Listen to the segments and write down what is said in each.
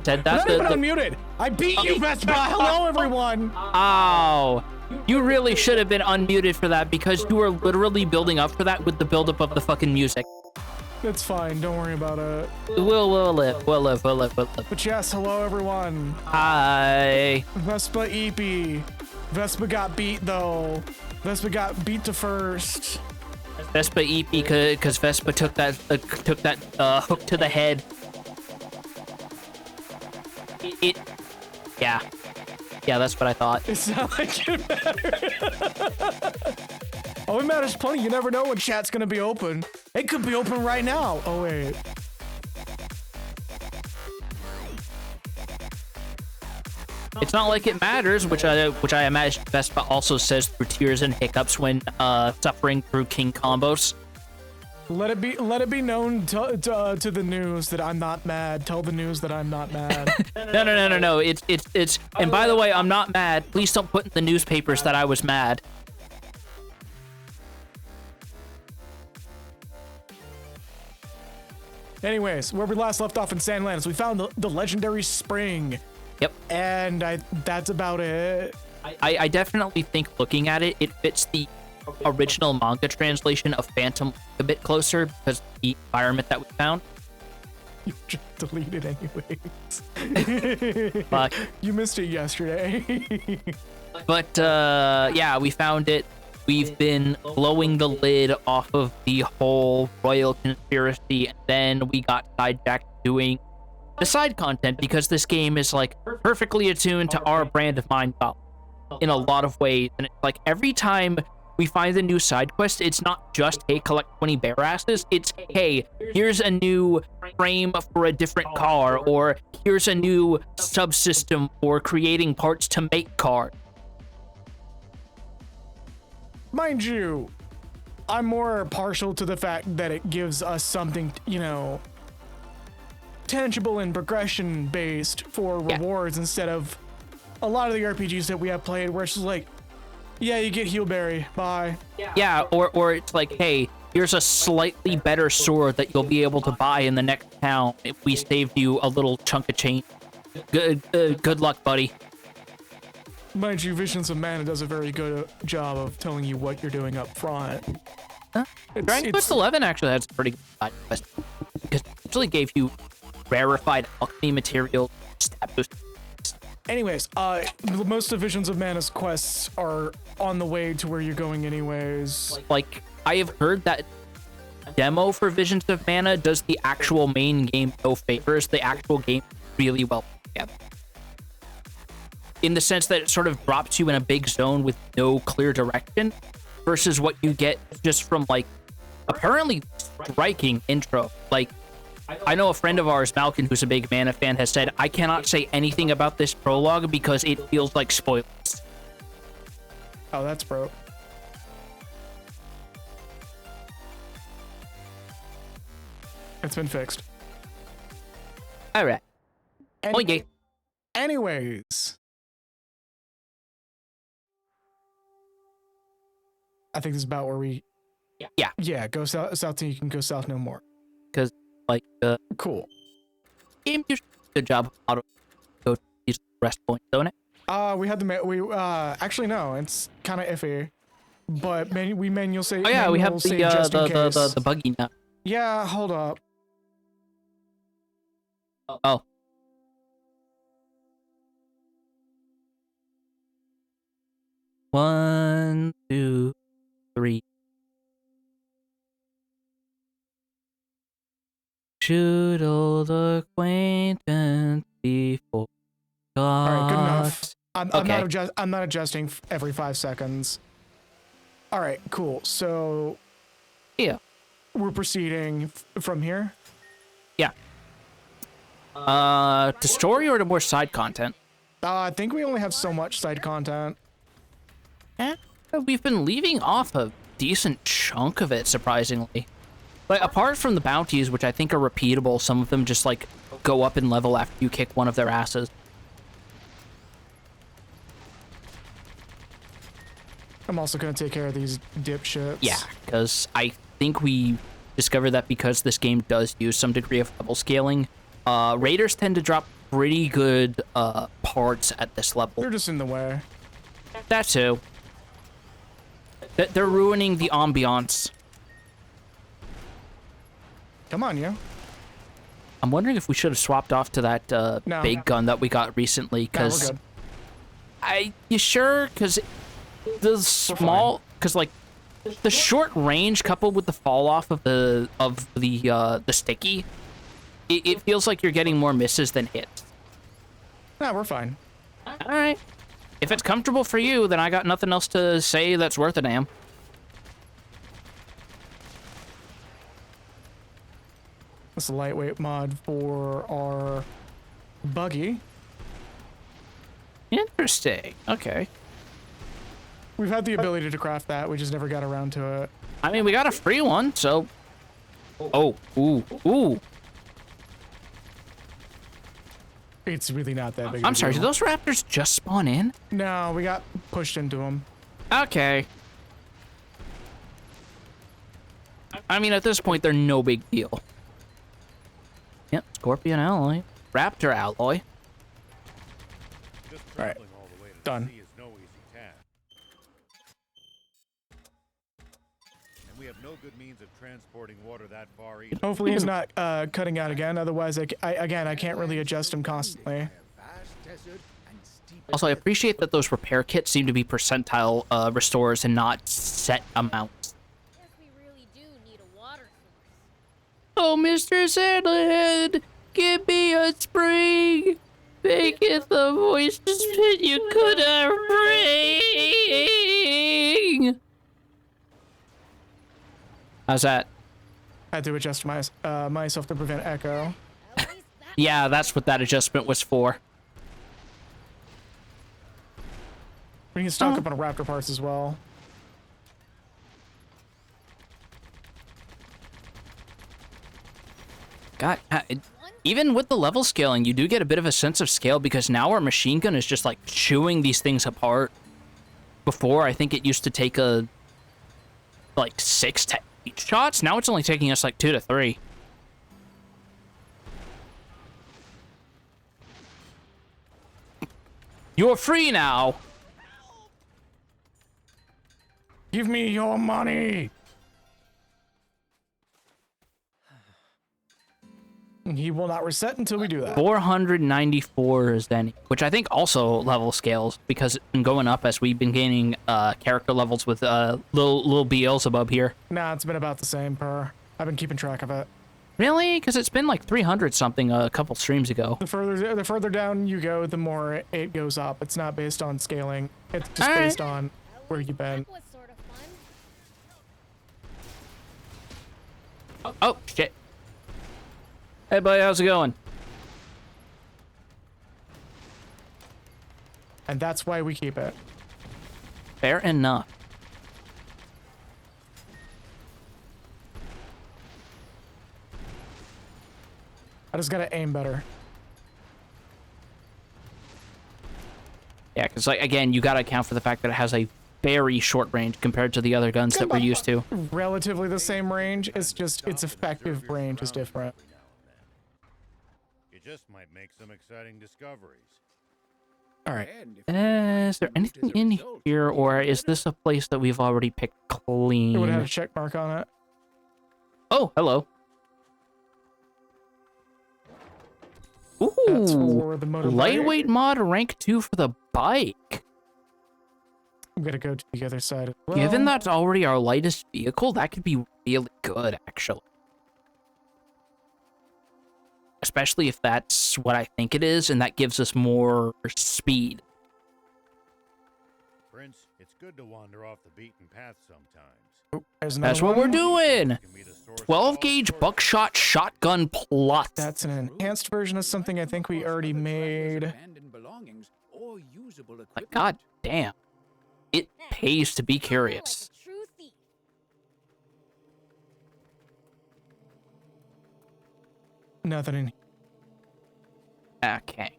Ted, that's not even unmuted. I beat you, Vespa. Hello, everyone. Ow. You really should have been unmuted for that because you were literally building up for that with the buildup of the fucking music. It's fine. Don't worry about it. We'll live. But yes, hello, everyone. Hi. Vespa EP. Vespa got beat, though. Vespa got beat to first. Vespa EP because Vespa took that hook to the head. Yeah, that's what I thought. It's not like it matters. Oh, it matters plenty. You never know when chat's gonna be open. It could be open right now. Oh wait. It's not like it matters, which I imagine Vespa also says through tears and hiccups when suffering through king combos. Let it be known to the news that I'm not mad. Tell the news that I'm not mad. No. It's and by the way, I'm not mad. Please don't put in the newspapers that I was mad. Anyways, where we last left off in Sandlands, we found the legendary spring. Yep. And that's about it. I definitely think looking at it, it fits the original manga translation of Phantom a bit closer because of the environment that we found. You just deleted anyways. Fuck. You missed it yesterday. But yeah, we found it. We've been blowing the lid off of the whole royal conspiracy, and then we got sidetracked doing the side content because this game is like perfectly attuned to our brand of Minecraft in a lot of ways. And it's like every time we find a new side quest, it's not just, hey, collect 20 bear asses. It's, hey, here's a new frame for a different car, or here's a new subsystem for creating parts to make cars. Mind you, I'm more partial to the fact that it gives us something, you know, tangible and progression based for rewards instead of a lot of the RPGs that we have played where it's just like, yeah, you get Heelberry, bye. Yeah, or it's like, hey, here's a slightly better sword that you'll be able to buy in the next town if we saved you a little chunk of change. Good luck, buddy. Mind you, Visions of Mana does a very good job of telling you what you're doing up front. Huh? Dragon Quest 11 actually has a pretty good side quest because it actually gave you rarefied alchemy material. Anyways, most of Visions of Mana's quests are on the way to where you're going anyways. Like, I have heard that demo for Visions of Mana does the actual main game no favors. The actual game really well together. In the sense that it sort of drops you in a big zone with no clear direction versus what you get just from, like, apparently striking intro. Like, I know a friend of ours, Malkin, who's a big Mana fan, has said, I cannot say anything about this prologue because it feels like spoilers. Oh, that's broke. It's been fixed. All right. Okay. Anyways. I think this is about where we... Yeah. Yeah, go south till you can go south no more. Because, like, cool. Game usually does a good job of auto go to these rest points, don't it? We had the actually no, it's kind of iffy, but we manual say. Oh yeah, we have the buggy now. Yeah, hold up. Oh. One, two, three. Should old acquaintance before God. All right, good enough. Okay. I'm not adjusting every 5 seconds. All right, cool. So yeah, we're proceeding from here. Yeah. To story or to more side content? I think we only have so much side content. We've been leaving off a decent chunk of it, surprisingly. Like, apart from the bounties, which I think are repeatable, some of them just, like, go up in level after you kick one of their asses. I'm also going to take care of these dipshits. Yeah, because I think we discovered that because this game does use some degree of level scaling, raiders tend to drop pretty good parts at this level. They're just in the way. That too. They're ruining the ambiance. Come on, you. I'm wondering if we should have swapped off to that big gun that we got recently, because... You sure? Because the small... Because, like, the short range coupled with the fall off of the sticky, it feels like you're getting more misses than hits. Nah, we're fine. Alright. If it's comfortable for you, then I got nothing else to say that's worth a damn. It's a lightweight mod for our buggy. Interesting. Okay. We've had the ability to craft that. We just never got around to it. I mean, we got a free one, so... Oh, ooh. It's really not that big. I'm sorry, did those raptors just spawn in? No, we got pushed into them. Okay. I mean, at this point, they're no big deal. Yep, Scorpion alloy. Raptor alloy. Alright. Done. We have no good means of transporting water that far either. Hopefully he's not cutting out again. Otherwise, I can't really adjust him constantly. Also, I appreciate that those repair kits seem to be percentile restores and not set amounts. Guess we really do need a water source. Oh, Mr. Sandalhead, give me a spring. Maketh the voices that you could have bring. How's that? I had to adjust myself to prevent echo. At least that Yeah, that's what that adjustment was for. We can stock up on raptor parts as well. God, even with the level scaling, you do get a bit of a sense of scale because now our machine gun is just like chewing these things apart. Before, I think it used to take like 6 to 8 shots. Now it's only taking us like 2 to 3. You're free now. Give me your money. He will not reset until we do that. 494 Zen, which I think also level scales because it's been going up as we've been gaining character levels with little Beelzebub here. Nah, it's been about the same per. I've been keeping track of it. Really? Because it's been like 300 something a couple streams ago. The further down you go, the more it goes up. It's not based on scaling. It's just Alright. based on where you've been. was sort of fun. Oh, shit. Hey, buddy, how's it going? And that's why we keep it. Fair enough. I just gotta aim better. Yeah, because, like, again, you gotta account for the fact that it has a very short range compared to the other guns that we're used to. Relatively the same range. It's just its effective range is different. You just might make some exciting discoveries. All right. Is there anything in here, or is this a place that we've already picked It would have clean? a check mark on it. Oh, hello. That's Ooh, for the motorbike. lightweight mod rank 2 for the bike. I'm gonna go to the other side as well. Given that's already our lightest vehicle, that could be really good, actually. Especially if that's what I think it is, and that gives us more speed. Prince, it's good to wander off the beaten path sometimes. Oh, there's another That's what one. we're doing! Can be the source of 12 all gauge sorts of buckshot shotgun plus. That's an enhanced version of something I think we already made. Like, god damn. It pays to be Like curious. a true thief. Nothing in here. Okay.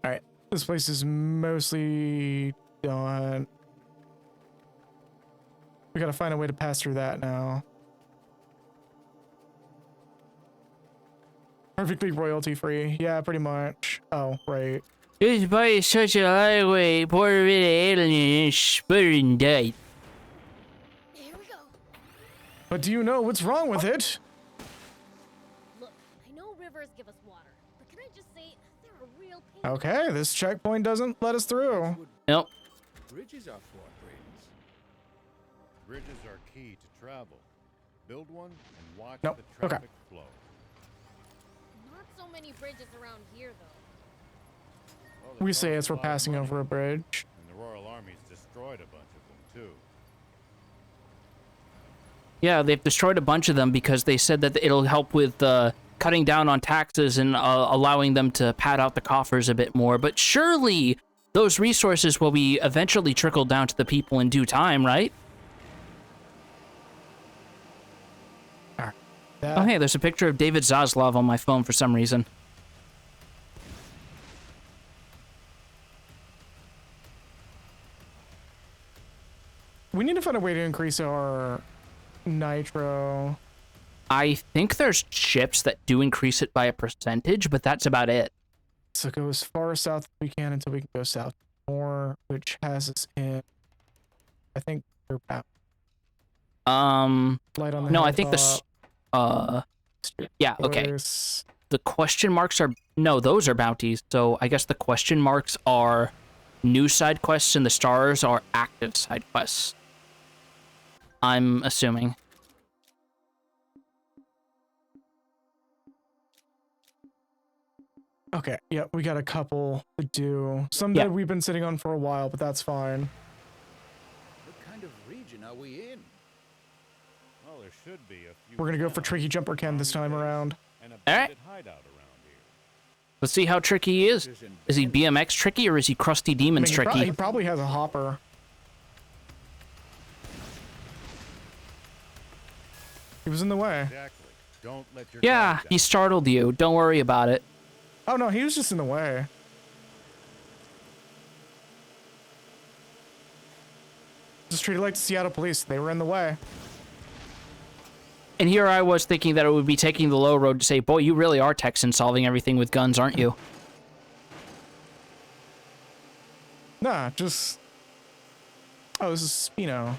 All right. This place is mostly done. We gotta find a way to pass through that now. Perfectly royalty free. Yeah, pretty much. Oh, right. This bike is such a lightweight, poor bit of alien sputtering died. Here we go. But do you know what's wrong with it? Look, I know rivers give us water, but can I just say they're a real pain. Okay, this checkpoint doesn't let us through. Nope. Bridges are for brains. Bridges are key to travel. Build one and watch Nope. the Okay. traffic flow. Not so many bridges around here, though. Well, the We say cost as we're a lot of passing money, over a bridge. And the Royal Army's destroyed a bunch of them, too. Yeah, they've destroyed a bunch of them because they said that it'll help with cutting down on taxes and allowing them to pad out the coffers a bit more. But surely those resources will be eventually trickled down to the people in due time, right? Oh, hey, there's a picture of David Zaslav on my phone for some reason. We need to find a way to increase our nitro. I think there's chips that do increase it by a percentage, but that's about it. So go as far south as we can until we can go south more, which has us in, I think we're about Light on the No, I think this. hilltop, Yeah. Okay. voice. The question marks are no, those are bounties. So I guess the question marks are new side quests, and the stars are active side quests. I'm assuming. Okay, yeah, we got a couple to do. Some Yeah. that we've been sitting on for a while, but that's fine. What kind of region are we in? Well, there should be a few. We're gonna go for towns, Tricky Jumper Ken this time around. and a Alright. bandit hideout around here. Let's see how tricky he is. Is he BMX tricky or is he Crusty I Demons mean, tricky? he probably has a hopper. He was in the way. Exactly. Don't let your Yeah, guard he down. startled you. Don't worry about it. Oh no, he was just in the way. Just treated like the Seattle police. They were in the way. And here I was thinking that it would be taking the low road to say, boy, you really are Texan solving everything with guns, aren't you? Nah, just. Oh, this is, you know.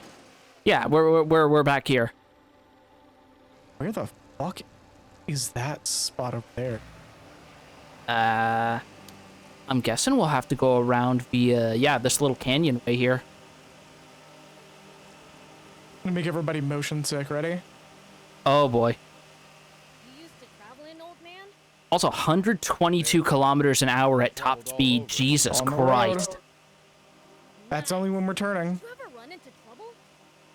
Yeah, we're back here. Where the fuck is that spot over there? I'm guessing we'll have to go around via, yeah, this little canyon way here. I'm gonna make everybody motion sick. Ready? Oh boy. You used to traveling, old man? Also, 122 kilometers an hour at top speed. Jesus On the Christ. road. That's only when we're turning. Did you ever run into trouble?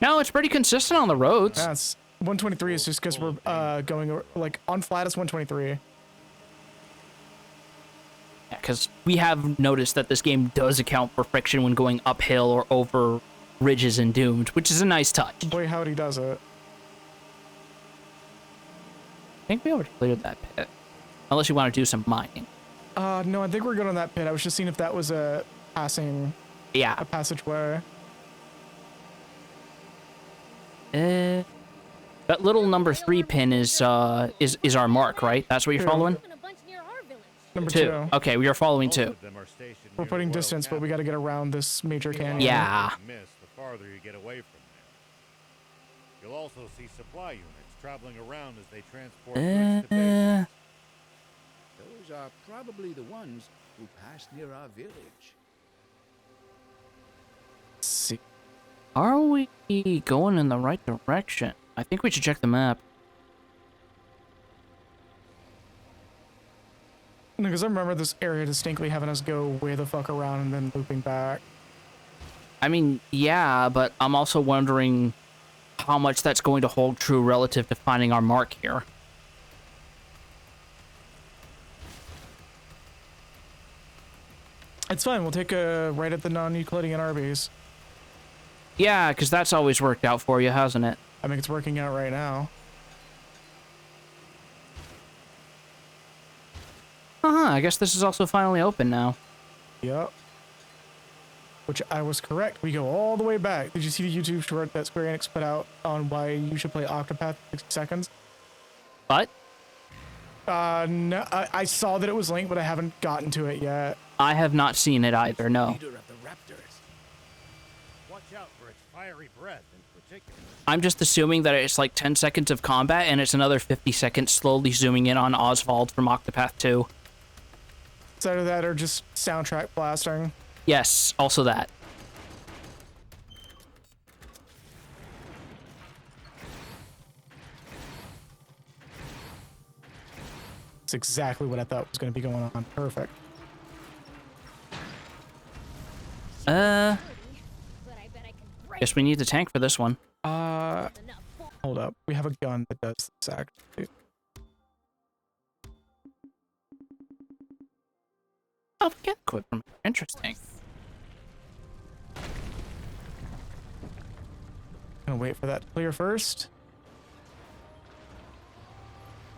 No, it's pretty consistent on the roads. That's 123 is just because we're going like on flat is 123. Yeah, because we have noticed that this game does account for friction when going uphill or over ridges and dunes, which is a nice touch. Boy, howdy does it. I think we already cleared that pit. Unless you want to do some mining. No, I think we're good on that pit. I was just seeing if that was a Yeah. passageway. That little number 3 pin is our mark, right? That's what you're Yeah. following? Open a bunch near our village. Number 2. two. Okay, we are following Most 2. of them are stationed We're near putting the royal distance, but we capital. got to get around this major canyon. Yeah. Miss the farther you get away from there. You'll also see supply units traveling around as they transport goods to base. Those are probably the ones who passed near our village. Let's see. Are we going in the right direction? I think we should check the map. Because I remember this area distinctly having us go way the fuck around and then looping back. I mean, yeah, but I'm also wondering how much that's going to hold true relative to finding our mark here. It's fine. We'll take a right at the non-Euclidean Arby's. Yeah, because that's always worked out for you, hasn't it? I think it's working out right now. I guess this is also finally open now. Yep. Which I was correct. We go all the way back. Did you see the YouTube short that Square Enix put out on why you should play Octopath 60 seconds? But No, I saw that it was linked, but I haven't gotten to it yet. I have not seen it either, no. Leader of the raptors. Watch out for its fiery breath in particular. I'm just assuming that it's like 10 seconds of combat and it's another 50 seconds slowly zooming in on Oswald from Octopath 2. Side of that or just soundtrack blasting. Yes, also that. It's exactly what I thought was going to be going on. Perfect. But I bet I can break Guess we need the tank for this one. Uh, enough. hold up. We have a gun that does this actually. Oh, we get equipment. Interesting. Gonna wait for that to clear first.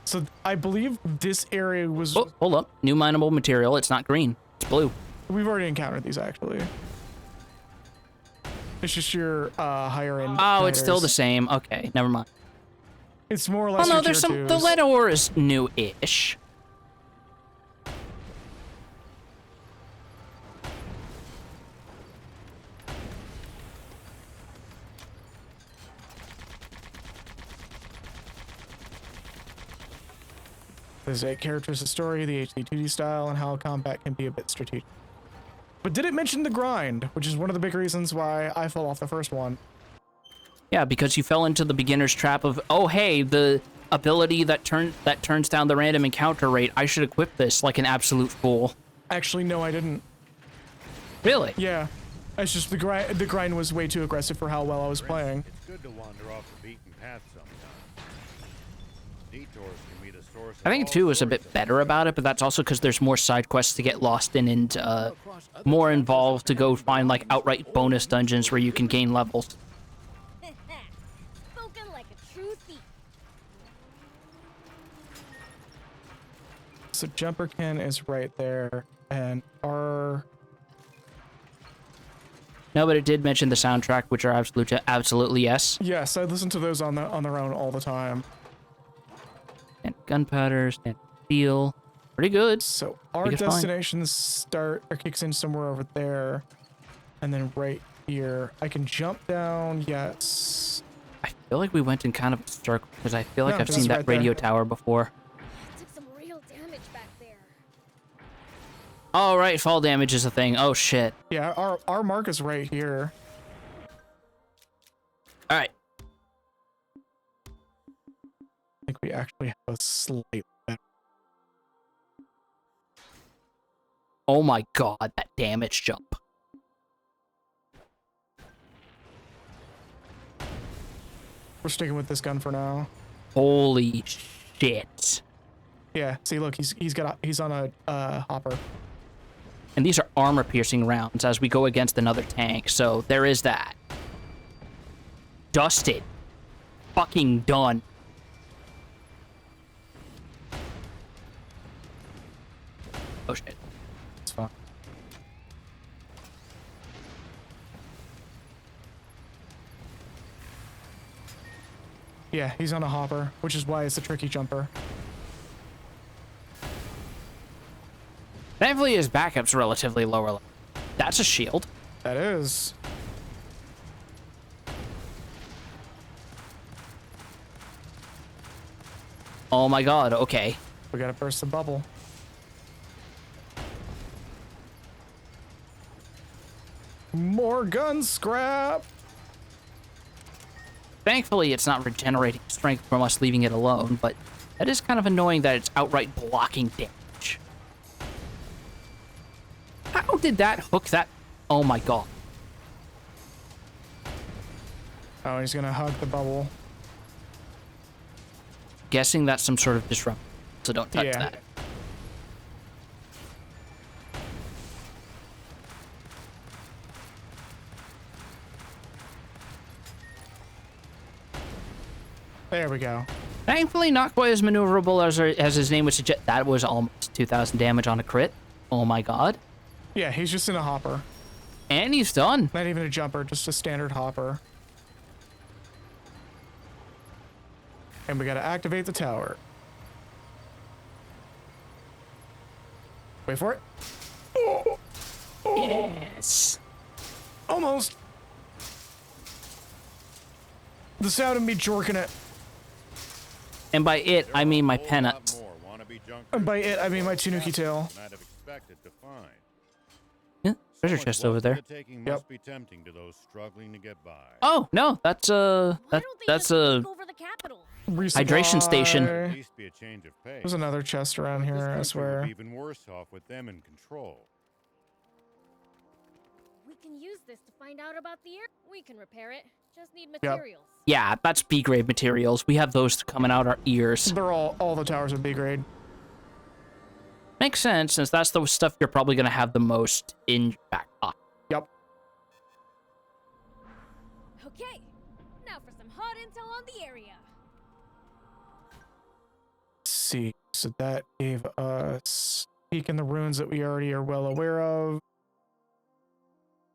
So I believe this area was. Oh, hold up. New mineable material. It's not green. It's blue. We've already encountered these actually. It's just your higher end. Oh, it's still the fighters. same. Okay, never mind. It's more or Oh less. no, your there's tier some. The twos. lead ore is new-ish. is a character's story, the HD2D style, and how combat can be a bit strategic. But did it mention the grind, which is one of the big reasons why I fell off the first one. Yeah, because you fell into the beginner's trap of, oh hey, the ability that turns down the random encounter rate. I should equip this like an absolute fool. Actually, no, I didn't. Really? Yeah. It's just the grind was way too aggressive for how well I was playing. It's good to wander off the beaten path sometimes. Detours can be the source of I think all 2 is a sorts bit of better about it, but that's also because there's more side quests to get lost in and more involved to go find like outright bonus dungeons where you can gain levels. Spoken like a true thief. So Jumperkin is right there, and our... No, but it did mention the soundtrack, which are absolutely yes. Yes, I listen to those on their own all the time. And gunpowder, and steel, pretty good. So our Take it fine. destinations kicks in somewhere over there, and then right here I can jump down. Yes. I feel like we went in kind of a circle because I feel like No, I've that's seen that right there. radio tower before. I took some real damage back there. Oh right, fall damage is a thing. Oh shit. Yeah, our mark is right here. All right. I think we actually have a slight better. Oh my god, that damage jump. We're sticking with this gun for now. Holy shit. Yeah, see, look, he's on a hopper. And these are armor-piercing rounds as we go against another tank, so there is that. Dusted. Fucking done. Oh shit. It's fine. Yeah, he's on a hopper, which is why it's a tricky jumper. Thankfully, his backup's relatively lower level. That's a shield. That is. Oh my god, okay. We gotta burst the bubble. More gun scrap! Thankfully, it's not regenerating strength from us leaving it alone, but that is kind of annoying that it's outright blocking damage. How did that hook that? Oh my god. Oh, he's gonna hug the bubble. Guessing that's some sort of disrupt, so don't touch Yeah. that. There we go. Thankfully, not quite as maneuverable as his name would suggest. That was almost 2,000 damage on a crit. Oh my god. Yeah, he's just in a hopper. And he's done. Not even a jumper, just a standard hopper. And we gotta activate the tower. Wait for it. Yes. Almost. The sound of me jorking it. And by it, I mean my peanuts. And by it, I mean my Tanuki tail. Might have expected to find. Yeah, treasure So much chest over wealth there. undertaking Yep. must be tempting to those struggling to get by. Oh no, that's Why don't they that's just a take over the capital? hydration station. At least be a change of pace. There's another chest around But here, this I country swear. would be even worse off with them in control. We can use this to find out about the air. We can repair it. Just need materials. Yeah, that's B grade materials. We have those coming out our ears. They're all the towers are B grade. Makes sense, since that's the stuff you're probably gonna have the most in your back pocket. Yep. Okay, now for some hot intel on the area. Let's see. So that gave us peek in the ruins that we already are well aware of.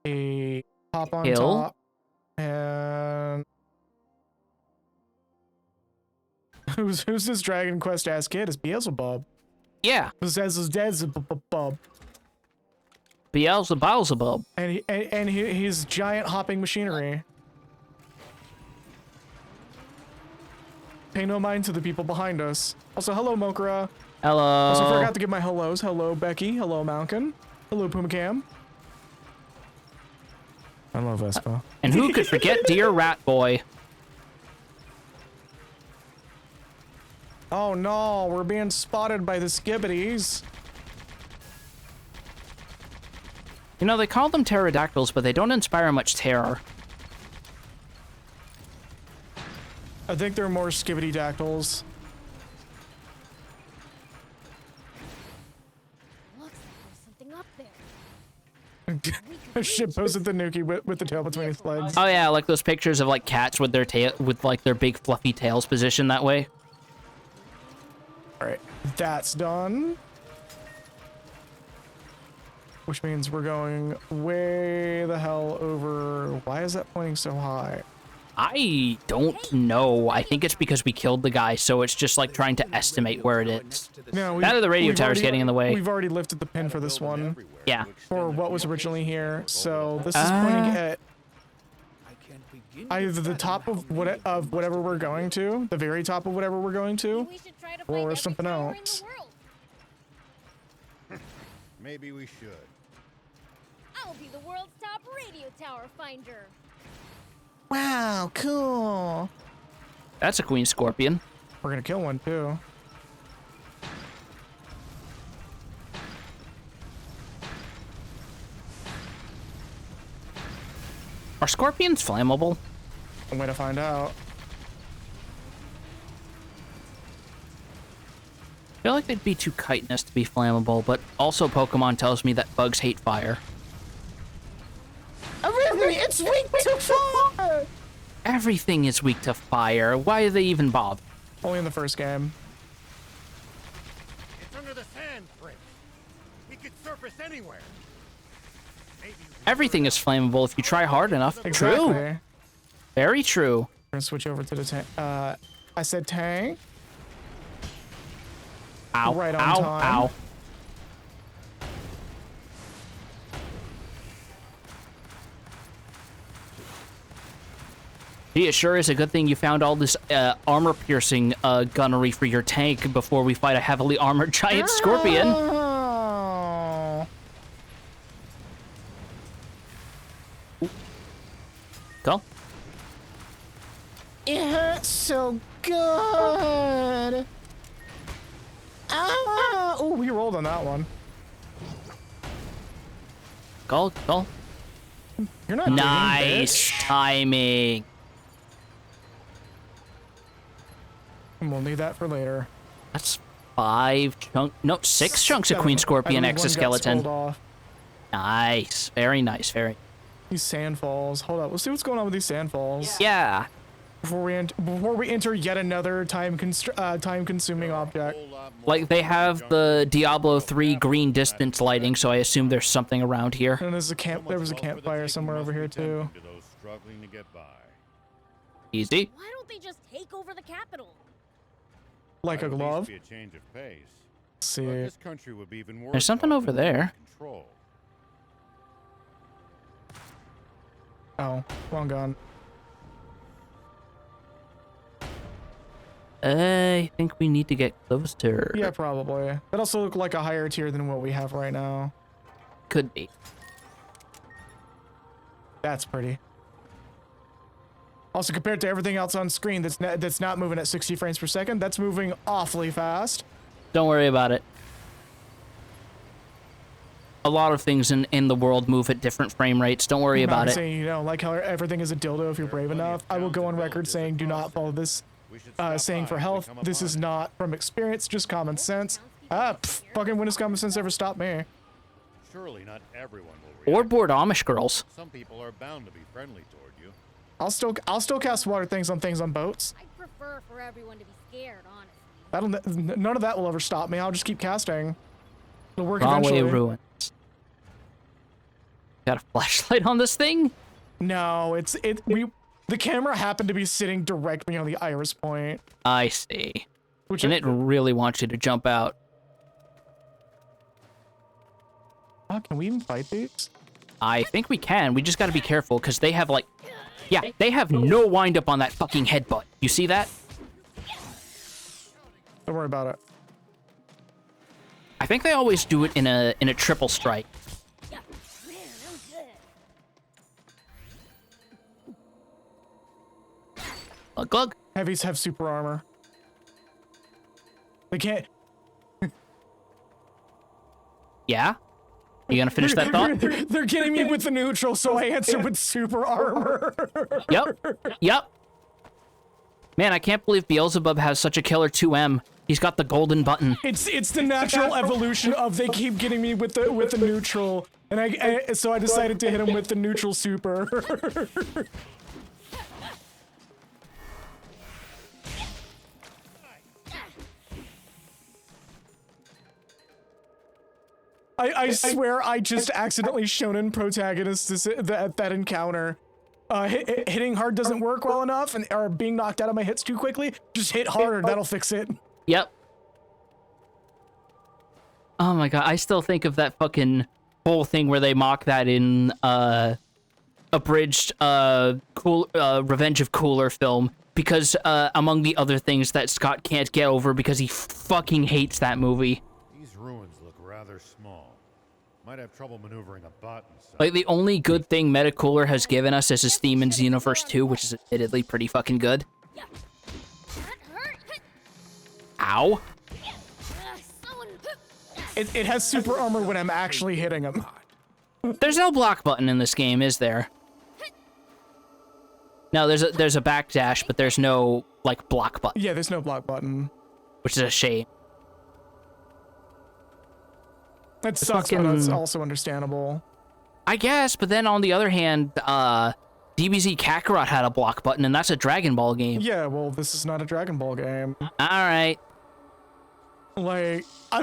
A hop on Hill. top. And who's this Dragon Quest ass kid? It's Beelzebub. Yeah, Who says his dad's a bub. Beelzebub. And he's giant hopping machinery. Pay no mind to the people behind us. Also, hello, Mokra. Hello. Also forgot to give my hellos. Hello, Becky. Hello, Malkin. Hello, Puma Cam. Hello, Vespa. And who could forget Dear Rat Boy? Oh no, we're being spotted by the skibbities. You know, they call them pterodactyls, but they don't inspire much terror. I think they're more skibbity dactyls. Looks like there's something up there. Shit posted the Nuki with the tail between his legs. Oh yeah, like those pictures of like cats with their tail, with like their big fluffy tails positioned that way. Alright, that's done. Which means we're going way the hell over. Why is that pointing so high? I don't know. I think it's because we killed the guy, so it's just like trying to estimate where it is. No, That or the radio we've tower's already- getting in the way. We've already lifted the pin for this one, Yeah. for what was originally here. So this is pointing at I can't begin to either the top of whatever we're going to, the very top of whatever we're going to, We should try to or find every something tower else. in the world. Maybe we should. I'll be the world's top radio tower finder. Wow, cool. That's a queen scorpion. We're gonna kill one too. Are scorpions flammable? I'm gonna find out. I feel like they'd be too chitinous to be flammable, but also Pokemon tells me that bugs hate fire. It's weak to fire. Everything is weak to fire. Why do they even bother? Only in the first game. It's under the sand, Fritz. We could surface anywhere. Maybe we Everything is flammable if you try hard enough. Exactly. True. Very true. We're gonna switch over to the tank. I said tank. Ow, Right on ow, time. ow. Gee, it sure is a good thing you found all this armor-piercing gunnery for your tank before we fight a heavily armored giant scorpion. Oh. Go. It hurts so good. Ah! Oh, we rolled on that one. Go, go. You're not digging, Nice bitch. timing. And we'll need that for later. That's 6 chunks of Queen Scorpion I believe one got exoskeleton. skulled off. Nice. Very nice, very. These sandfalls. Hold up. Let's see what's going on with these sandfalls Yeah. before we enter yet another time-consuming object. whole lot more Like, they have the Diablo 3 green distance lighting, so I assume there's something around here. And there's a camp. There was a campfire somewhere over here too. to those struggling to get by. Easy. Why don't they just take over the capital? Like a Might at least glove. Be a change of pace. Let's see. But this country would be even worse There's something off over if we were in there. Control. Oh, wrong gun. I think we need to get closer. Yeah, probably. That also look like a higher tier than what we have right now. Could be. That's pretty. Also, compared to everything else on screen that's not moving at 60 frames per second, that's moving awfully fast. Don't worry about it. A lot of things in the world move at different frame rates. Don't worry about it. Saying, you know, like how everything is a dildo if you're brave enough. I will go on record saying do not follow this We should stop saying by for if we health. come This upon is it. not from experience, just common sense. Fucking when has common sense ever stopped me? Surely not everyone will Or react. bored Amish girls. Some people are bound to be friendly toward you. I'll still cast water things on boats. I'd prefer for everyone to be scared, honestly. None of that will ever stop me. I'll just keep casting. It'll work Wrong way eventually. ruins. Got a flashlight on this thing? No, the camera happened to be sitting directly on the iris point, I see. which And it really wants you to jump out. can we even fight these? I think we can. We just gotta be careful, because they have, like... Yeah, they have no wind-up on that fucking headbutt. You see that? Don't worry about it. think they always do it in a triple strike. Yeah. Man, I'm good. Glug glug. Heavies have super armor. They can't. Yeah? You gonna finish that thought? They're getting me with the neutral, so I answer with super armor. Yep. Man, I can't believe Beelzebub has such a killer 2M. He's got the golden button. It's the natural evolution of they keep getting me with the neutral, and so I decided to hit him with the neutral super. I swear I just accidentally shonen protagonist that encounter. Hitting hard doesn't work well enough, or being knocked out of my hits too quickly. Just hit harder, that'll fix it. Yep. Oh my god, I still think of that fucking whole thing where they mock that in abridged Revenge of Cooler film, because among the other things that Scott can't get over because he fucking hates that movie. These ruins look rather small. Might have trouble maneuvering a bot inside. Like, the only good thing Metacooler has given us is his theme in Xenoverse 2, which is admittedly pretty fucking good. Yeah. That hurt. Ow. Someone. It has super armor when I'm actually hitting him. There's no block button in this game, is there? No, there's a backdash, but there's no, like, block button, Yeah, there's no block button. which is a shame. That sucks, but fucking- that's also understandable. I guess, but then on the other hand, DBZ Kakarot had a block button, and that's a Dragon Ball game. Yeah, well, this is not a Dragon Ball game. Alright. Like, I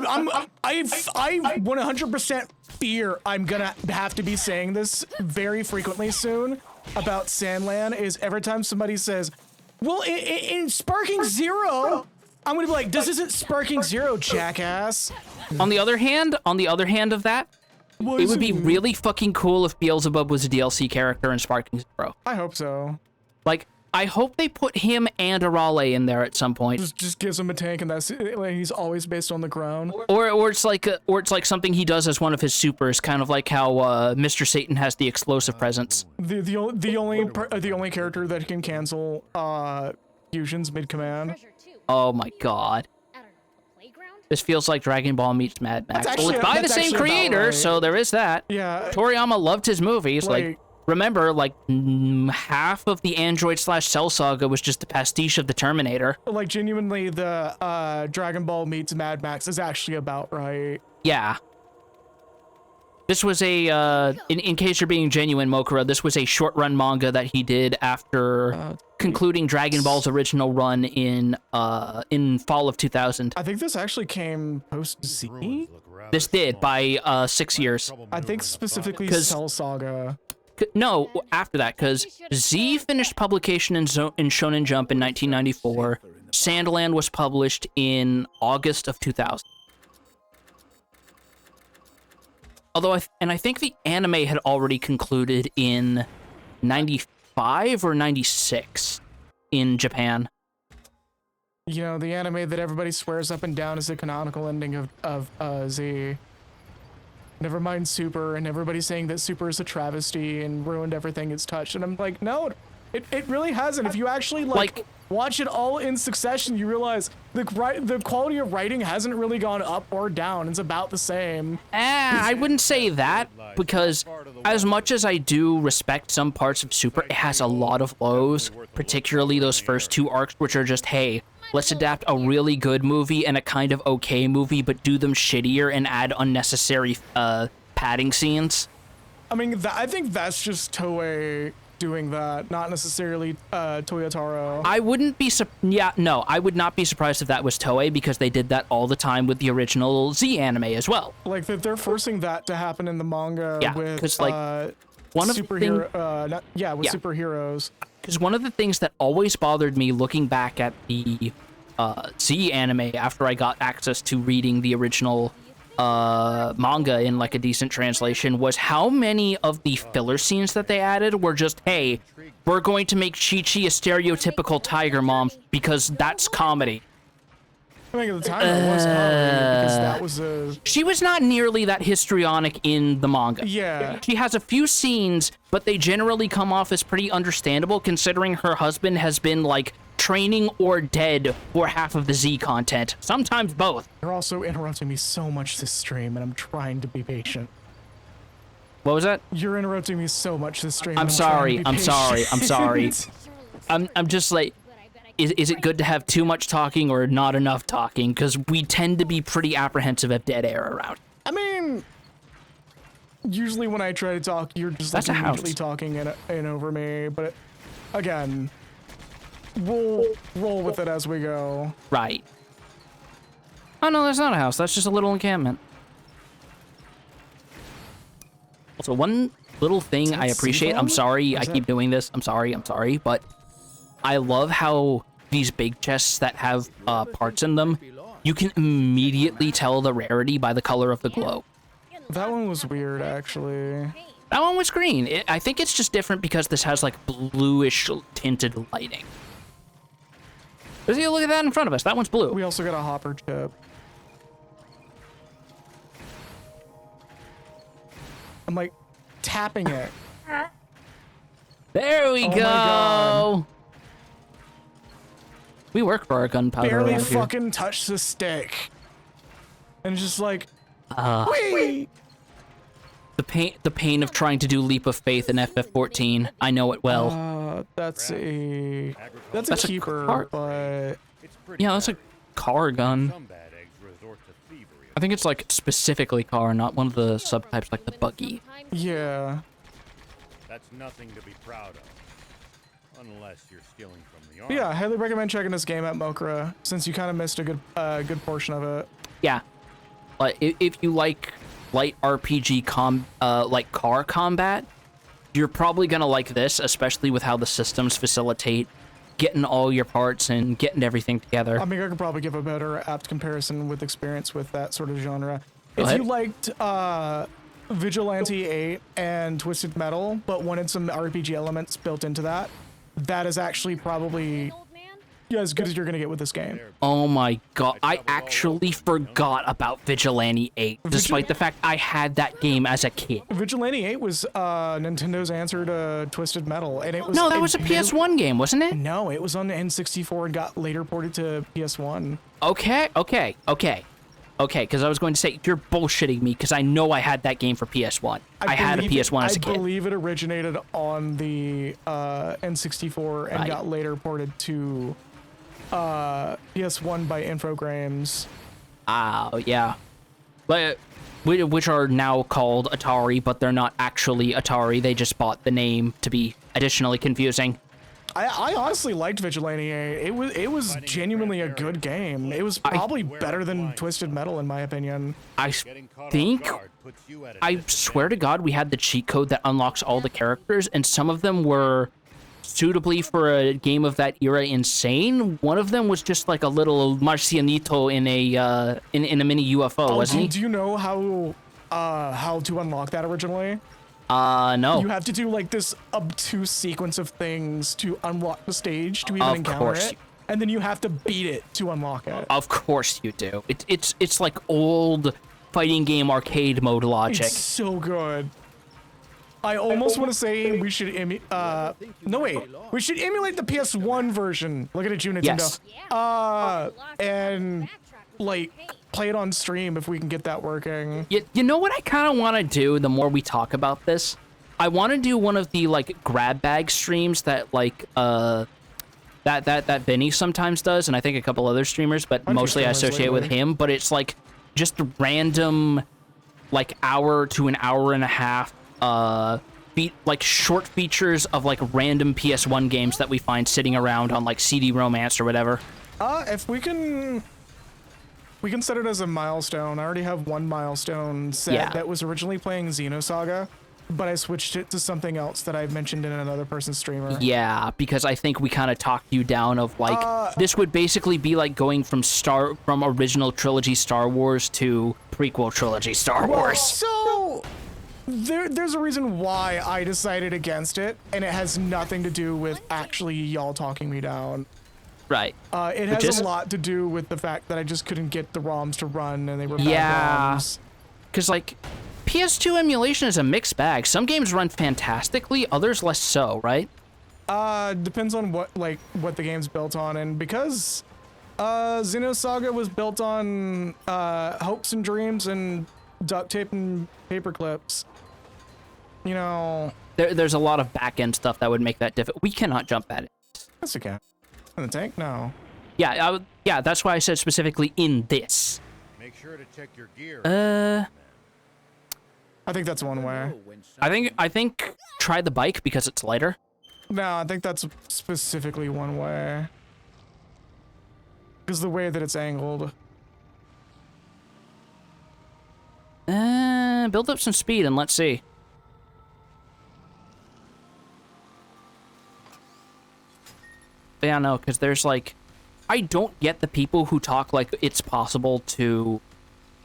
100% fear I'm gonna have to be saying this very frequently soon about Sandland, is every time somebody says, well, in Sparking Zero, I'm gonna be like, this isn't Sparking Zero, jackass. On the other hand of that, What it is would be really fucking cool if Beelzebub was a DLC character in Sparking Zero. I hope so. Like, I hope they put him and Arale in there at some point. Just gives him a tank, and that's like, he's always based on the ground. Or it's like something he does as one of his supers, kind of like how Mr. Satan has the explosive presence. The only character that can cancel fusions mid command. Treasure too. Oh my god. I don't know. A playground? This feels like Dragon Ball meets Mad Max. That's Well, it's actually- by the that's same actually about creator, right. so there is that. Yeah. Toriyama loved his movies. Like, Like- remember, like, half of the Android/Cell saga was just a pastiche of the Terminator. Like, genuinely, the Dragon Ball meets Mad Max is actually about right. Yeah. This was a, in case you're being genuine, Mokura, this was a short-run manga that he did after concluding Dragon Ball's original run in fall of 2000. I think this actually came post Z. Ruins look rather This did, small. by 6 years. Trouble I think maneuvering a bot specifically 'Cause- Cell Saga. No, after that, because Z finished publication in Shonen Jump in 1994. Sandland was published in August of 2000. Although, I think the anime had already concluded in 95 or 96 in Japan. You know, the anime that everybody swears up and down is the canonical ending of Z. Never mind Super, and everybody's saying that Super is a travesty and ruined everything it's touched. And I'm like, no, it really hasn't. If you actually like watch it all in succession, you realize the quality of writing hasn't really gone up or down. It's about the same. I wouldn't say that, because as much as I do respect some parts of Super, it has a lot of lows, particularly those first two arcs, which are just, hey, let's adapt a really good movie and a kind of okay movie, but do them shittier and add unnecessary padding scenes. I mean, I think that's just Toei doing that, not necessarily Toyotaro. I wouldn't be I would not be surprised if that was Toei, because they did that all the time with the original Z anime as well. Like that they're forcing that to happen in the manga Yeah, with 'cause, like, one of the superheroes. Because one of the things that always bothered me looking back at the Z anime after I got access to reading the original manga in like a decent translation was how many of the filler scenes that they added were just, hey, we're going to make Chi-Chi a stereotypical tiger mom because that's comedy. I mean, at the time, it was probably because that was a... She was not nearly that histrionic in the manga. Yeah. She has a few scenes, but they generally come off as pretty understandable considering her husband has been, like, training or dead for half of the Z content. Sometimes both. You're also interrupting me so much this stream, and I'm trying to be patient. What was that? You're interrupting me so much this stream. I'm sorry. I'm sorry. I'm just like... Is it good to have too much talking or not enough talking? Because we tend to be pretty apprehensive of dead air around. I mean, usually when I try to talk, you're just like immediately talking in over me. But again, we'll roll with it as we go. Right. Oh no, that's not a house. That's just a little encampment. Also, one little thing I appreciate. I'm sorry I keep doing this. I'm sorry, but I love how these big chests that have parts in them, you can immediately tell the rarity by the color of the glow. That one was weird, actually. That one was green. I think it's just different because this has like bluish tinted lighting. Look at that in front of us. That one's blue. We also got a hopper chip. I'm like tapping it. There we Oh my go. God. We work for our gunpowder. Barely around here. fucking touch the stick. And it's just like, whee! The pain of trying to do leap of faith in FF14. I know it well. That's a That's a keeper, car- but Yeah, that's a car gun. Some bad eggs resort to thievery. I think it's like specifically car, not one of the subtypes like the buggy. yeah. That's nothing to be proud of. Unless you're stealing from the army. Yeah, I highly recommend checking this game at Mokra, since you kind of missed a good portion of it. Yeah. But if you like light RPG like car combat, you're probably gonna like this, especially with how the systems facilitate getting all your parts and getting everything together. I mean, I could probably give a better apt comparison with experience with that sort of genre. Go If ahead. you liked Vigilante 8 and Twisted Metal, but wanted some RPG elements built into that, that is actually probably Old man? as good as you're gonna get with this game. Oh my god, I actually forgot about Vigilante 8, despite the fact I had that game as a kid. Vigilante 8 was Nintendo's answer to Twisted Metal, and it was No, that was a PS1 game, wasn't it? No, it was on the N64 and got later ported to PS1. Okay, because I was going to say, you're bullshitting me, because I know I had that game for PS1. I had a PS1 as a I kid. believe it originated on the N64 and Right. got later ported to PS1 by Infogrames. Oh, yeah. But, which are now called Atari, but they're not actually Atari. They just bought the name to be additionally confusing. I honestly liked Vigilante 8. It was genuinely a good game. It was probably better than Twisted Metal in my opinion. I Getting caught think, off guard puts you at a I disadvantage. swear to God, we had the cheat code that unlocks all the characters, and some of them were suitably for a game of that era insane. One of them was just like a little Marcianito in a mini UFO, wasn't he? Do you know how to unlock that originally? No. You have to do like this obtuse sequence of things to unlock the stage to even Of encounter course. it, and then you have to beat it to unlock it. Of course you do. It's like old fighting game arcade mode logic. It's so good. I almost want to say we should we should emulate the PS1 version. Look at it, you Nintendo. Yes. And like play it on stream if we can get that working. You know what I kind of want to do the more we talk about this? I want to do one of the like grab bag streams that like that Vinny sometimes does, and I think a couple other streamers, but Bunch of mostly I streamers associate with lately. him. But it's like just random, like hour to an hour and a half, like short features of like random PS1 games that we find sitting around on like CD Romance or whatever. If we can set it as a milestone. I already have one milestone set Yeah. that was originally playing Xenosaga, but I switched it to something else that I mentioned in another person's streamer. Yeah, because I think we kind of talked you down of like this would basically be like going from original trilogy Star Wars to prequel trilogy Star Wars. So there's a reason why I decided against it, and it has nothing to do with actually y'all talking me down. Right. It Which has is- a lot to do with the fact that I just couldn't get the ROMs to run, and they were bad Yeah. ROMs. Because, like, PS2 emulation is a mixed bag. Some games run fantastically, others less so, right? Depends on what the game's built on, and because Xenosaga was built on hopes and dreams and duct tape and paper clips, you know. There's a lot of back-end stuff that would make that difficult. We cannot jump at it. That's okay. In the tank? No. Yeah, yeah, that's why I said specifically in this. Make sure to check your gear. I think that's one way. I think try the bike because it's lighter. No, I think that's specifically one way. Because the way that it's angled. Build up some speed and let's see. But yeah, no, because there's like, I don't get the people who talk like it's possible to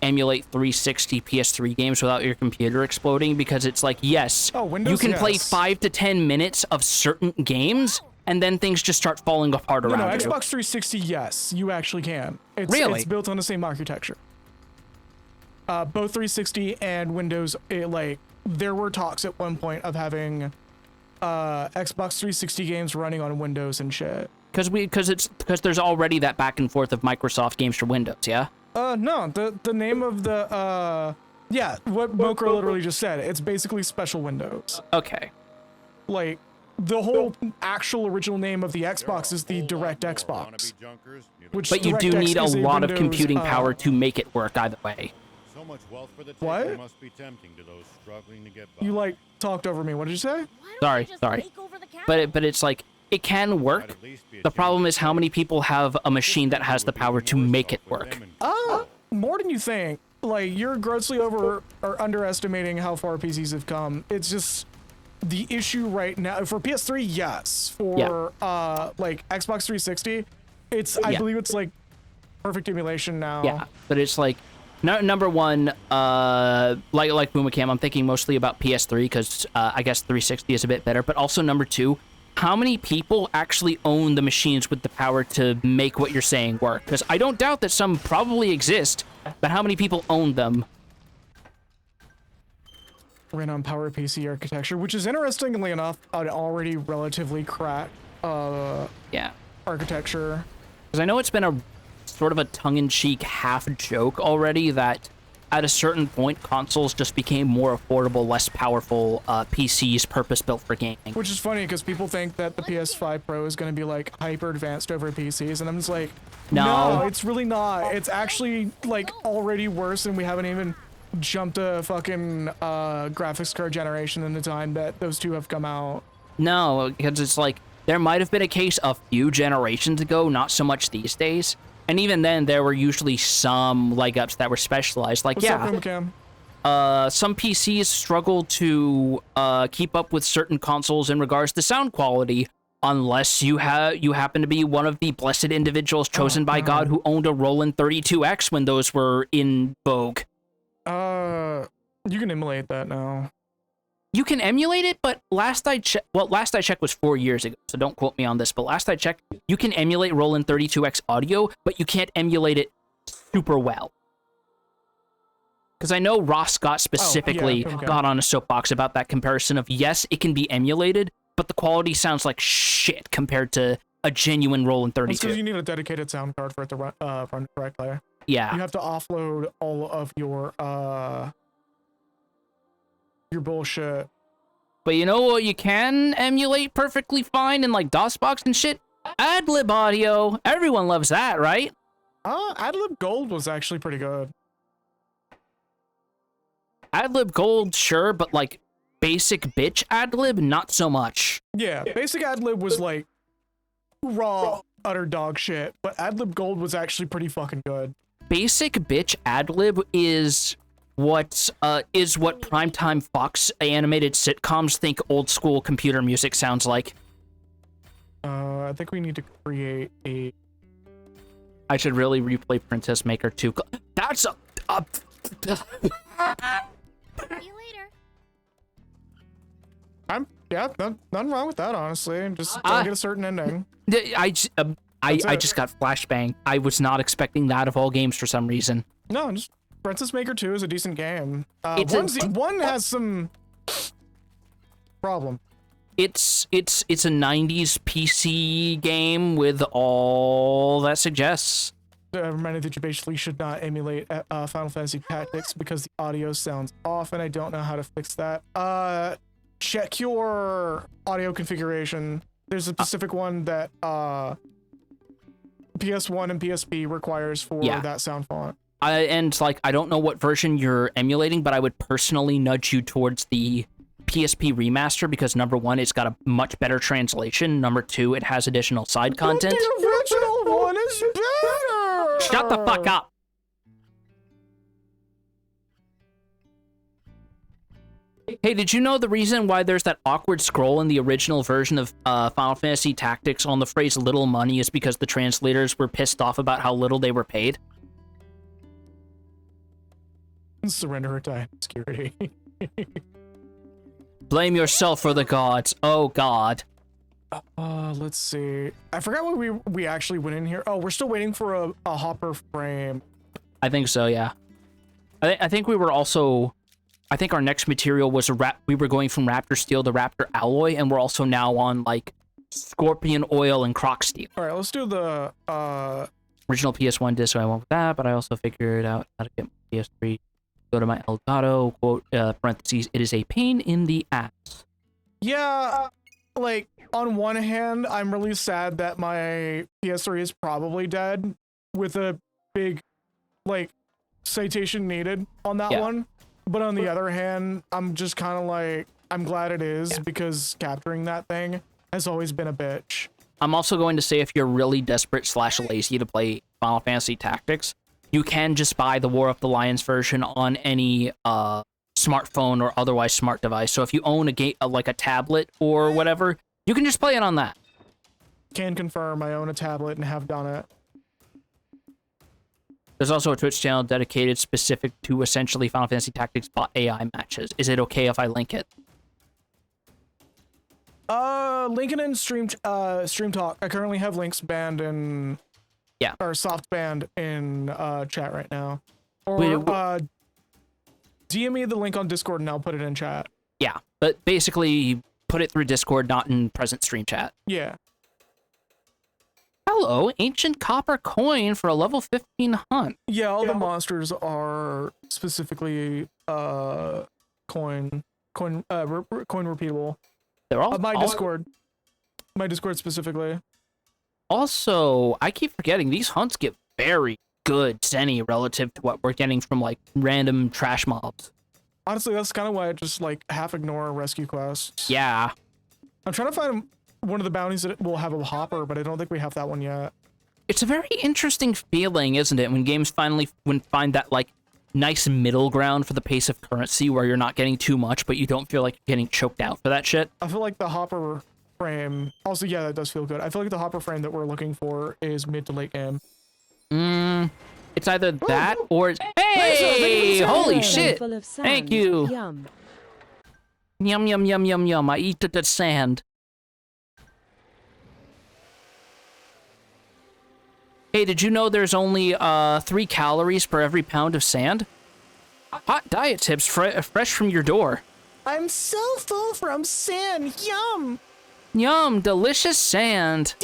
emulate 360 PS3 games without your computer exploding, because it's like, yes, Windows, you can play yes. 5 to 10 minutes of certain games, and then things just start falling apart No, around you. Xbox 360, yes, you actually can. Really? It's built on the same architecture. Both 360 and Windows, there were talks at one point of having Xbox 360 games running on Windows and shit. Because there's already that back and forth of Microsoft games for Windows, yeah? No, the name of the, yeah, what Mokro literally just said. It's basically special Windows. Okay. Like, the whole actual original name of the Xbox is the There are a whole DirectX lot box. of wannabe junkers near the Which But you do DirectX need a is lot of Windows, computing power to make it work either way. So much wealth for the What? taking must be tempting to those struggling to get by. You, talked over me. What did you say? Why don't Sorry, you just sorry. take over the cow? But it's like, it can Might work. at least be a The problem chance is how many people have a machine that has the power to make it work. More than you think. Like, you're grossly or underestimating how far PCs have come. It's just the issue right now for PS3, yes. For Xbox 360, I Yeah. believe it's like perfect emulation now. Yeah, but it's like, number one, like Boomacam, I'm thinking mostly about PS3 because I guess 360 is a bit better. But also number two, how many people actually own the machines with the power to make what you're saying work? Because I don't doubt that some probably exist, but how many people own them? Ran on Power PC architecture, which is interestingly enough an already relatively cracked Yeah, architecture. because I know it's been a sort of a tongue-in-cheek half joke already that at a certain point consoles just became more affordable, less powerful PCs purpose-built for gaming. Which is funny because people think that the PS5 Pro is going to be like hyper advanced over PCs, and I'm just like, No. it's really not. It's actually like already worse, and we haven't even jumped a fucking graphics card generation in the time that those two have come out. No, because it's like, there might have been a case a few generations ago, not so much these days. And even then, there were usually some leg ups that were specialized. Like, What's up, yeah, Boomcam? some PCs struggle to keep up with certain consoles in regards to sound quality, unless you happen to be one of the blessed individuals chosen by God who owned a Roland 32X when those were in vogue. You can emulate that now. You can emulate it, but last I checked was 4 years ago, so don't quote me on this, but last I checked, you can emulate Roland 32X audio, but you can't emulate it super well. Because I know Ross Scott specifically okay. got on a soapbox about that comparison of, yes, it can be emulated, but the quality sounds like shit compared to a genuine Roland That's because 32. you need a dedicated sound card for it to run correctly. You Yeah, have to offload all of your bullshit. but you know what you can emulate perfectly fine in like DOSBox and shit? Ad-lib audio. Everyone loves that, right? Adlib Gold was actually pretty good. Adlib Gold, sure, but like basic bitch Adlib, not so much. Yeah, basic Adlib was like raw, utter dog shit, but Adlib Gold was actually pretty fucking good. Basic bitch Adlib is what primetime Fox animated sitcoms think old school computer music sounds like. I think we need to create a. I should really replay Princess Maker 2. That's a See you later. Nothing wrong with that, honestly. Just don't get a certain ending. I That's it. just got flashbang. I was not expecting that of all games for some reason. No, just Princess Maker 2 is a decent game. It's One has some problem. It's a 90s PC game with all that suggests. Reminded that you basically should not emulate Final Fantasy Tactics because the audio sounds off, and I don't know how to fix that. Check your audio configuration. There's a specific one that PS1 and PSP requires for that sound font. And like, I don't know what version you're emulating, but I would personally nudge you towards the PSP remaster because number one, it's got a much better translation. Number two, it has additional side content. But the original one is better. Shut the fuck up. Hey, did you know the reason why there's that awkward scroll in the original version of Final Fantasy Tactics on the phrase little money is because the translators were pissed off about how little they were paid? Surrender or die. Security. Blame yourself for the gods. Oh, God. Let's see. I forgot what we actually went in here. Oh, we're still waiting for a hopper frame. I think so, yeah. I think we were also... I think our next material was we were going from Raptor Steel to Raptor Alloy, and we're also now on, like, Scorpion Oil and Croc Steel. All right, let's do the, Original PS1 disc, so I went with that, but I also figured out how to get my PS3. Go to my Elgato, quote, parentheses, it is a pain in the ass. Yeah, like, on one hand, I'm really sad that my PS3 is probably dead with a big, like, citation needed on that one. But on the other hand, I'm just kind of like, I'm glad it is because capturing that thing has always been a bitch. I'm also going to say if you're really desperate / lazy to play Final Fantasy Tactics, you can just buy the War of the Lions version on any smartphone or otherwise smart device. So if you own a game, like a tablet or whatever, you can just play it on that. Can confirm I own a tablet and have done it. There's also a Twitch channel dedicated specific to essentially Final Fantasy Tactics bot AI matches. Is it okay if I link it? Linking in stream talk. I currently have links banned in or soft banned in chat right now. Or DM me the link on Discord and I'll put it in chat. Yeah, but basically put it through Discord, not in present stream chat. Yeah. Hello, ancient copper coin for a level 15 hunt. Yeah, all the monsters are specifically coin repeatable. They're all my Discord. My Discord specifically. Also, I keep forgetting these hunts get very good Zenny relative to what we're getting from like random trash mobs. Honestly, that's kind of why I just like half ignore rescue quests. Yeah. I'm trying to find one of the bounties that will have a hopper, but I don't think we have that one yet. It's a very interesting feeling, isn't it, when games finally find that like nice middle ground for the pace of currency where you're not getting too much, but you don't feel like you're getting choked out for that shit. I feel like the hopper frame, also, yeah, that does feel good. I feel like the hopper frame that we're looking for is mid to late game. It's either that or hey, holy shit! Thank you. Yum. Yum yum yum yum yum. I eat the sand. Hey, did you know there's only 3 calories per every pound of sand? Hot diet tips fresh from your door. I'm so full from sand. Yum. Yum, delicious sand.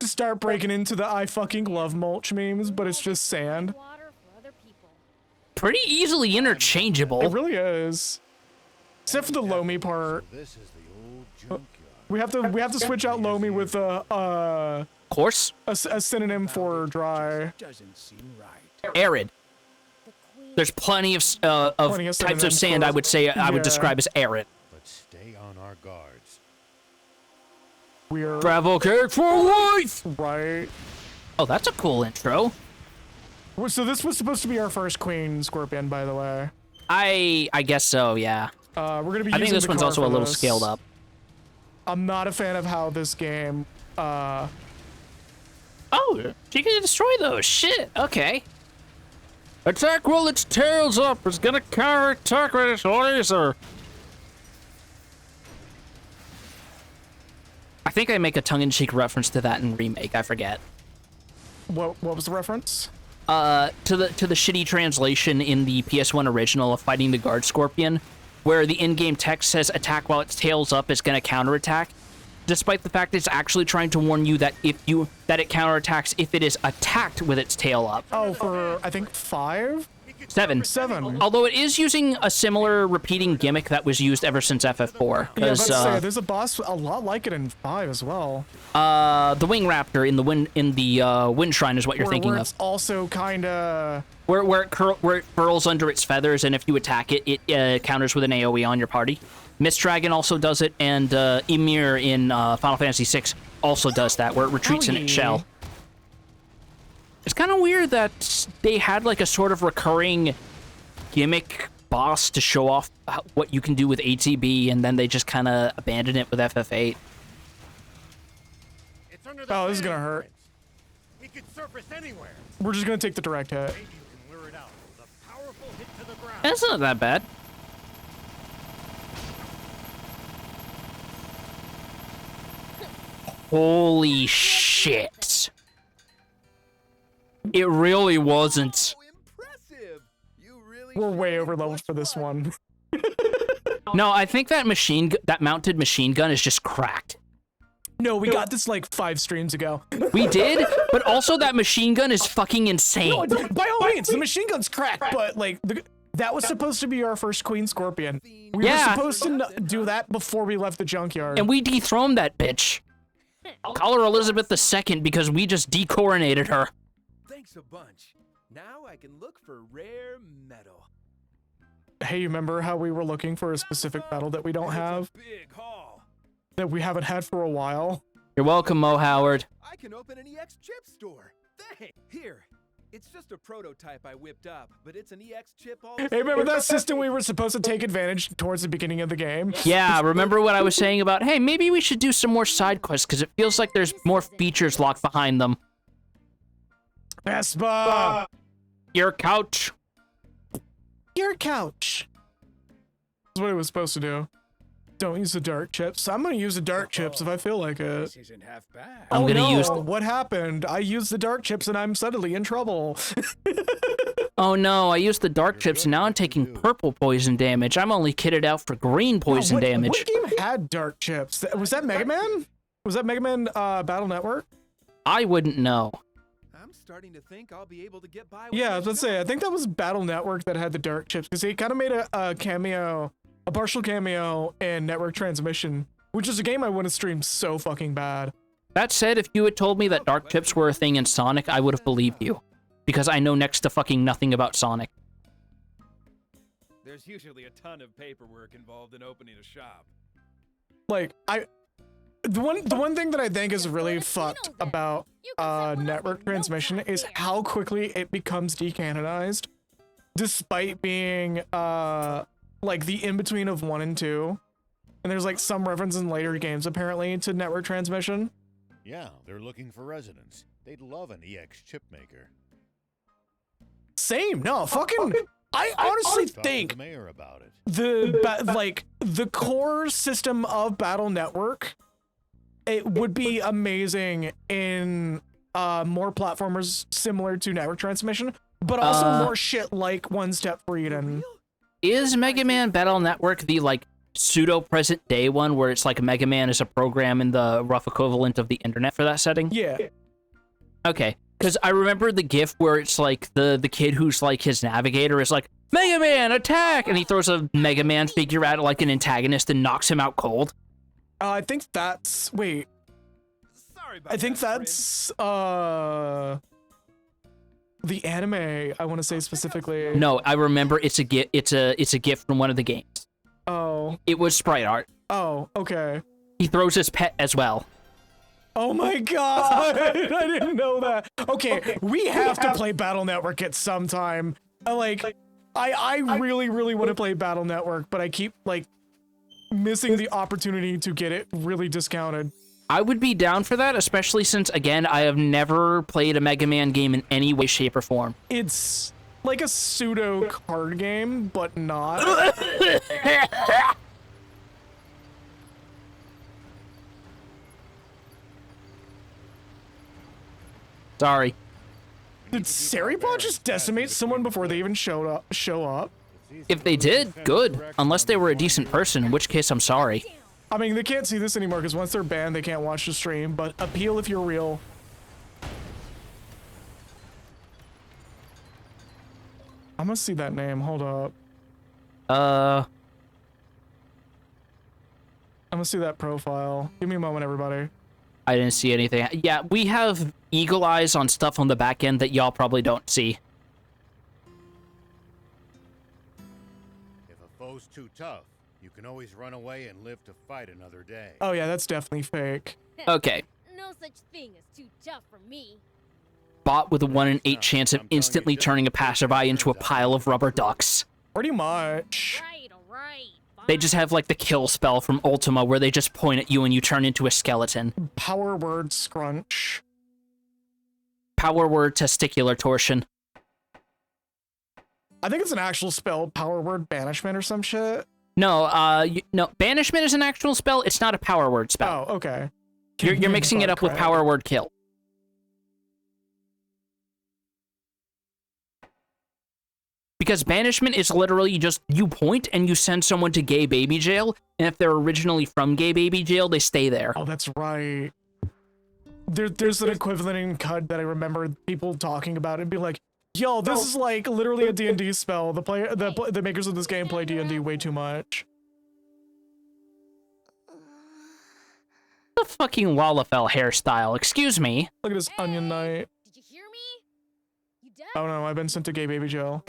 To start breaking into the I fucking love mulch memes, but it's just sand. Pretty easily interchangeable. It really is. Except for the Lomi part. This is the old junkyard. We have to switch out Lomi with Coarse? a synonym for dry. Doesn't seem right. Arid. There's plenty of types of sand I would say I would describe as arid. But stay on our guards. We're Travel cake for life! right. Oh, that's a cool intro. So this was supposed to be our first Queen Scorpion, by the way. I guess so, yeah. We're gonna be. I think using this the one's car also for a little this. scaled up. I'm not a fan of how this game. Oh, you can destroy those. Shit. Okay. Attack while its tail's up. It's gonna counter-attack with its laser. What? So this was supposed to be our first Queen Scorpion, by the way. I'm not a fan of how this game. Oh, you can destroy those. Shit. Okay. Attack while its tail's up. It's gonna counter-attack with its laser. think I make a tongue-in-cheek reference to that in Remake. I forget. What was the reference? To the shitty translation in the PS1 original of fighting the guard scorpion, where the in-game text says attack while its tail's up is going to counterattack, despite the fact it's actually trying to warn you that it counterattacks if it is attacked with its tail up. Oh, for I think 5? 7. 7. Although it is using a similar repeating gimmick that was used ever since FF4. Yeah, Because there's a boss a lot like it in 5 as well. the Wing Raptor in the Wind Shrine is what you're thinking where of. It's also kind of Where it furls under its feathers, and if you attack it, it counters with an AoE on your party. Mist Dragon also does it, and Ymir in Final Fantasy VI also does that, where it retreats in its shell. It's kind of weird that they had like a sort of recurring gimmick boss to show off what you can do with ATB, and then they just kind of abandoned it with FF8. It's under the Oh, this is gonna sand, hurt. Prince. He could surface anywhere. We're just gonna take the direct hit. Maybe you can lure it out with a powerful hit to the ground. That's not that bad. Holy shit. It really wasn't. Impressive! You really We're way over leveled for this one. No, I think that mounted machine gun is just cracked. No, we got this like 5 streams ago. We did, but also that machine gun is fucking insane. By all means, the machine gun's cracked, but like that was supposed to be our first Queen Scorpion. We were supposed to do that before we left the junkyard. And we dethroned that bitch. Call her Elizabeth II because we just decoronated her. Thanks a bunch. Now I can look for rare metal. Hey, you remember how we were looking for a specific metal that we don't have? Big haul. That we haven't had for a while? You're welcome, Mo Howard. I can open an EX chip store. Thanks. Here. It's just a prototype I whipped up, but it's an EX chip all Hey, remember that system we were supposed to take advantage towards the beginning of the game? Yeah, remember what I was saying about, hey, maybe we should do some more side quests because it feels like there's more features locked behind them. Vespa! Your couch. Your couch. That's what it was supposed to do. Don't use the dark chips. I'm gonna use the dark chips if I feel like it. This isn't half bad. I'm gonna use What happened? I used the dark chips and I'm suddenly in trouble. Oh no, I used the dark chips and now I'm taking purple poison damage. I'm only kitted out for green poison damage. What game had dark chips? Was that Mega Man? Was that Mega Man Battle Network? I wouldn't know. I'm starting to think I'll be able to get by with Yeah, I was this gonna say, I think that was Battle Network that had the dark chips because they kind of made a cameo, a partial cameo in Network Transmission, which is a game I want to stream so fucking bad. That said, if you had told me that dark chips were a thing in Sonic, I would have believed you. Because I know next to fucking nothing about Sonic. There's usually a ton of paperwork involved in opening a shop. Like, the one thing that I think is really fucked about Network Transmission is how quickly it becomes decanonized, despite being like the in-between of 1 and 2. And there's like some reference in later games apparently to Network Transmission. Yeah, they're looking for residents. They'd love an EX chip maker. Same, no, fucking. I honestly Talk to think the mayor about it. the core system of Battle Network, it would be amazing in more platformers similar to Network Transmission, but also more shit like One Step Freedom. Is Mega Man Battle Network the, like, pseudo-present day one where it's like Mega Man is a program in the rough equivalent of the internet for that setting? Yeah. Okay, because I remember the GIF where it's like the kid who's like his navigator is like, Mega Man, attack! And he throws a Mega Man figure at like an antagonist and knocks him out cold. I think that's, wait, Sorry about I think that, that's, the anime, I want to say specifically. No, I remember it's a GIF from one of the games. Oh. It was sprite art. Oh, okay. He throws his pet as well. Oh my god, I didn't know that. Okay, we have to play Battle Network at some time. I really, really want to play Battle Network, but I keep, like, missing the opportunity to get it really discounted. I would be down for that, especially since, again, I have never played a Mega Man game in any way, shape, or form. It's like a pseudo card game, but not. Sorry. Did Seribot just decimate someone before they even show up? If they did, good. Unless they were a decent person, in which case I'm sorry. I mean, they can't see this anymore because once they're banned, they can't watch the stream, but appeal if you're real. I'm gonna see that name. Hold up. Uh, I'm gonna see that profile. Give me a moment, everybody. I didn't see anything. Yeah, we have eagle eyes on stuff on the back end that y'all probably don't see. If a foe's too tough, you can always run away and live to fight another day. Oh yeah, that's definitely fake. Okay. No such thing as too tough for me. Bot with a 1 in 8 chance of instantly turning a passerby into a pile of rubber ducks. Pretty much. Right, alright. They just have like the kill spell from Ultima where they just point at you and you turn into a skeleton. Power word scrunch. Power word testicular torsion. I think it's an actual spell, power word banishment or some shit. No, no, banishment is an actual spell. It's not a power word spell. Oh, okay. You're mixing it up with power word kill. Because banishment is literally just you point and you send someone to gay baby jail, and if they're originally from gay baby jail, they stay there. Oh, that's right. There's an equivalent in CUD that I remember people talking about and be like, yo, this is like literally a D&D spell. The makers of this game play D&D way too much. The fucking Lalafell hairstyle, excuse me. Look at this Onion Knight. Did you hear me? You deaf? Oh no, I've been sent to gay baby jail.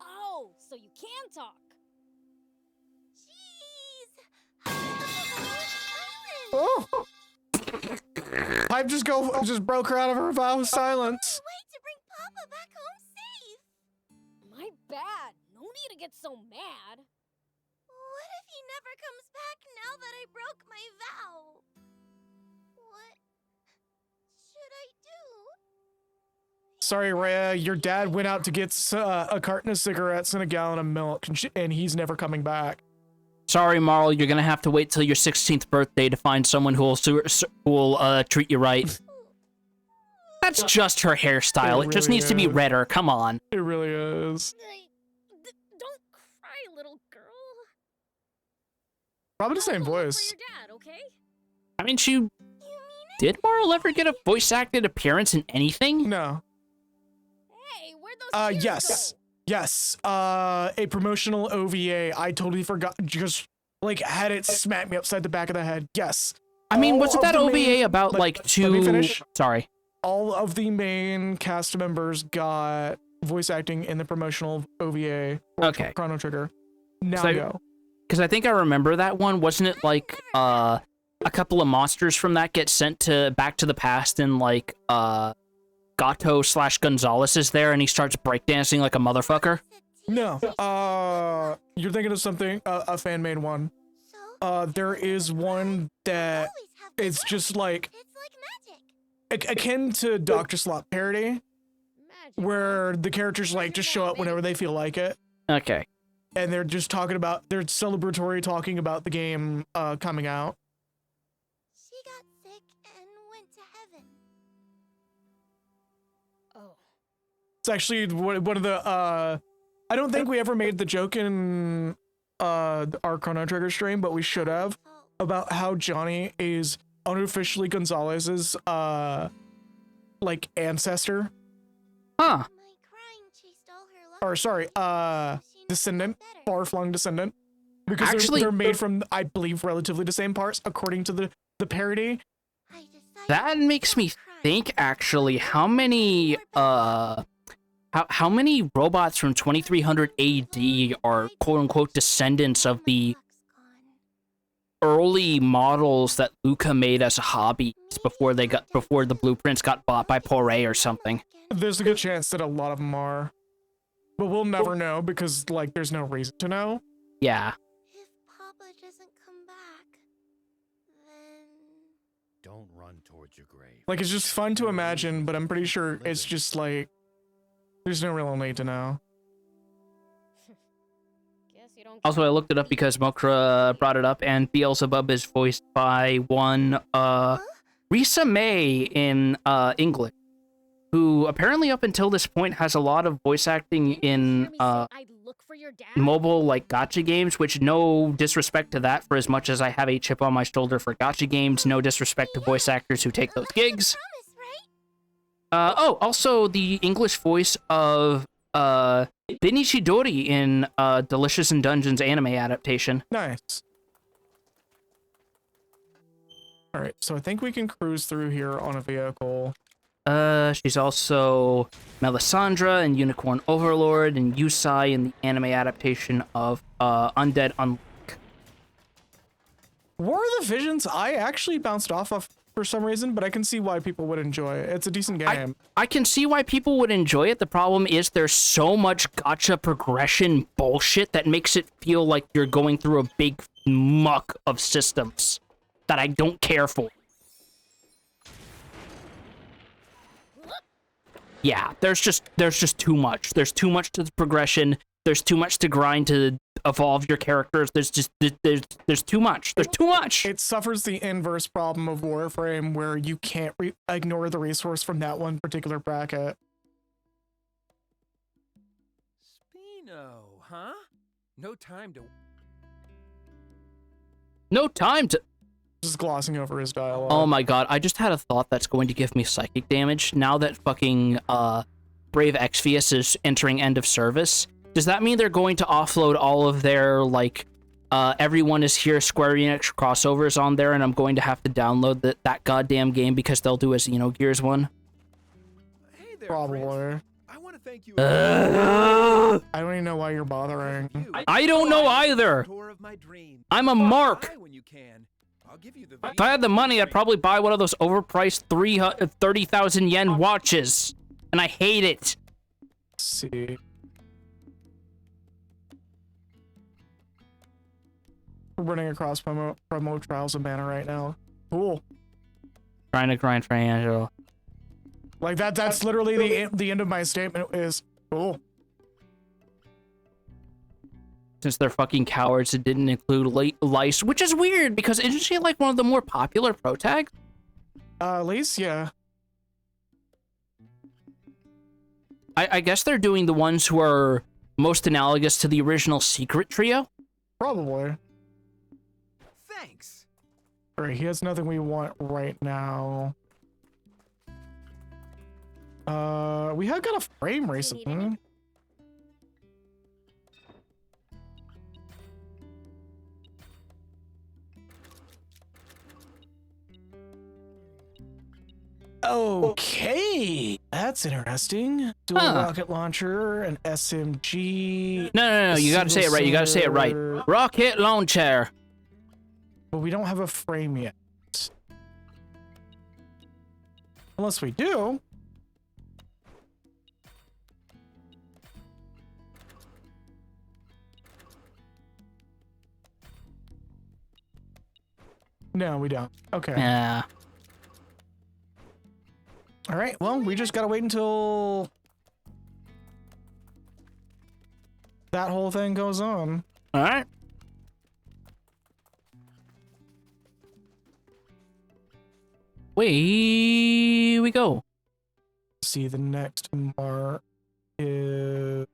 Oh, so you can talk. Jeez. Oh! Pipe just broke her out of her vow of silence. Wait to bring Papa back home safe. My bad. No need to get so mad. What if he never comes back now that I broke my vow? What should I do? Sorry, Rhea, your dad went out to get a carton of cigarettes and a gallon of milk, and he's never coming back. Sorry, Marl, you're gonna have to wait till your 16th birthday to find someone who will treat you right. That's just her hairstyle. It just really needs to be is. redder. Come on. It really is. Don't cry, little girl. Probably the same I'll look for voice. your dad, okay? I mean, You mean did Marl ever get a voice acted appearance in anything? No. Hey, where'd those tears Yes. go? Yes. A promotional OVA. I totally forgot. Just like had it smack me upside the back of the head. Yes. I mean, All wasn't of that the OVA main- about let- like let two? me finish. Sorry. All of the main cast members got voice acting in the promotional OVA. For Okay. Chrono Trigger. Now So- go. Because I think I remember that one. Wasn't it like a couple of monsters from that get sent to back to the past and like Gato/Gonzalez is there and he starts breakdancing like a motherfucker? No. You're thinking of something a fan made one. There is one that it's just like It's like magic. akin to Dr. Slot parody, Magic. where the characters like just show up whenever they feel like it, Okay. and they're just they're celebratory talking about the game coming out. She got sick and went to heaven. Oh. It's actually one of the I don't think we ever made the joke in our Chrono Trigger stream, but we should have, about how Johnny is unofficially Gonzalez's like ancestor, Huh. My crying chased all her luck. or sorry, descendant, far-flung descendant, because Actually- they're made from, I believe, relatively the same parts according to the parody. I decided That to makes me stop crying. think actually how many how many robots from 2300 AD are quote unquote descendants of the early models that Luca made as a hobby before the blueprints got bought by Poiré or something. There's a good chance that a lot of them are, but we'll never know because like there's no reason to know. Yeah. If Papa doesn't come back, then Don't run towards your grave. Like, it's just fun to imagine, but I'm pretty sure it's just like there's no real need to know. guess you don't don't Also, I looked it up because Mokra brought it up, and Beelzebub is voiced by one Risa May in English, who apparently up until this point has a lot of voice acting in I'd look for your dad? mobile like gacha games, which no disrespect to that for as much as I have a chip on my shoulder for gacha games, no disrespect to voice actors who take those gigs. Promise, right? Oh, also the English voice of Benichi Dori in Delicious in Dungeons anime adaptation. Nice. All right, so I think we can cruise through here on a vehicle. She's also Melisandre in Unicorn Overlord and Yusai in the anime adaptation of Undead Unluck. War of the Visions, I actually bounced off of for some reason, but I can see why people would enjoy it. It's a decent game. I can see why people would enjoy it. The problem is there's so much gacha progression bullshit that makes it feel like you're going through a big muck of systems that I don't care for. Yeah, there's just too much. There's too much to the progression. There's too much to grind to evolve your characters. There's too much. There's too much. It suffers the inverse problem of Warframe, where you can't ignore the resource from that one particular bracket. Spino, huh? No time to... No time to... Just glossing over his dialogue. Oh my god, I just had a thought that's going to give me psychic damage. Now that fucking Brave Exvius is entering end of service, does that mean they're going to offload all of their, like, everyone is here Square Enix crossovers on there, and I'm going to have to download that goddamn game because they'll do a Xenogears one? Hey there, Probably. Prince. I want to thank you. I don't even know why you're bothering. I don't know either. Tour of my dream. I'm a mark. When you can. I'll give you the If I had the money, I'd probably buy one of those overpriced 30,000 yen watches. And I hate it. Let's see. We're running across promo Trials of Mana right now. Cool. Trying to grind for Angelo. Like that's literally the end of my statement is cool. Since they're fucking cowards, it didn't include Lice, which is weird because isn't she like one of the more popular pro tags? Lice, yeah. I guess they're doing the ones who are most analogous to the original Secret Trio. Probably. Thanks. Alright, he has nothing we want right now. We have got a frame recently. Okay, that's interesting. Dual rocket launcher, an SMG. No, you gotta say it right. You gotta say it right. Rocket launcher. But we don't have a frame yet. Unless we do. No, we don't. Okay. Yeah. All right. Well, we just gotta wait until that whole thing goes on. All right. Away we go. See, the next mark is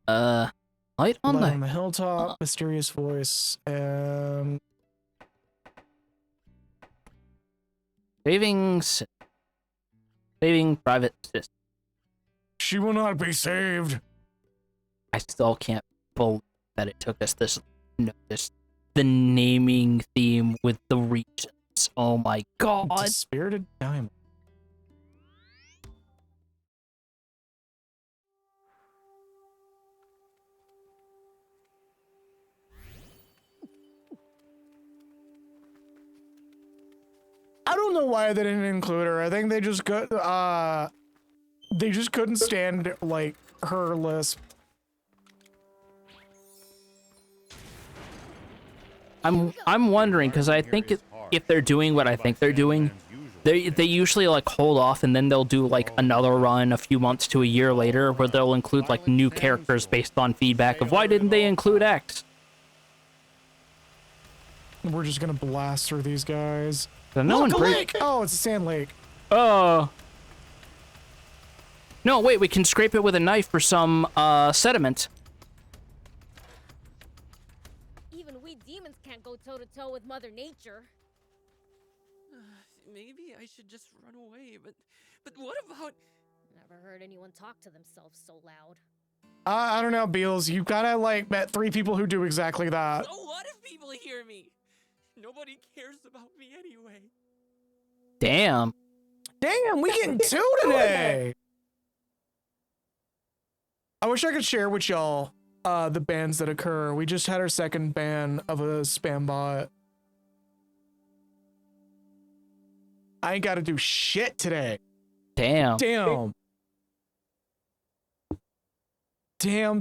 Light on Light on the the Hilltop, Mysterious Voice, and saving private system. she will not be saved. I still can't believe that it took us this the naming theme with the regions. Oh my god. It's a Spirited Diamond. I don't know why they didn't include her. I think they just couldn't stand like her lisp. I'm wondering because I think if they're doing what I think they're doing, They usually like hold off and then they'll do like another run a few months to a year later where they'll include like new characters based on feedback of why didn't they include X. We're just gonna blast through these guys. So no Look, one a lake! Oh, it's a sand lake. Oh. No, wait, we can scrape it with a knife for some sediment. Even we demons can't go toe-to-toe with Mother Nature. Maybe I should just run away, but what about... Never heard anyone talk to themselves so loud. I don't know, Beals. You kinda like met 3 people who do exactly that. So what if people hear me? Nobody cares about me anyway. Damn. Damn, we getting 2 today. I wish I could share with y'all the bans that occur. We just had our 2nd ban of a spam bot. I ain't got to do shit today. Damn. Damn. Damn.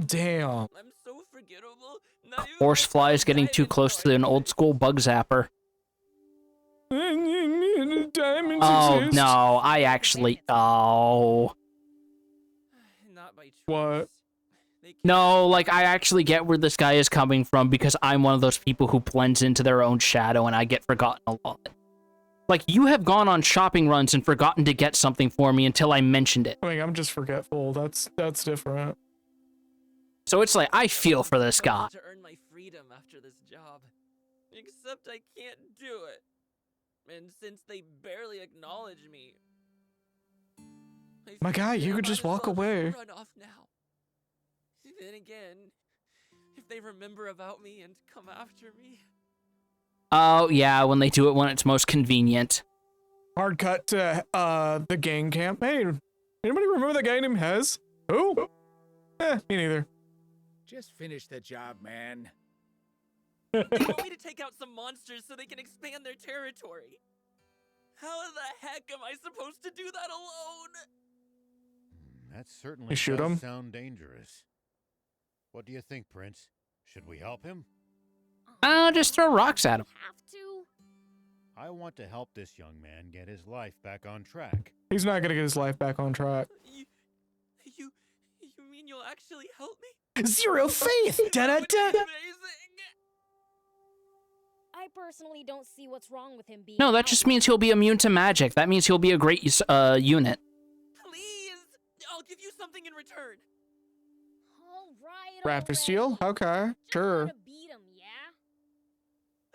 I'm so forgettable. Not even Horsefly is getting too close to an old school bug zapper. Diamonds Oh exist. no, I actually. Oh. Not by choice. What? They can't- No, like I actually get where this guy is coming from because I'm one of those people who blends into their own shadow and I get forgotten a lot. Like, you have gone on shopping runs and forgotten to get something for me until I mentioned it. I mean, I'm just forgetful. That's different. So it's like, I feel for this guy. To earn my freedom after this job. Except I can't do it. And since they barely acknowledge me... I My guy, figure you I could might just as walk well away. Run off now. Then again, if they remember about me and come after me... Oh, yeah, when they do it when it's most convenient. Hard cut to the gang camp. Hey, anybody remember that guy named Hez? Who? Me neither. Just finish the job, man. They want me to take out some monsters so they can expand their territory. How the heck am I supposed to do that alone? That certainly You shoot does him? sound dangerous. What do you think, Prince? Should we help him? Just throw rocks at him. Have to? I want to help this young man get his life back on track. He's not gonna get his life back on track. You mean you'll actually help me? Zero faith! That would be amazing. I personally don't see what's wrong with him being No, that out. just means he'll be immune to magic. That means he'll be a great unit. Please! I'll give you something in return. All right, Raptor already. Steel? Okay, Just sure. wanna beat him, yeah?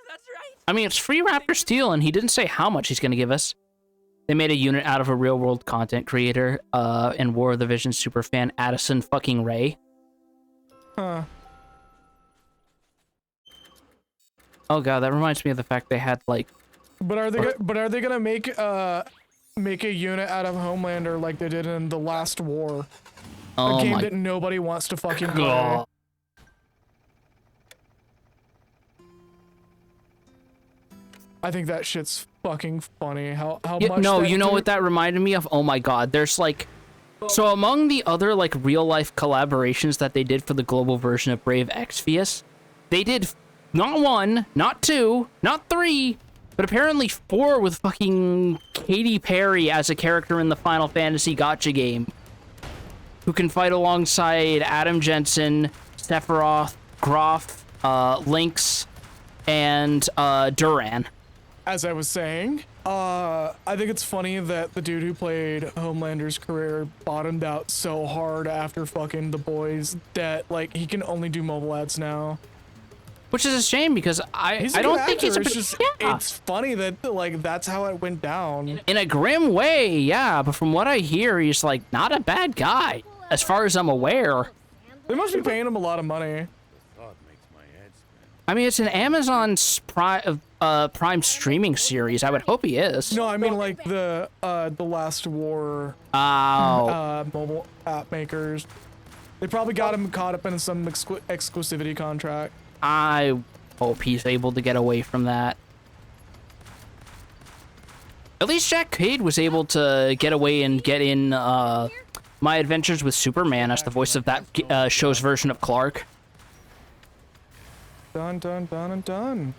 That's right. I mean, it's free Raptor Steel, and he didn't say how much he's going to give us. They made a unit out of a real-world content creator and War of the Vision superfan Addison fucking Ray. Huh. Oh god, that reminds me of the fact they had, like... But are they gonna make a unit out of Homelander like they did in the last war? Oh A game my that nobody wants to fucking play. god. I think that shit's fucking funny. How Yeah, much? no, that you know dude- what that reminded me of? Oh my god, there's like... So among the other, like, real-life collaborations that they did for the global version of Brave Exvius, they did not 1, not 2, not 3, but apparently 4 with fucking Katy Perry as a character in the Final Fantasy Gacha game, who can fight alongside Adam Jensen, Sephiroth, Groff, Lynx, and Duran. As I was saying, I think it's funny that the dude who played Homelander's career bottomed out so hard after fucking the boys that like he can only do mobile ads now. Which is a shame because He's I a don't good think he's a actor, it's just yeah. it's funny that like that's how it went down. In a grim way, yeah, but from what I hear, he's like not a bad guy, as far as I'm aware. They must be paying him a lot of money. Thought makes my head spin. I mean, it's an Amazon Prime streaming series. I would hope he is. No, I mean like the Last War Oh, mobile app makers. They probably got him caught up in some exclusivity contract. I hope he's able to get away from that. At least Jack Cade was able to get away and get in My Adventures with Superman as the voice of that show's version of Clark. Done, done, done, and done.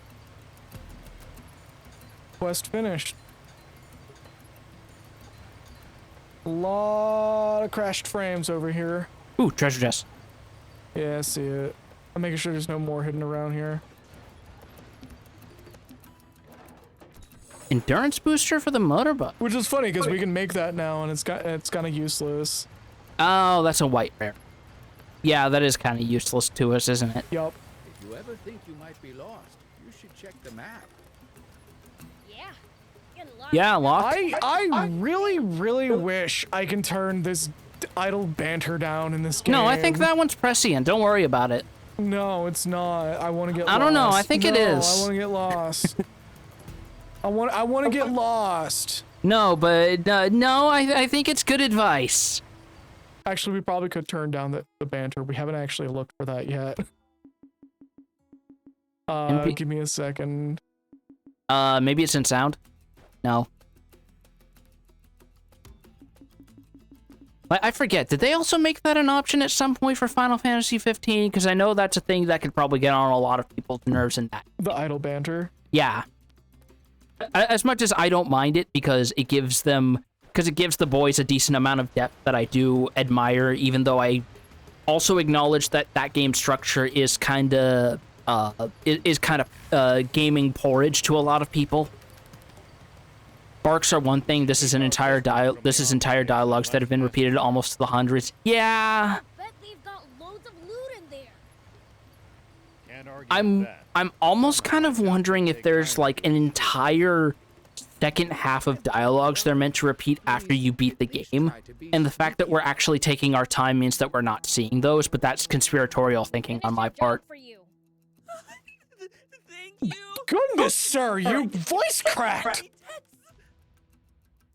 Quest finished. A lot of crashed frames over here. Ooh, treasure chest. Yeah, I see it. I'm making sure there's no more hidden around here. Endurance booster for the motorbike. Which is funny because we can make that now, and it's kind of useless. Oh, that's a white rare. Yeah, that is kind of useless to us, isn't it? Yup. If you ever think you might be lost, you should check the map. Yeah. Getting lost. Yeah, lock. I really, really wish I can turn this idle banter down in this game. No, I think that one's prescient. Don't worry about it. No, it's not. I want to get lost. I don't know. I think it is. I want to get lost. I want to get lost. No, but no, I think it's good advice. Actually, we probably could turn down the banter. We haven't actually looked for that yet. Give me a second. Maybe it's in sound? No. I forget, did they also make that an option at some point for Final Fantasy 15? Because I know that's a thing that could probably get on a lot of people's nerves in that. The idle banter? Yeah. As much as I don't mind it, because it gives the boys a decent amount of depth that I do admire, even though I also acknowledge that that game structure is kind of gaming porridge to a lot of people. Barks are one thing. This is entire dialogues that have been repeated almost to the hundreds. Yeah. Bet they've got loads of loot in there. Can't argue with that. I'm almost kind of wondering if there's like an entire second half of dialogues they're meant to repeat after you beat the game, and the fact that we're actually taking our time means that we're not seeing those, but that's conspiratorial thinking on my part. For you. Thank you. Goodness, sir, you voice cracked.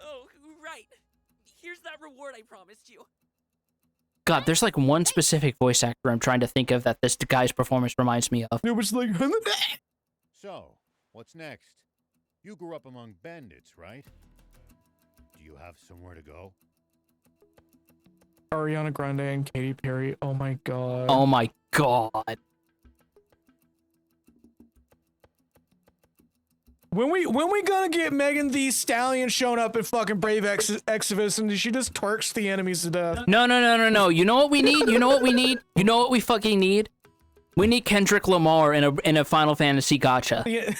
Oh, right. Here's that reward I promised you. God, there's like one specific voice actor I'm trying to think of that this guy's performance reminds me of. It was like, So, what's next? You grew up among bandits, right? Do you have somewhere to go? Ariana Grande and Katy Perry. Oh my god. Oh my god. When we gonna get Megan Thee Stallion showing up at fucking Brave Exodus and she just twerks the enemies to death? No. You know what we need? You know what we need? You know what we fucking need? We need Kendrick Lamar in a Final Fantasy gacha. Yeah.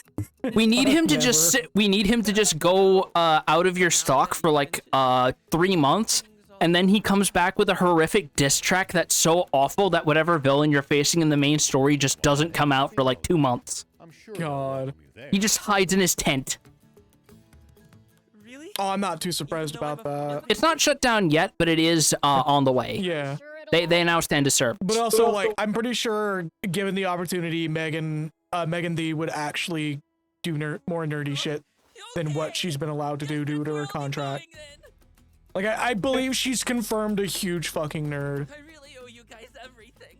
We need him to just sit. We need him to just go out of your stock for like 3 months, and then he comes back with a horrific diss track that's so awful that whatever villain you're facing in the main story just doesn't come out for like 2 months. I'm sure God. He just hides in his tent. Really? Oh, I'm not too surprised about that. It's not shut down yet, but it is on the way. Yeah. Sure it'll They announced end of service. But also, like, I'm pretty sure, given the opportunity, Megan Thee would actually do more nerdy shit than what she's been allowed to do due to her contract. Like, I believe she's confirmed a huge fucking nerd. I really owe you guys everything.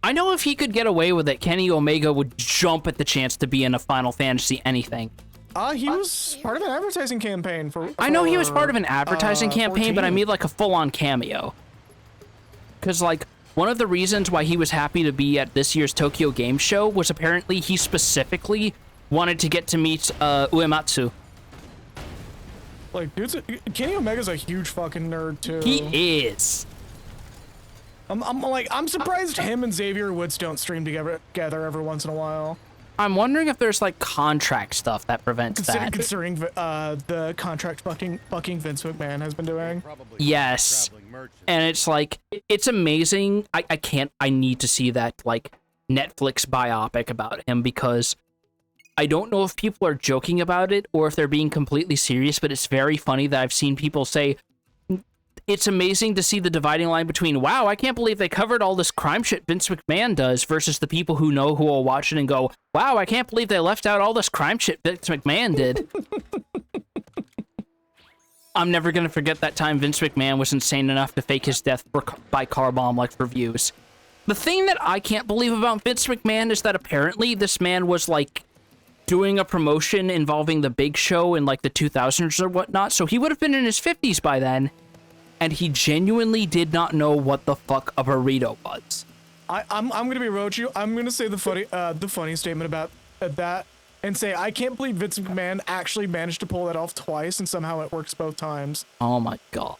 I know if he could get away with it, Kenny Omega would jump at the chance to be in a Final Fantasy anything. He was part of an advertising campaign for I know he was part of an advertising campaign, but I 14. mean like a full-on cameo. Because, like, one of the reasons why he was happy to be at this year's Tokyo Game Show was apparently he specifically wanted to get to meet Uematsu. Like, Kenny Omega's a huge fucking nerd too. He is. I'm surprised him and Xavier Woods don't stream together every once in a while. I'm wondering if there's, like, contract stuff that prevents that. Considering the contract fucking Vince McMahon has been doing. Probably Yes. traveling merchants. And it's like, it's amazing. I need to see that, like, Netflix biopic about him, because I don't know if people are joking about it or if they're being completely serious, but it's very funny that I've seen people say, it's amazing to see the dividing line between, wow, I can't believe they covered all this crime shit Vince McMahon does, versus the people who know who will watch it and go, wow, I can't believe they left out all this crime shit Vince McMahon did. I'm never going to forget that time Vince McMahon was insane enough to fake his death by car bomb, like, for views. The thing that I can't believe about Vince McMahon is that apparently this man was, like, doing a promotion involving the Big Show in, like, the 2000s or whatnot, so he would have been in his 50s by then, and he genuinely did not know what the fuck a burrito was. I'm gonna be real with you. I'm gonna say the funny statement about that and say I can't believe Vince McMahon actually managed to pull that off twice and somehow it works both times. Oh my god.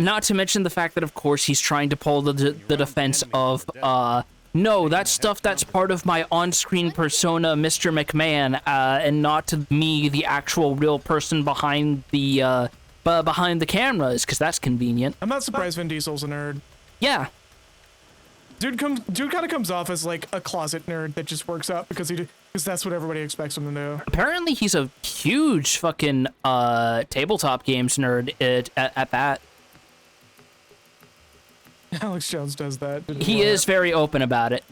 not to mention the fact that, of course, he's trying to pull the defense of, no, that's stuff that's part of my on-screen persona, Mr. McMahon, and not to me, the actual real person behind the cameras, because that's convenient. I'm not surprised Vin Diesel's a nerd. Yeah. Dude kind of comes off as like a closet nerd that just works out because that's what everybody expects him to do. Apparently, he's a huge fucking tabletop games nerd at that. Alex Jones does that. He is very open about it.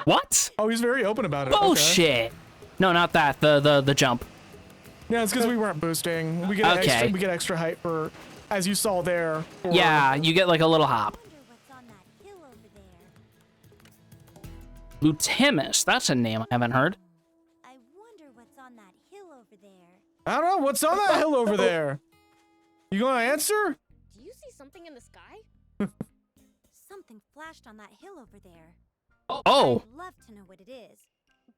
What? Oh, he's very open about it. Bullshit. Okay. No, not that. The jump. Yeah, it's because we weren't boosting. We get extra height for, as you saw there. Yeah, you get like a little hop. Lutimus, that's a name I haven't heard. I wonder what's on that hill over there. I don't know what's on that hill over there. You gonna answer? Do you see something in the sky? Something flashed on that hill over there. Oh. I'd love to know what it is.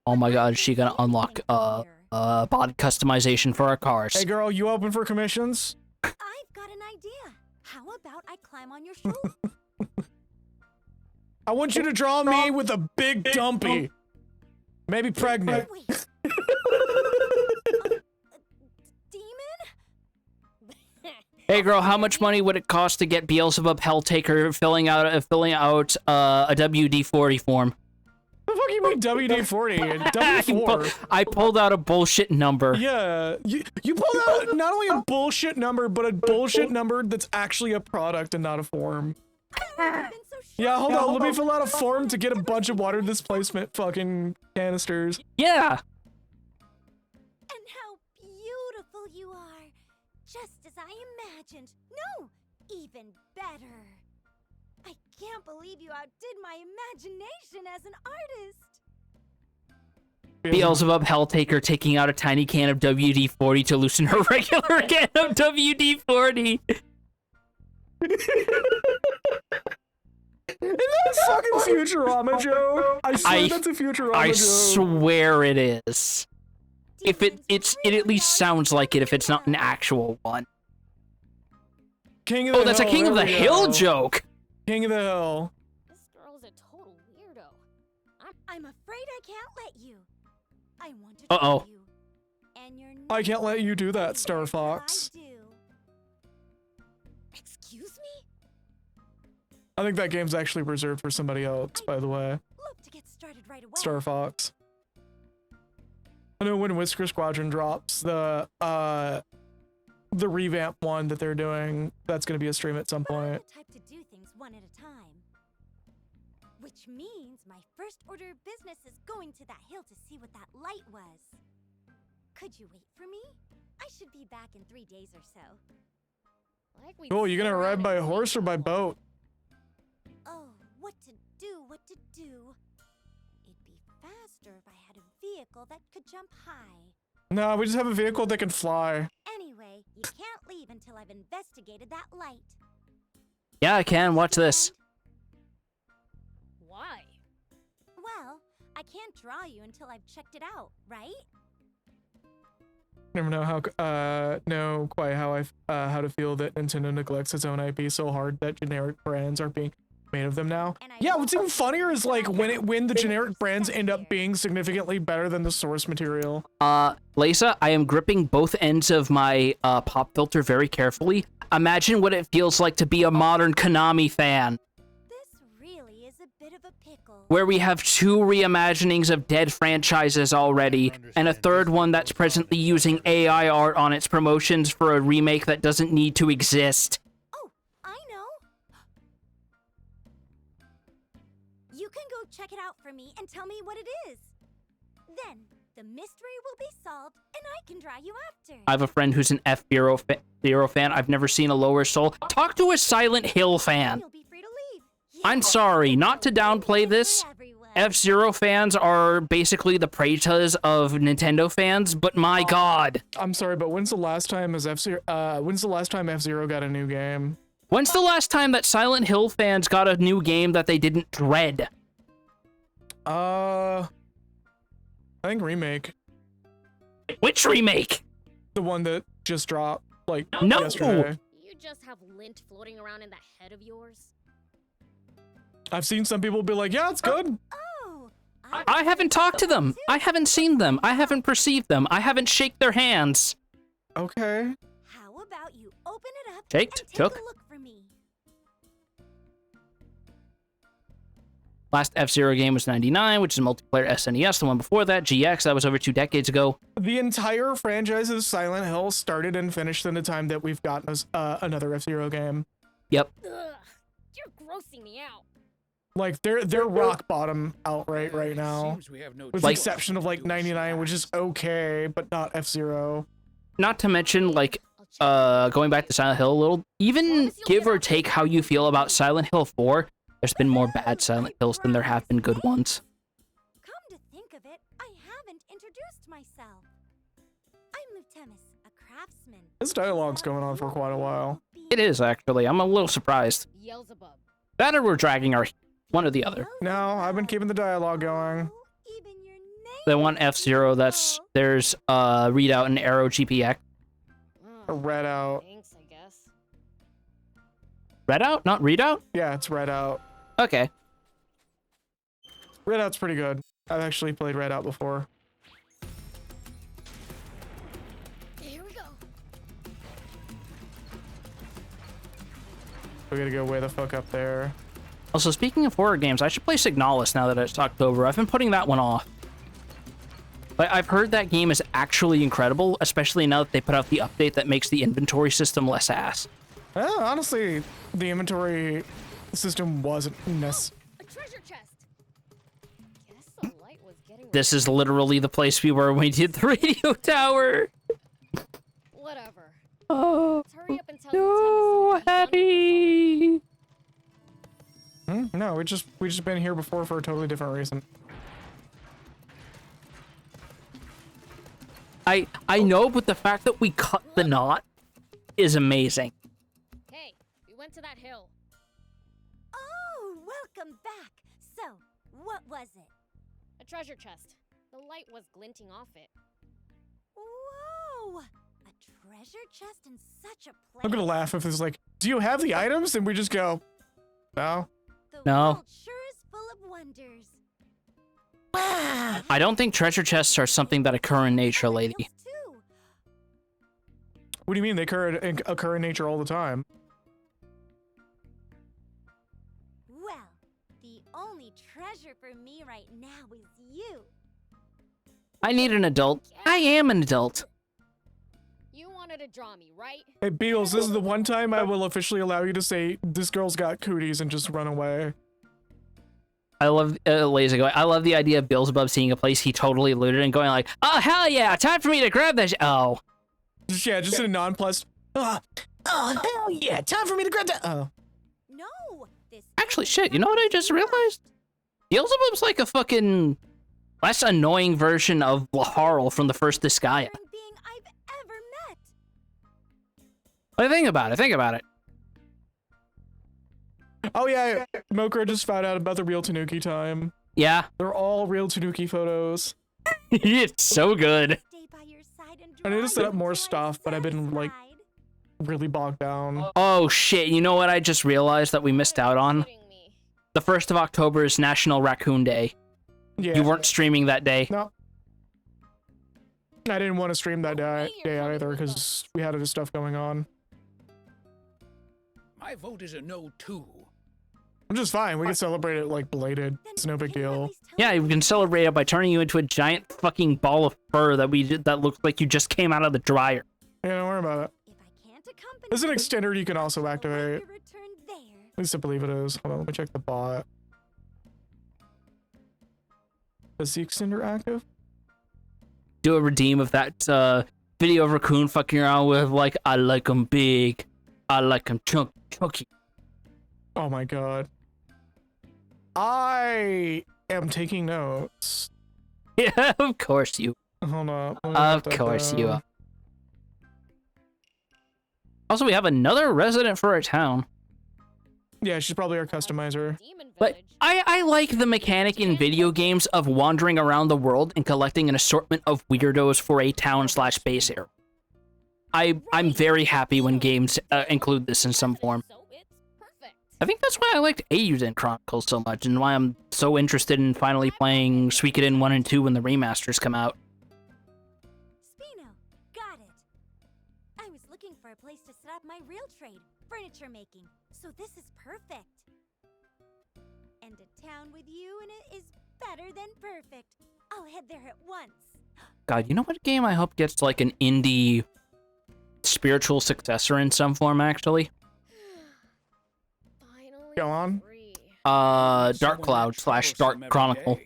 Oh my god, is she gonna unlock body customization for our cars? Hey girl, you open for commissions? I've got an idea. How about I climb on your shoulder? I want you to draw me with a big dumpy. Maybe pregnant. Wait. Demon? Hey girl, how much money would it cost to get Beelzebub Helltaker filling out a WD-40 form? The fuck you mean WD-40? W4? I pulled out a bullshit number. Yeah, you pulled out not only a bullshit number, but a bullshit number that's actually a product and not a form. Yeah, hold on, let me fill out a form to get a bunch of water displacement fucking canisters. Yeah. And how beautiful you are. Just as I imagined. No, even better. I can't believe you outdid my imagination as an artist. Beelzebub Helltaker taking out a tiny can of WD-40 to loosen her regular can of WD-40. Isn't that fucking Futurama joke? I swear that's a Futurama I joke. swear it is. If it at least sounds like it if it's not an actual one. King of the that's a Hill, King of the there we Hill go. joke. King of the Hill. This girl's a total weirdo. I'm afraid I can't let you. I want to Uh-oh. you. And you're I can't let you do that, never Star will Fox. I do. Excuse me? I think that game's actually reserved for somebody else, by the way. Look to get started right away. Star Fox. I know when Whisker Squadron drops the revamp one that they're doing, that's gonna be a stream at some But I'm point. the type to do things one at a time. Which means my first order of business is going to that hill to see what that light was. Could you wait for me? I should be back in 3 days or so. Cool, you gonna ride by horse or by boat? Oh, what to do, what to do. It'd be faster if I had a vehicle that could jump high. No, we just have a vehicle that can fly. Anyway, you can't leave until I've investigated that light. Yeah, I can. Watch this. Why? Well, I can't draw you until I've checked it out, right? Never know how how to feel that Nintendo neglects its own IP so hard that generic brands are being made of them now. Yeah, what's even funnier is like when the generic brands end up being significantly better than the source material. Lisa, I am gripping both ends of my pop filter very carefully. Imagine what it feels like to be a modern Konami fan, This really is a bit of a pickle. where we have 2 reimaginings of dead franchises already, and a third one that's presently using AI art on its promotions for a remake that doesn't need to exist. Oh, I know. You can go check it out for me and tell me what it is. Then the mystery will be solved and I can draw you after. I have a friend who's an F-Zero fan. I've never seen a lower soul. Talk to a Silent Hill fan. You'll be free to leave. I'm sorry, not to downplay this. F-Zero fans are basically the Pretas of Nintendo fans, but my god. I'm sorry, but when's the last time F-Zero got a new game? When's the last time that Silent Hill fans got a new game that they didn't dread? I think remake. Which remake? The one that just dropped like No! yesterday. You just have lint floating around in that head of yours? I've seen some people be like, yeah, it's good. Oh, I haven't talked to them. I haven't seen them. I haven't perceived them. I haven't shaked their hands. Okay. How about you open it up Shaked? and take Shook? a look for me? Last F-Zero game was 99, which is multiplayer SNES. The one before that, GX, that was over 2 decades ago. The entire franchise of Silent Hill started and finished in the time that we've gotten another F-Zero game. Yep. Ugh, you're grossing me out. Like, they're rock bottom outright right now. Seems we have no With the Like- exception of, like, 99, which is okay, but not F-Zero. Not to mention, like, I'll check. going back to Silent Hill a little, even give or take how you feel about Silent Hill 4, there's been more bad Silent Hills than there have been good ones. Come to think of it, I haven't introduced myself. I'm Lieutenant, a craftsman. This dialogue's going on for quite a while. It is, actually. I'm a little surprised. Beelzebub. That or we're dragging our one or the other. No, I've been keeping the dialogue going. Even your name The one is F-Zero, there's Readout and Arrow GPX. Red out. Thanks, I guess. Readout? Not Readout? Yeah, it's red out. Okay. Red out's pretty good. I've actually played red out before. Here we go. We gotta go way the fuck up there. Also, speaking of horror games, I should play Signalis now that it's October. I've been putting that one off. But I've heard that game is actually incredible, especially now that they put out the update that makes the inventory system less ass. Well, honestly, the inventory system wasn't necessary. A treasure chest. Guess the light was getting This is literally the place we were when we did the radio tower. whatever. Oh, Let's hurry up and tell no, Lieutenant so Happy. No, we just been here before for a totally different reason. I know, but the fact that we cut the knot is amazing. Hey, we went to that hill. Oh, welcome back. So, what was it? A treasure chest. The light was glinting off it. Whoa! A treasure chest in such a place. I'm gonna laugh if it's like, do you have the items? And we just go, no. The No. world sure is full of wonders. I don't think treasure chests are something that occur in nature, lady. Hills too. What do you mean they occur in nature all the time? Well, the only treasure for me right now is you. I need an adult. I am an adult. You wanted to draw me, right? Hey, Beals, this is the one time I will officially allow you to say, this girl's got cooties and just run away. I love Lazy going. I love the idea of Beelzebub seeing a place he totally looted and going like, "Oh hell yeah, time for me to grab that." Oh, Yeah, just in a nonplussed, oh hell yeah, time for me to grab that. Oh. No, this actually, shit. You know what I just realized? Beelzebub's like a fucking less annoying version of Laharl from the first Disgaea. being I've ever met. But think about it. Think about it. Oh yeah, Mokra just found out about the real Tanuki time. Yeah, They're all real Tanuki photos. it's so good. Stay by your side and I need to draw set up you more till I'm stuff, but I've been like satisfied. really bogged down. Oh shit. You know what I just realized that we missed out on? Kidding me. The 1st of October is National Raccoon Day. Yeah. You weren't streaming that day. No. I didn't want to stream that day either because we had other stuff going on. My vote is a no too. Which is fine. We can celebrate it like belated. It's no big Can you at deal. least tell Yeah, me we can celebrate it by turning you into a giant fucking ball of fur that looks like you just came out of the dryer. Yeah, don't worry about it. if I can't accompany There's an you, extender you can also I'll wait activate. your return there. At least I believe it is. Hold on, let me check the bot. Is the extender active? Do a redeem of that video of Raccoon fucking around with like, I like 'em big, I like 'em chunky. Oh my god. I am taking notes. Yeah, of course you. Hold on. let me Of write that course you down. are. Also, we have another resident for our town. Yeah, she's probably our customizer. Demon But Village. I like the mechanic in video games of wandering around the world and collecting an assortment of weirdos for a town/base area. I'm very happy when games include this in some form. So it's perfect. I think that's why I liked Eiyuden Chronicles so much, and why I'm so interested in finally playing Suikoden 1 and 2 when the remasters come out. Spino, got it. I was looking for a place to set up my real trade, furniture making, so this is perfect. And a town with you in it is better than perfect. I'll head there at once. God, you know what game I hope gets like an indie spiritual successor in some form, actually? Finally Go on. free. Dark Cloud / Dark Chronicle.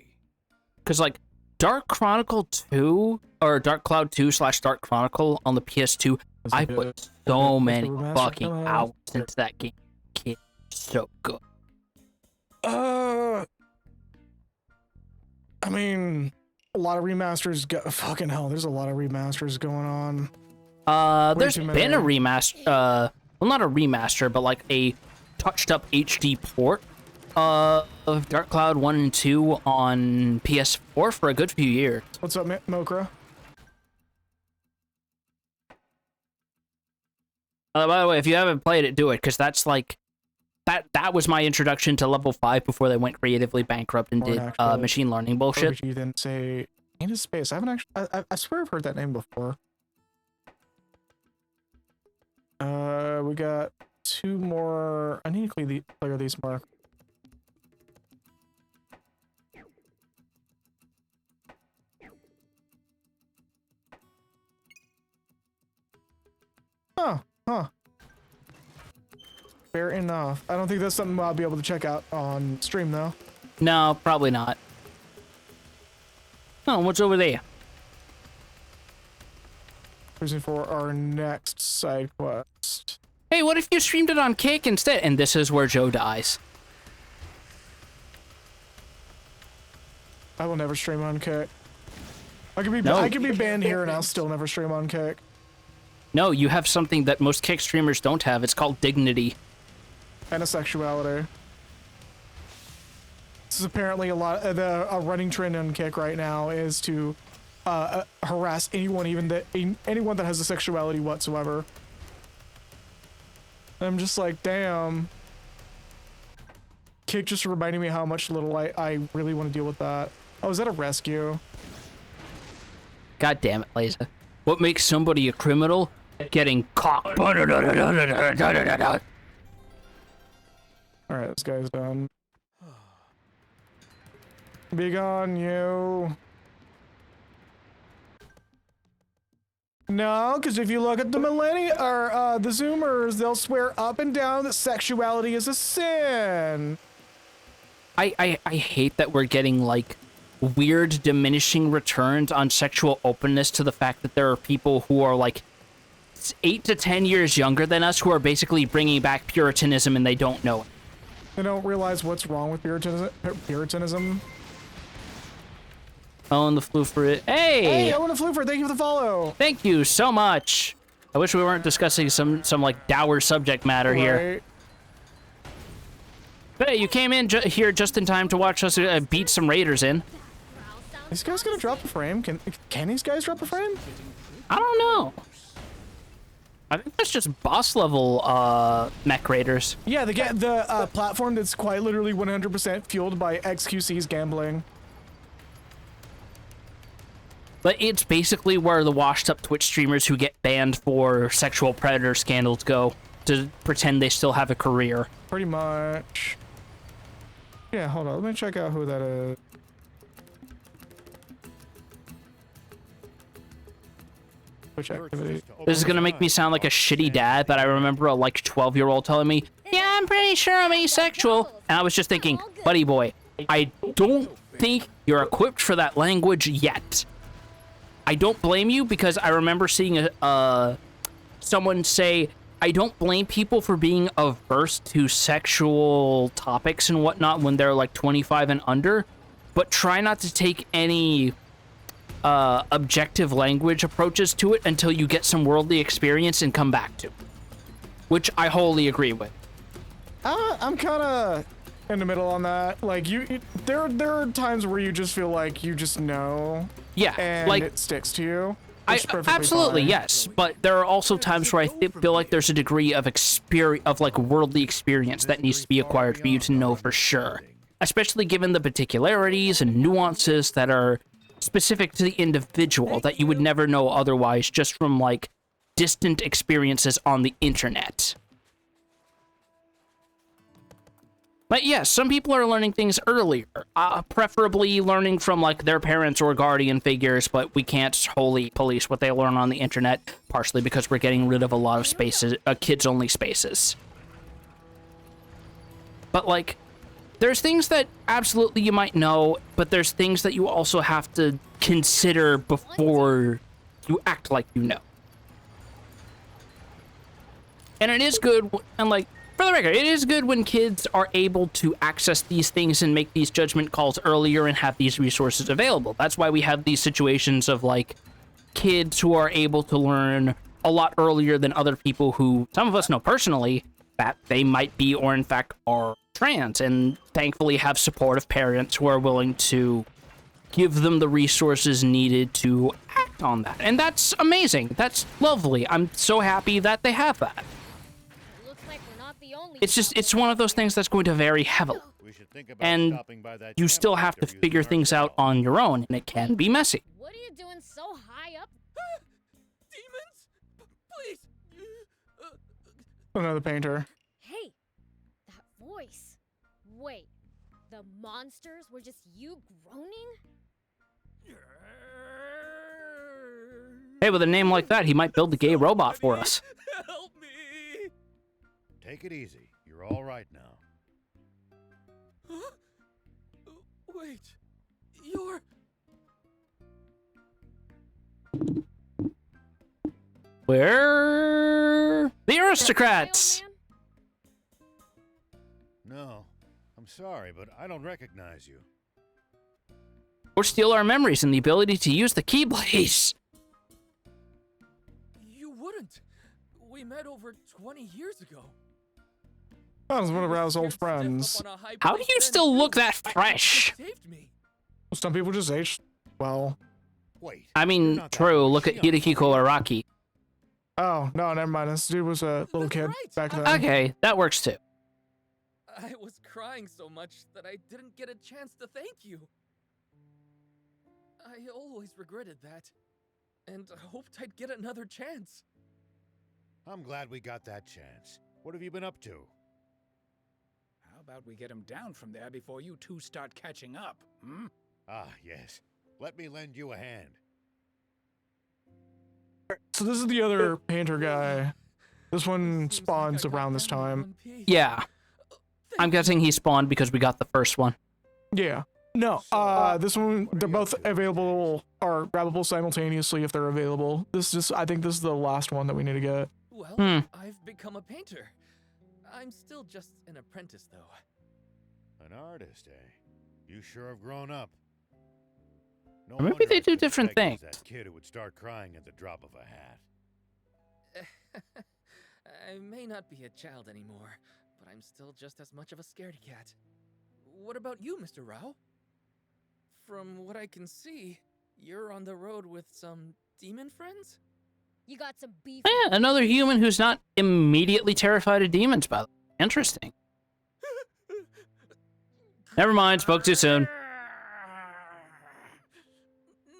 Because, like, Dark Chronicle 2, or Dark Cloud 2 / Dark Chronicle on the PS2, I put so many fucking hours into that game. It's so good. I mean, a lot of remasters fucking hell, there's a lot of remasters going on. There's too been a many. remaster, well, not a remaster, but like a touched up HD port of Dark Cloud 1 and 2 on PS4 for a good few years. What's up, Mokra? By the way, if you haven't played it, do it, because that's like, that was my introduction to level 5 before they went creatively bankrupt and did actually, machine learning Or bullshit. would you then say Into Space? I haven't actually. I swear I've heard that name before. We got 2 more. I need to clear these more. Huh. Fair enough. I don't think that's something I'll be able to check out on stream though. No, probably not. Oh, what's over there? Cruising for our next side quest. Hey, what if you streamed it on Kick instead? And this is where Joe dies. I will never stream on Kick. I could be No. banned here and I'll still never stream on Kick. No, you have something that most Kick streamers don't have. It's called dignity. And a sexuality. This is apparently a running trend on Kick right now is to harass anyone that has a sexuality whatsoever. And I'm just like, damn. Kick just reminding me how much little I really want to deal with that. Oh, is that a rescue? God damn it, Laser. What makes somebody a criminal? Getting cocked. Alright, this guy's done. Be gone, you. No, because if you look at the the Zoomers, they'll swear up and down that sexuality is a sin. I hate that we're getting, like, weird diminishing returns on sexual openness to the fact that there are people who are, like, 8 to 10 years younger than us who are basically bringing back Puritanism and they don't know it. They don't realize what's wrong with Puritanism. Owen the Floofer. Hey, Owen the Floofer, thank you for the follow. Thank you so much. I wish we weren't discussing some like dour subject matter here. Right. But hey, you came in here just in time to watch us beat some raiders in. These guys gonna drop a frame? Can these guys drop a frame? I don't know. I think that's just boss level mech raiders. Yeah, they get the platform that's quite literally 100% fueled by XQC's gambling. But it's basically where the washed up Twitch streamers who get banned for sexual predator scandals go to pretend they still have a career. Pretty much. Yeah, hold on. Let me check out who that is. Twitch activity. This is gonna make me sound like a shitty dad, but I remember a like 12-year-old telling me, "Yeah, I'm pretty sure I'm asexual," and I was just thinking, buddy boy, I don't think you're equipped for that language yet. I don't blame you because I remember seeing someone say, I don't blame people for being averse to sexual topics and whatnot when they're like 25 and under, but try not to take any objective language approaches to it until you get some worldly experience and come back to, which I wholly agree with. I'm kind of in the middle on that. Like there are times where you just feel like you just know. Yeah, And like it sticks to you. Absolutely, yes. But there are also times where I feel like there's a degree of like worldly experience that needs to be acquired for you to know for sure. Especially given the particularities and nuances that are specific to the individual that you would never know otherwise just from, like, distant experiences on the internet. But yes, some people are learning things earlier, preferably learning from, like, their parents or guardian figures, but we can't wholly police what they learn on the internet, partially because we're getting rid of a lot of spaces, kids-only spaces. But, like, there's things that absolutely you might know, but there's things that you also have to consider before you act like you know. And it is good, and, like, for the record, it is good when kids are able to access these things and make these judgment calls earlier and have these resources available. That's why we have these situations of, like, kids who are able to learn a lot earlier than other people who, some of us know personally, that they might be or in fact are trans, and thankfully have supportive parents who are willing to give them the resources needed to act on that. And that's amazing. That's lovely. I'm so happy that they have that. It's one of those things that's going to vary heavily. And you still have to figure things out on your own, and it can be messy. What are you doing so high up? Demons? Please! Another painter. Hey, that voice. Wait, the monsters were just you groaning? Hey, with a name like that, he might build a gay robot for us. Help me! Take it easy. You're all right now. Huh? Wait, you're... We're the aristocrats. No, I'm sorry, but I don't recognize you. Or steal our memories and the ability to use the Keyblades. You wouldn't. We met over 20 years ago. That was one of our old friends. How do you still look that fresh? Some people just age well. Wait. I mean, true. Look at Hideki Araki. Oh, no, never mind. This dude was a little kid back then. Okay, that works too. I was crying so much that I didn't get a chance to thank you. I always regretted that, and hoped I'd get another chance. I'm glad we got that chance. What have you been up to? How about we get him down from there before you two start catching up, hmm? Ah, yes. Let me lend you a hand. So this is the other painter guy. This one spawns around this time. Yeah. I'm guessing he spawned because we got the first one. Yeah. No, this one, they're both available, or grabbable simultaneously if they're available. I think this is the last one that we need to get. Well, I've become a painter. I'm still just an apprentice, though. An artist, eh? You sure have grown up. No Maybe wonder they I do couldn't different peg you as things. That kid who would start crying at the drop of a hat. I may not be a child anymore, but I'm still just as much of a scaredy cat. What about you, Mr. Rao? From what I can see, you're on the road with some demon friends? You got some beef. Yeah, another human who's not immediately terrified of demons, by the way. Interesting. Never mind, spoke too soon.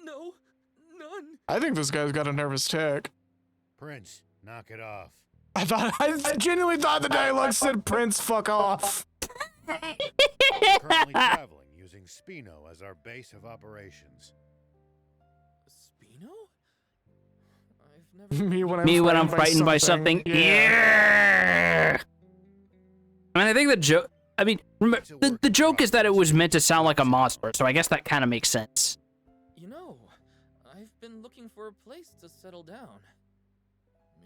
No, none. I think this guy's got a nervous tick. Prince, knock it off. I genuinely thought the dialogue said, "Prince, fuck off." We're currently traveling using Spino as our base of operations. Spino? I've never... Me when I'm frightened by something. Yeah. I mean, I think the joke. I mean, the joke is that it was meant to sound like a monster, so I guess that kind of makes sense. You know, I've been looking for a place to settle down.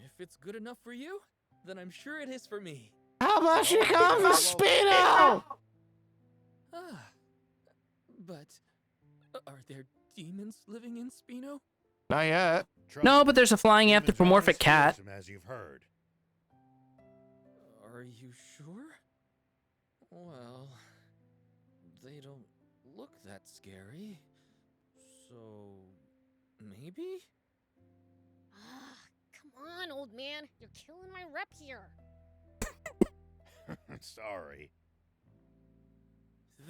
If it's good enough for you, then I'm sure it is for me. How about you come to Speedo? Ah, but are there demons living in Spino? Not yet. No, but there's a flying anthropomorphic cat. As you've heard. Are you sure? Well, they don't look that scary. So, maybe? on, old man. You're killing my rep here. Sorry.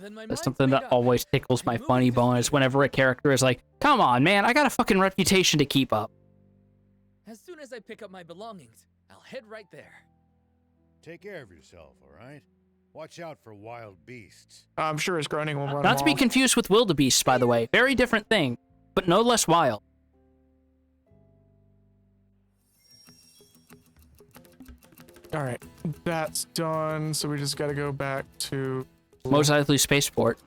Then my That's mind's something made that up. always tickles my I'm moving funny to bone is Spino. whenever a character is like, come on, man, I got a fucking reputation to keep up. As soon as I pick up my belongings, I'll head right there. Take care of yourself, all right? Watch out for wild beasts. I'm sure his groaning will run Not to be off. confused with wildebeests, by the way. Very different thing, but no less wild. All right, that's done. So we just got to go back to. Most likely spaceport.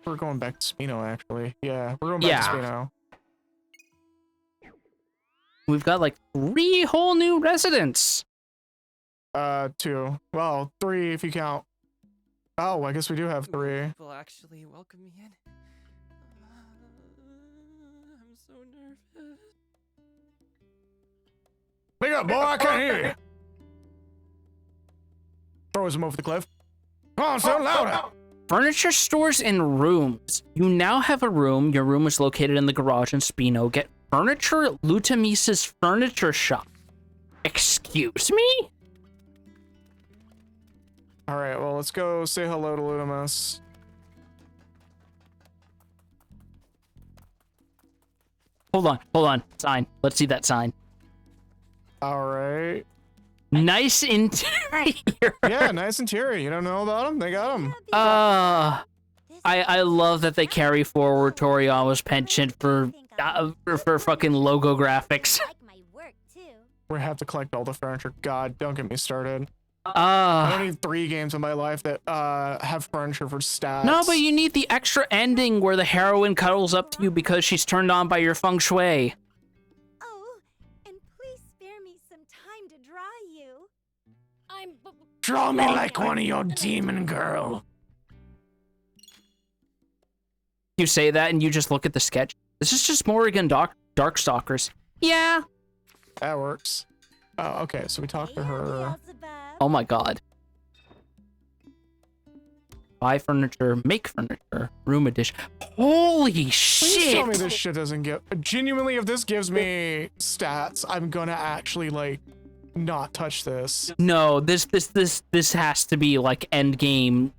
We're going back to Spino, actually. Yeah, we're going back to Spino. We've got like 3 whole new residents. 2. Well, 3 if you count. Oh, I guess we do have 3. People actually welcome me in. I'm so nervous. Pick up, boy! I can't hear you. Throws him over the cliff. Come on, son, louder! Furniture stores and rooms. You now have a room. Your room is located in the garage in Spino. Get furniture at Lutamisa's furniture shop. Excuse me? All right, well, let's go say hello to Lutamus. Hold on. Sign. Let's see that sign. All right. Nice interior. Yeah, nice interior. You don't know about them? They got them. I love that they carry forward Toriyama's penchant for fucking logo graphics. Like my work too. We have to collect all the furniture. God, don't get me started. I only need 3 games in my life that have furniture for stats. No, but you need the extra ending where the heroine cuddles up to you because she's turned on by your feng shui. Oh, and please spare me some time to draw you. Draw me like one of your demon girl. You say that and you just look at the sketch. This is just Morrigan Darkstalkers. Yeah. That works. Oh, okay, so we talked to her. Oh my god. Buy furniture, make furniture, room addition. Holy Please shit! tell me this shit doesn't get. Genuinely, if this gives me stats, I'm gonna actually like not touch this. No, this has to be like end game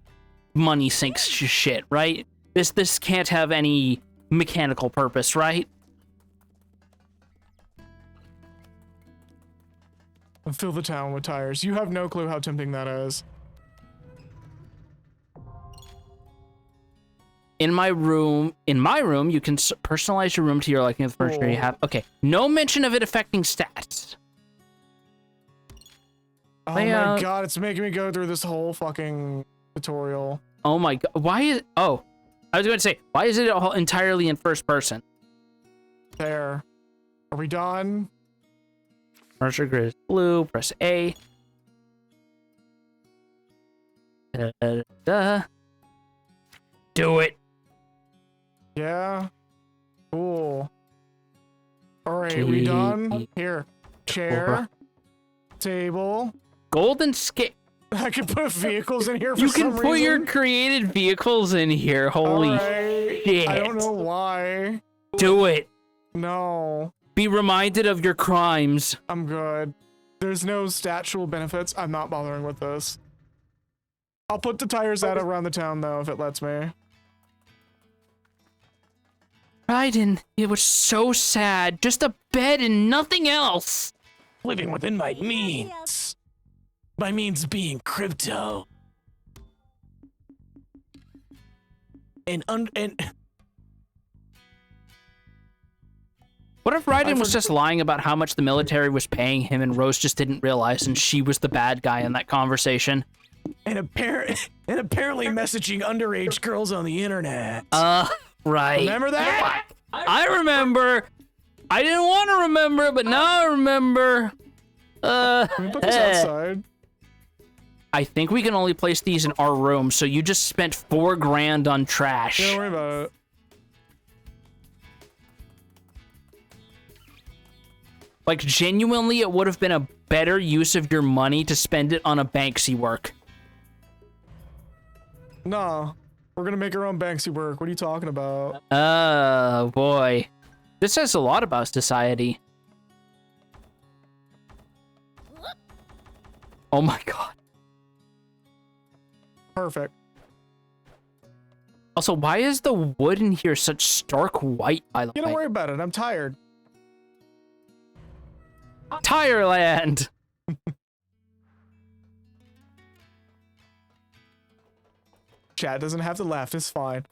money sinks shit, right? This can't have any mechanical purpose, right? And fill the town with tires. You have no clue how tempting that is. In my room, you can personalize your room to your liking of the furniture you have. Okay, no mention of it affecting stats. Oh Layout. my god, it's making me go through this whole fucking tutorial. Oh my god, why is? Oh, I was going to say, why is it all entirely in first person? There. Are we done? Furniture grid is blue. Press A. Do it. Yeah. Cool. All right, we done? Here. Chair. Table. Golden scale. I can put vehicles in here for You some can put reason. your created vehicles in here. Holy Alright. shit. I don't know why. Do it. No. Be reminded of your crimes. I'm good. There's no statual benefits. I'm not bothering with this. I'll put the tires out around the town, though, if it lets me. Raiden, it was so sad. Just a bed and nothing else. Living within my means. My means being crypto. And What if Raiden was just lying about how much the military was paying him and Rose just didn't realize and she was the bad guy in that conversation? and apparently messaging underage girls on the internet. Right. Remember that? I remember. I didn't want to remember, but now I remember. Can we put this outside? I think we can only place these in our room, so you just spent $4 grand on trash. Don't worry about it. Like, genuinely, it would have been a better use of your money to spend it on a Banksy work. No, we're gonna make our own Banksy work. What are you talking about? Oh, boy. This says a lot about society. Oh my god. Perfect. Also, why is the wood in here such stark white, by the way? Don't worry about it. I'm tired. Tireland! Chad doesn't have to laugh. It's fine.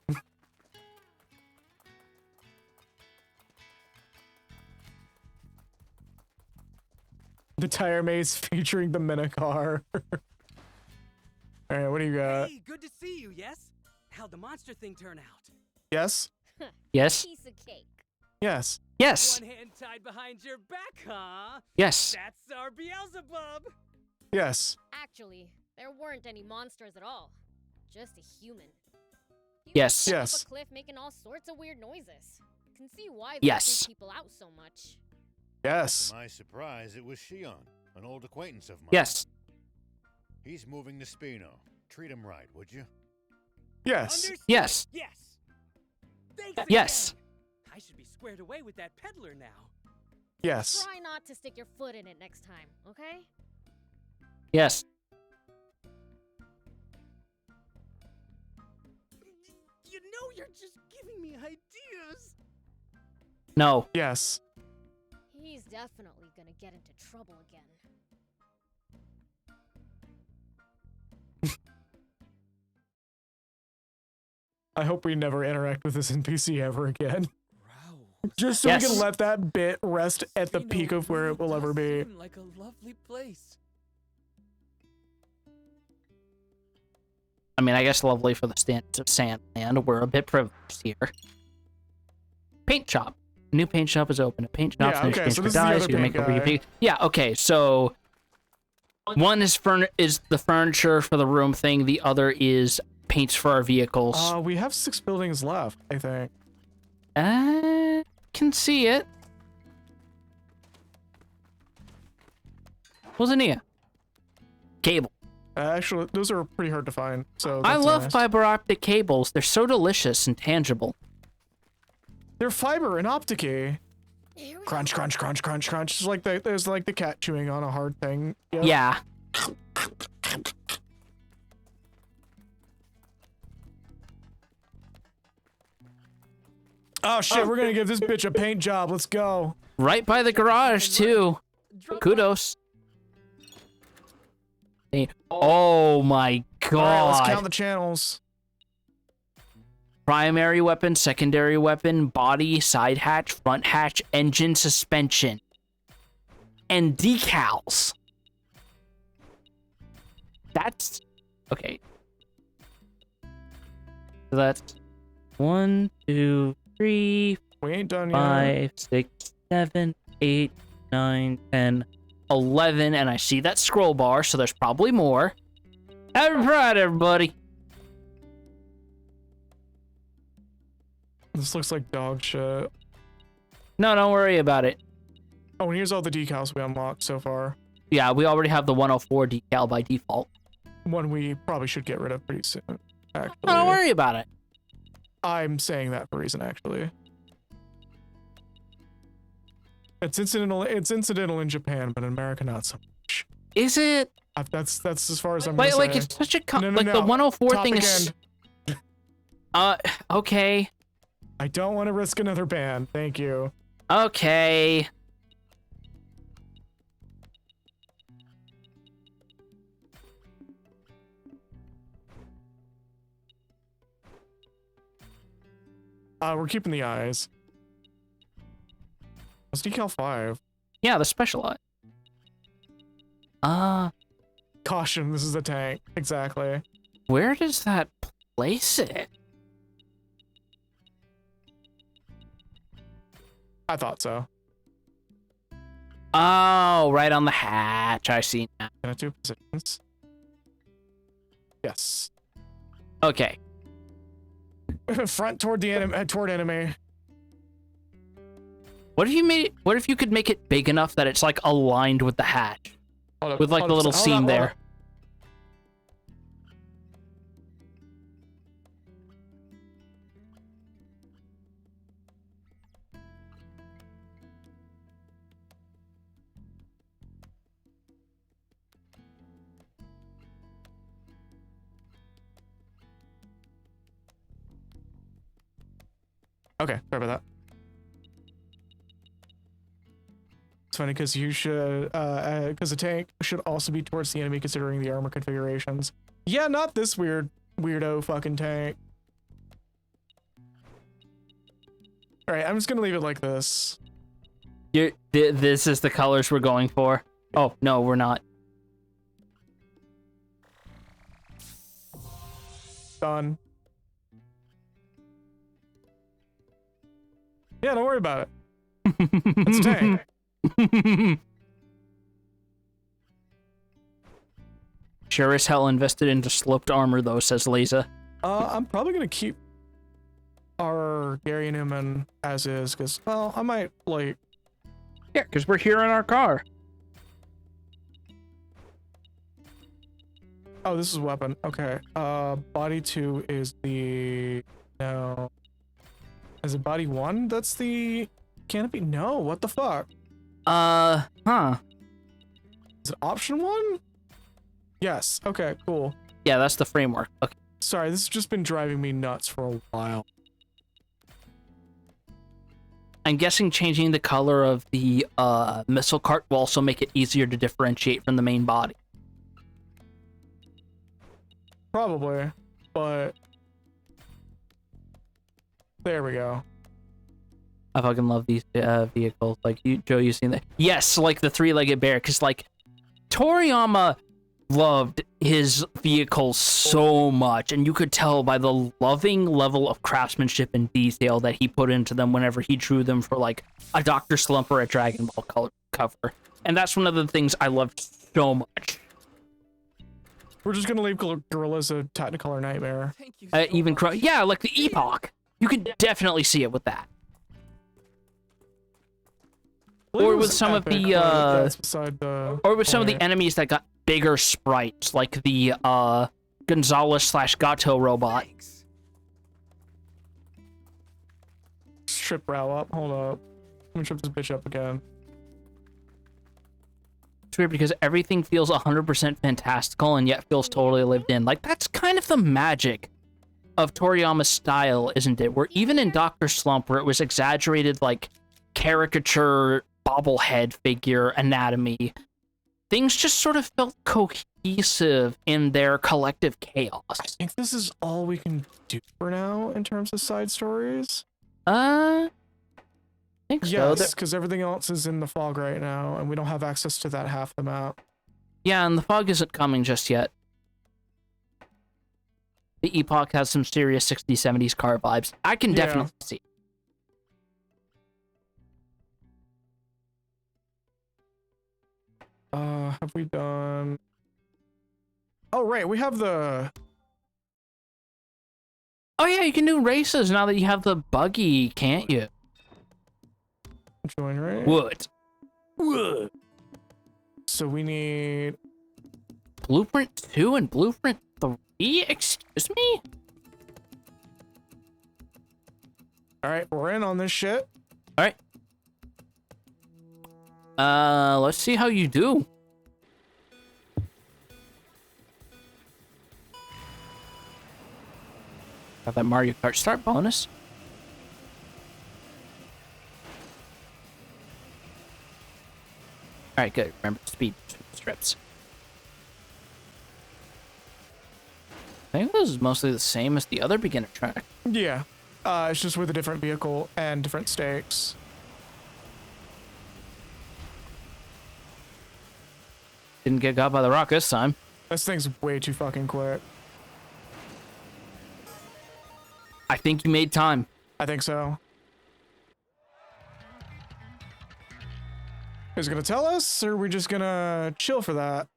The tire maze featuring the Minotaur. Alright, what do you got? Hey, good to see you, yes? How'd the monster thing turn out? Yes? Yes? Piece of cake. Yes. Yes. One hand tied behind your back, huh? Yes. That's our Beelzebub! Yes. Actually, there weren't any monsters at all. Just a human. He Yes. was Yes. up a cliff making all sorts of weird noises. Can see why they Yes. freak people out so much. Yes. To my surprise, it was Shion, an old acquaintance of mine. Yes. He's moving to Spino. Treat him right, would you? Yes. Understood. Yes. Yes! Thanks Yes. again. I should be squared away with that peddler now. Yes. Try not to stick your foot in it next time, okay? Yes. You know you're just giving me ideas! No. Yes. He's definitely gonna get into trouble again. I hope we never interact with this NPC ever again. Wow. Just so we Yes. can let that bit rest at the Spino peak of where it will really ever does be. seem like a lovely place. I mean, I guess lovely for the standards of Sandland. We're a bit privileged here. Paint shop. A new paint shop is open. A paint shop. Yeah, okay, so this is the other paint guy. Yeah, okay, so one is the furniture for the room thing. The other is paints for our vehicles. We have 6 buildings left, I think. Can see it. Wasn't here. Cable. Actually, those are pretty hard to find. So I that's love nice. fiber optic cables. They're so delicious and tangible. They're fiber and optic-y. Here we Crunch, crunch, crunch, crunch, crunch. It's like there's like the cat chewing on a hard thing. Yep. Yeah. Oh shit, we're gonna give this bitch a paint job. Let's go. Right by the garage, too. Kudos. Oh my god. Alright, let's count the channels. Primary weapon, secondary weapon, body, side hatch, front hatch, engine, suspension. And decals. That's... Okay. So that's 1, 2, 3, We ain't done yet. 5, 6, 7, 8, 9, 10, 11, and I see that scroll bar, so there's probably more. Have pride, everybody. This looks like dog shit. No, don't worry about it. Oh, and here's all the decals we unlocked so far. Yeah, we already have the 104 decal by default. One we probably should get rid of pretty soon. Actually, No, don't worry about it. I'm saying that for a reason, actually. It's incidental. It's incidental in Japan, but in America not so much. Is it? That's as far as I'm Like, gonna like say. it's such a No, no, like no. the 104 Topic thing is. end. Okay, I don't want to risk another ban. Thank you. okay. We're keeping the eyes. What's decal 5? Yeah, the specialized. Caution, this is a tank. Exactly. Where does that place it? I thought so. Oh, right on the hatch. I see now. Can I do positions? Yes. Okay. Front toward the enemy. Toward enemy. What if you could make it big enough that it's like aligned with the hatch? Hold up, With like hold the up, little hold seam up, hold there. up. Okay, sorry about that. It's funny because you should, because the tank should also be towards the enemy considering the armor configurations. Yeah, not this weirdo fucking tank. All right, I'm just gonna leave it like this. This is the colors we're going for. Oh, no, we're not. Done. Yeah, don't worry about it. It's a tank. Sure as hell invested into sloped armor, though, says Lisa. I'm probably gonna keep our Gary Newman as is, because, well, I might, like... Yeah, because we're here in our car. Oh, this is weapon. Okay. Body 2 is the... No. Is it body 1? That's the canopy? No, what the fuck? Huh. Is it option 1? Yes. Okay, cool. Yeah, that's the framework. Okay. Sorry, this has just been driving me nuts for a while. I'm guessing changing the color of the missile cart will also make it easier to differentiate from the main body. Probably, but... There we go. I fucking love these vehicles. Like, Joe, you seen that? Yes, like the three-legged bear, because, like, Toriyama loved his vehicles so much, and you could tell by the loving level of craftsmanship and detail that he put into them whenever he drew them for, like, a Dr. Slump or a Dragon Ball cover. And that's one of the things I loved so much. We're just gonna leave Gorilla's a Technicolor nightmare. Thank you so Even much. yeah, like the Epoch. You could definitely see it with that. Or with some of the that's beside the or with some of the point. enemies that got bigger sprites, like the Gonzalez/Gato robot. Thanks. Strip row up. Hold up. Let me trip this bitch up again. It's weird because everything feels 100% fantastical and yet feels totally lived in. Like, that's kind of the magic of Toriyama's style, isn't it? Where even in Dr. Slump, where it was exaggerated, like, caricature, bobblehead figure anatomy, things just sort of felt cohesive in their collective chaos. I think this is all we can do for now in terms of side stories. I think so. Yes, because everything else is in the fog right now, and we don't have access to that half the map. Yeah, and the fog isn't coming just yet. The Epoch has some serious 60s, 70s car vibes. I can Yeah. definitely see. Have we done... Oh, right, we have the... Oh yeah, you can do races now that you have the buggy, can't you? Join, right? What? What? So we need... Blueprint 2 and Blueprint 3? Excuse me? Alright, we're in on this shit. Alright. Let's see how you do. Got that Mario Kart start bonus. Alright, good. Remember the speed strips. I think this is mostly the same as the other beginner track. Yeah. It's just with a different vehicle and different stakes. Didn't get got by the rock this time. This thing's way too fucking quick. I think you made time. I think so. Is it gonna tell us, or are we just gonna chill for that?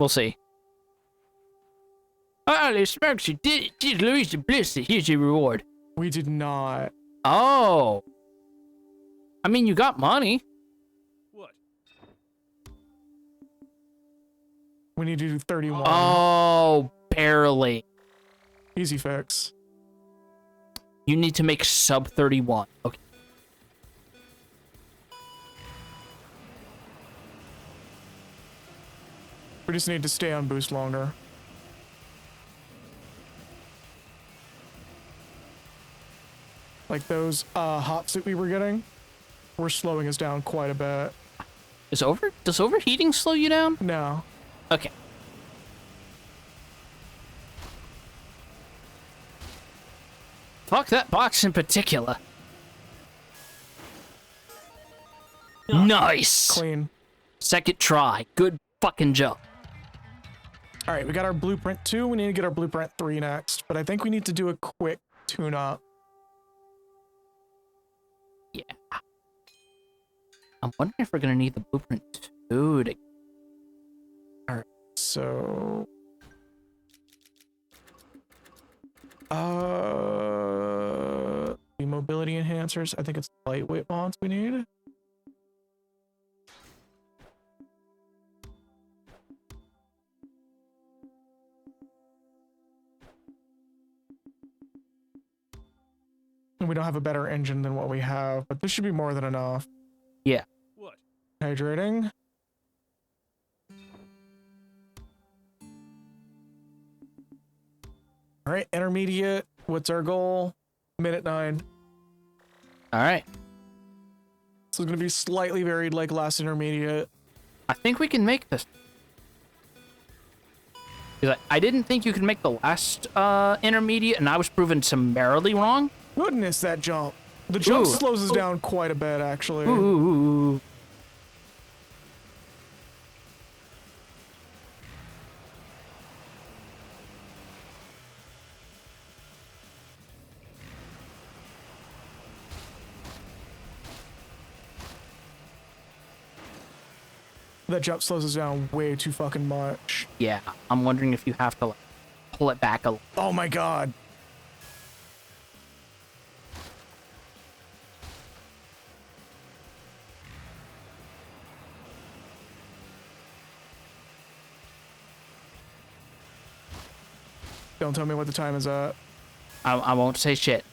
We'll see. Holy smokes, you did Louise Bliss. Here's your reward. We did not. Oh. I mean, you got money. What? We need to do 31. Oh, barely. Easy fix. You need to make sub 31. Okay. We just need to stay on boost longer. Like those hops that we were getting were slowing us down quite a bit. Does overheating slow you down? No. Okay. Fuck that box in particular. Nice. Clean. Second try. Good fucking job. All right, we got our blueprint 2. We need to get our blueprint 3 next, but I think we need to do a quick tune-up. Yeah. I'm wondering if we're gonna need the blueprint 2 to... All right, so... the mobility enhancers. I think it's lightweight bonds we need. And we don't have a better engine than what we have, but this should be more than enough. Yeah. What? Hydrating. All right, intermediate. What's our goal? Minute 9. All right. So it's going to be slightly varied like last intermediate. I think we can make this. 'Cause I didn't think you could make the last intermediate, and I was proven summarily wrong. Goodness, that jump. The jump Ooh. slows us down quite a bit, actually. Ooh. That jump slows us down way too fucking much. Yeah, I'm wondering if you have to like, pull it back a little. Oh my god. Don't tell me what the time is at. I won't say shit.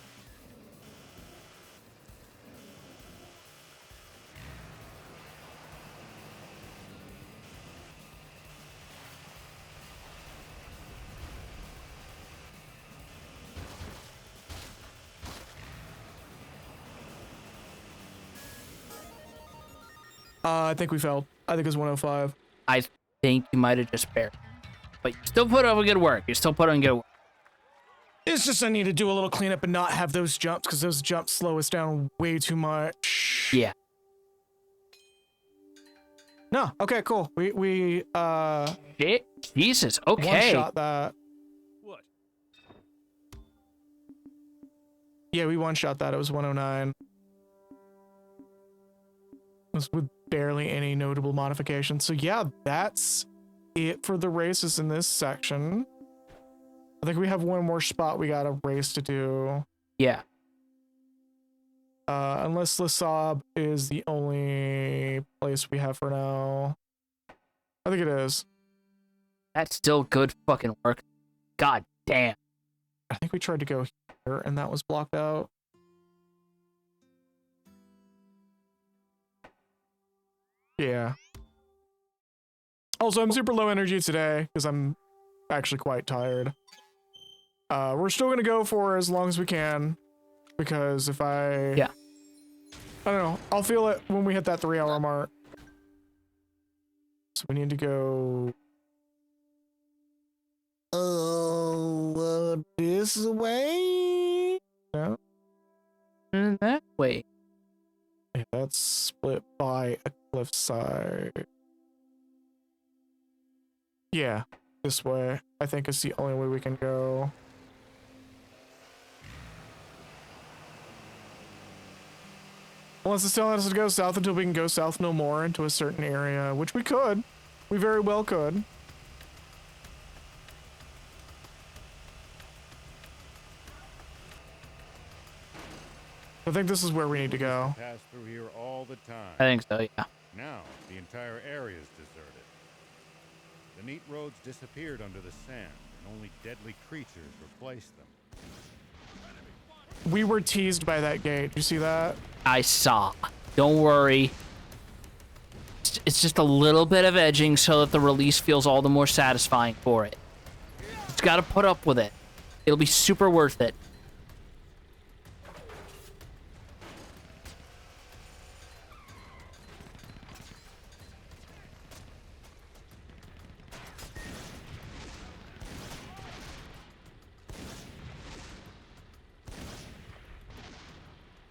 I think we failed. I think it's 105. I think you might have just barely. But you still put in good work. You still put in good work. It's just I need to do a little cleanup and not have those jumps because those jumps slow us down way too much. Yeah. No. Okay, cool. We Shit. Jesus. Okay. one-shot that. What? Yeah, we one-shot that. It was 109. It was with barely any notable modifications. So yeah, that's it for the races in this section. I think we have one more spot we got a race to do. Yeah. Unless Lasab is the only place we have for now. I think it is. That's still good fucking work. God damn. I think we tried to go here and that was blocked out. Yeah. Also, I'm super low energy today because I'm actually quite tired. We're still gonna go for as long as we can because if I don't know, I'll feel it when we hit that 3-hour mark. So we need to go this way. No, That way. yeah, that's split by a cliffside. Yeah, this way. I think is the only way we can go. Unless it's telling us to go south until we can go south no more into a certain area, which we could. We very well could. I think this is where we need to go. Pass through here all the time. I think so, yeah. Now, the entire area is deserted. The neat roads disappeared under the sand, and only deadly creatures replaced them. We were teased by that gate. You see that? I saw. Don't worry. It's just a little bit of edging so that the release feels all the more satisfying for it. Just gotta put up with it. It'll be super worth it.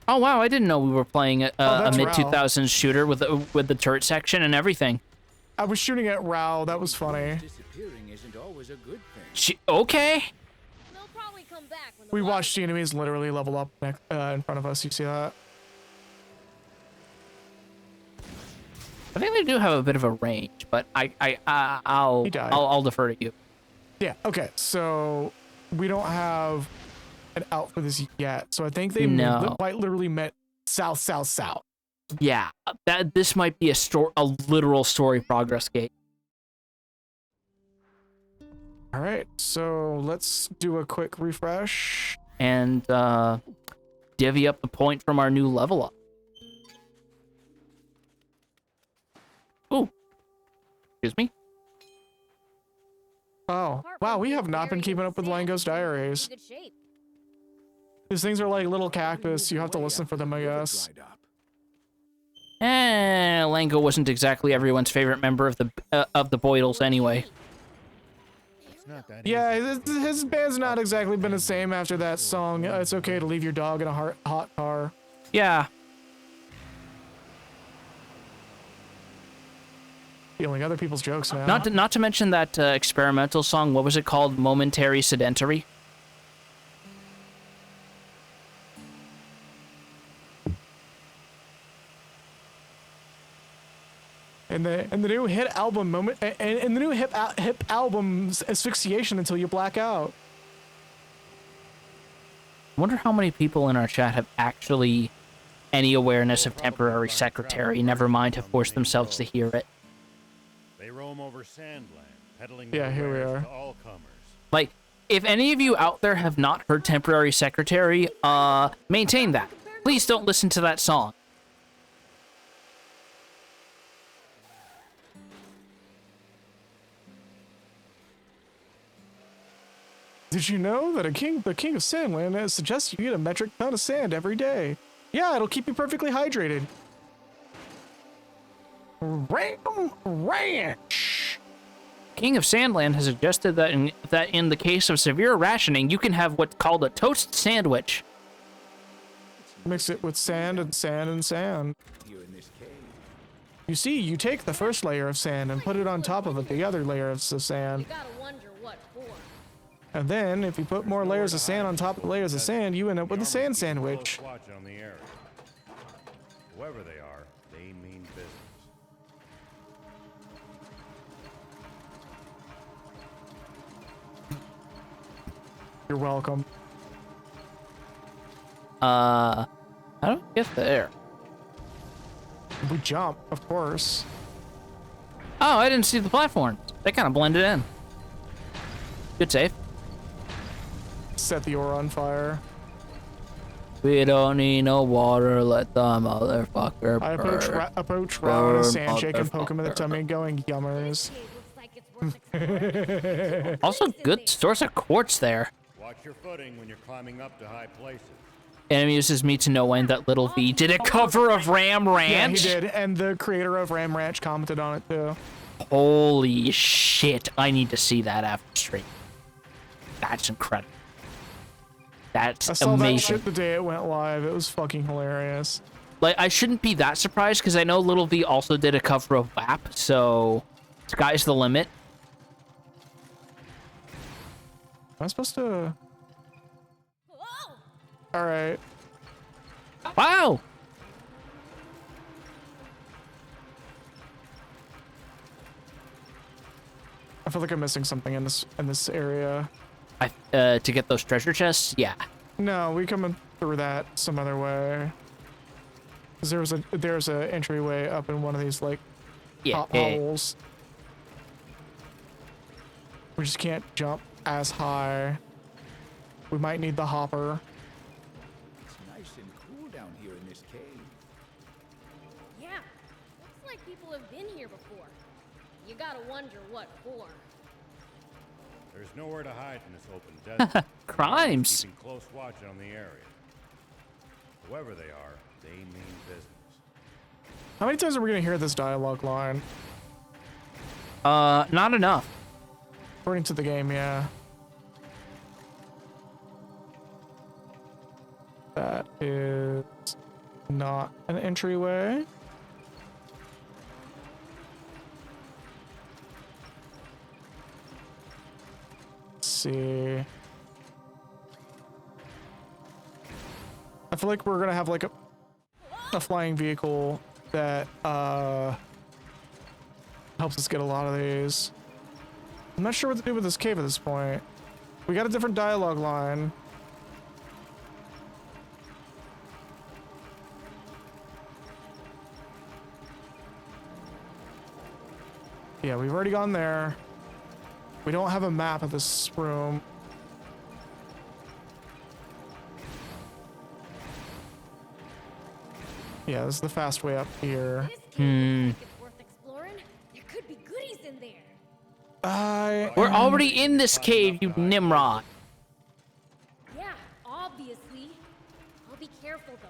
Oh wow, I didn't know we were playing a mid 2000s shooter with the turret section and everything. I was shooting at Rao. That was funny. Disappearing isn't always a good thing. Okay. They'll probably come back when the We water watched the enemies literally level up in front of us. You see that? I think they do have a bit of a range, but I'll defer to you. Yeah. Okay. So we don't have an out for this yet. So I think they quite literally meant south, south, south. Yeah. This might be a literal story progress gate. All right. So let's do a quick refresh and divvy up the point from our new level up. Ooh. Excuse me. Oh, wow. We have not been keeping up with Lango's diaries. good shape. These things are like little cactus. You have to listen for them, I guess. Lango wasn't exactly everyone's favorite member of the Boydles anyway. Yeah, his band's not exactly been the same after that song. It's okay to leave your dog in a hot car. Yeah. Stealing other people's jokes now. Not to mention that experimental song. What was it called? Momentary Sedentary. And the new hit album moment and the new hip album's Asphyxiation Until You Black Out. I wonder how many people in our chat have actually any awareness of Temporary Secretary, never mind have forced themselves to hear it. They roam over Sandland, peddling here we are. to all comers. Like, if any of you out there have not heard Temporary Secretary, maintain that. Please don't listen to that song. Did you know that the king of Sandland suggests you eat a metric ton of sand every day? Yeah, it'll keep you perfectly hydrated. Ram Ranch. King of Sandland has suggested that in the case of severe rationing, you can have what's called a toast sandwich. Mix it with sand and sand and sand. You see, you take the first layer of sand and put it on top of the other layers of sand. You gotta wonder what for. And then, if you put more layers of sand on top of layers of sand, you end up with a sand sandwich. Watch on the area. Whoever they are, they mean business. You're welcome. How do we get there? We jump, of course. Oh, I didn't see the platforms. They kind of blended in. Good save. Set the ore on fire. We don't need no water, let the motherfucker burn. I approach Rao in a sand shake and poke him in the tummy going, yummers. Also, good source of quartz there. Watch your footing when you're climbing up to high places. It amuses me to no end that Little V did a cover of Ram Ranch. Yeah, he did, and the creator of Ram Ranch commented on it too. Holy shit, I need to see that after stream. That's incredible. That's I saw amazing. that shit the day it went live. It was fucking hilarious. Like, I shouldn't be that surprised because I know Little V also did a cover of WAP, so sky's the limit. Am I supposed to? All right. Wow. I feel like I'm missing something in this area. To get those treasure chests, yeah. No, we coming. through that some other way. Cause there's a entryway up in one of these like holes. We just can't jump as high. We might need the hopper. It's nice and cool down here in this cave. Yeah, looks like people have been here before. You gotta wonder what for. There's nowhere to hide in this open desert. Crimes. Keeping close watch on the area. Whoever they are, they mean business. How many times are we gonna hear this dialogue line? Not enough. According to the game, yeah. That is not an entryway. Let's see. I feel like we're gonna have like a flying vehicle that helps us get a lot of these. I'm not sure what to do with this cave at this point. We got a different dialogue line. Yeah, we've already gone there. We don't have a map of this room. Yeah, this is the fast way up here. This cave looks like it's worth exploring. There could be goodies in there. We're already in this cave, you Nimrod. Yeah, obviously. I'll be careful though.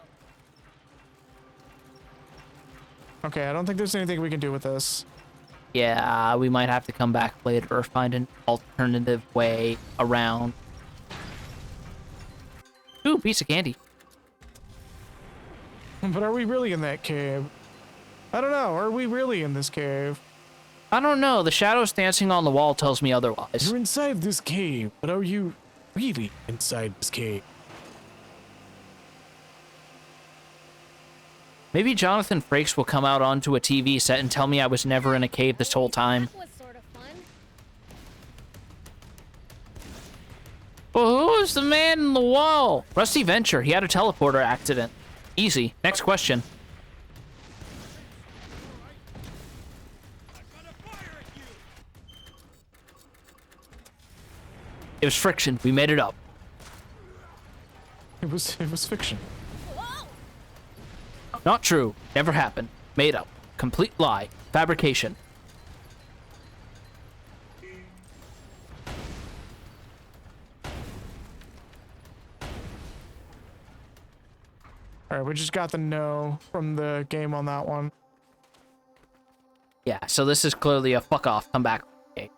Okay, I don't think there's anything we can do with this. Yeah, we might have to come back later or find an alternative way around. Ooh, piece of candy. But are we really in that cave? I don't know. Are we really in this cave? I don't know. The shadows dancing on the wall tells me otherwise. You're inside this cave, but are you really inside this cave? Maybe Jonathan Frakes will come out onto a TV set and tell me I was never in a cave this whole time. That was sort of fun. Well, who was the man in the wall? Rusty Venture. He had a teleporter accident. Easy. Next question. It was friction. We made it up. It was fiction. Not true. Never happened. Made up. Complete lie. Fabrication. All right, we just got the no from the game on that one. Yeah, so this is clearly a fuck off. Come back. Okay.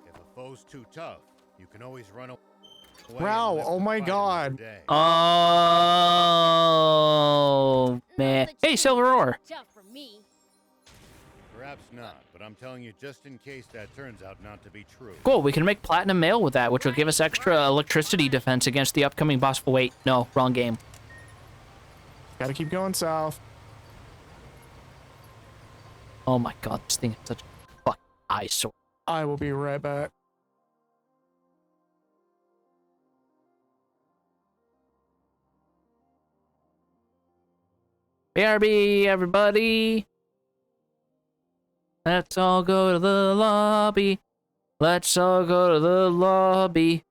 If a foe's too tough, you can always run away. Wow, and live oh to my fight God. another day. Oh, man. Hey, Silver Ore. Tough for me. Perhaps not, but I'm telling you just in case that turns out not to be true. Cool, we can make platinum mail with that, which will give us extra electricity defense against the upcoming boss. Wait, no, wrong game. Gotta keep going south. Oh my god, this thing is such a fucking eyesore. I will be right back. BRB, everybody. Let's all go to the lobby. Let's all go to the lobby.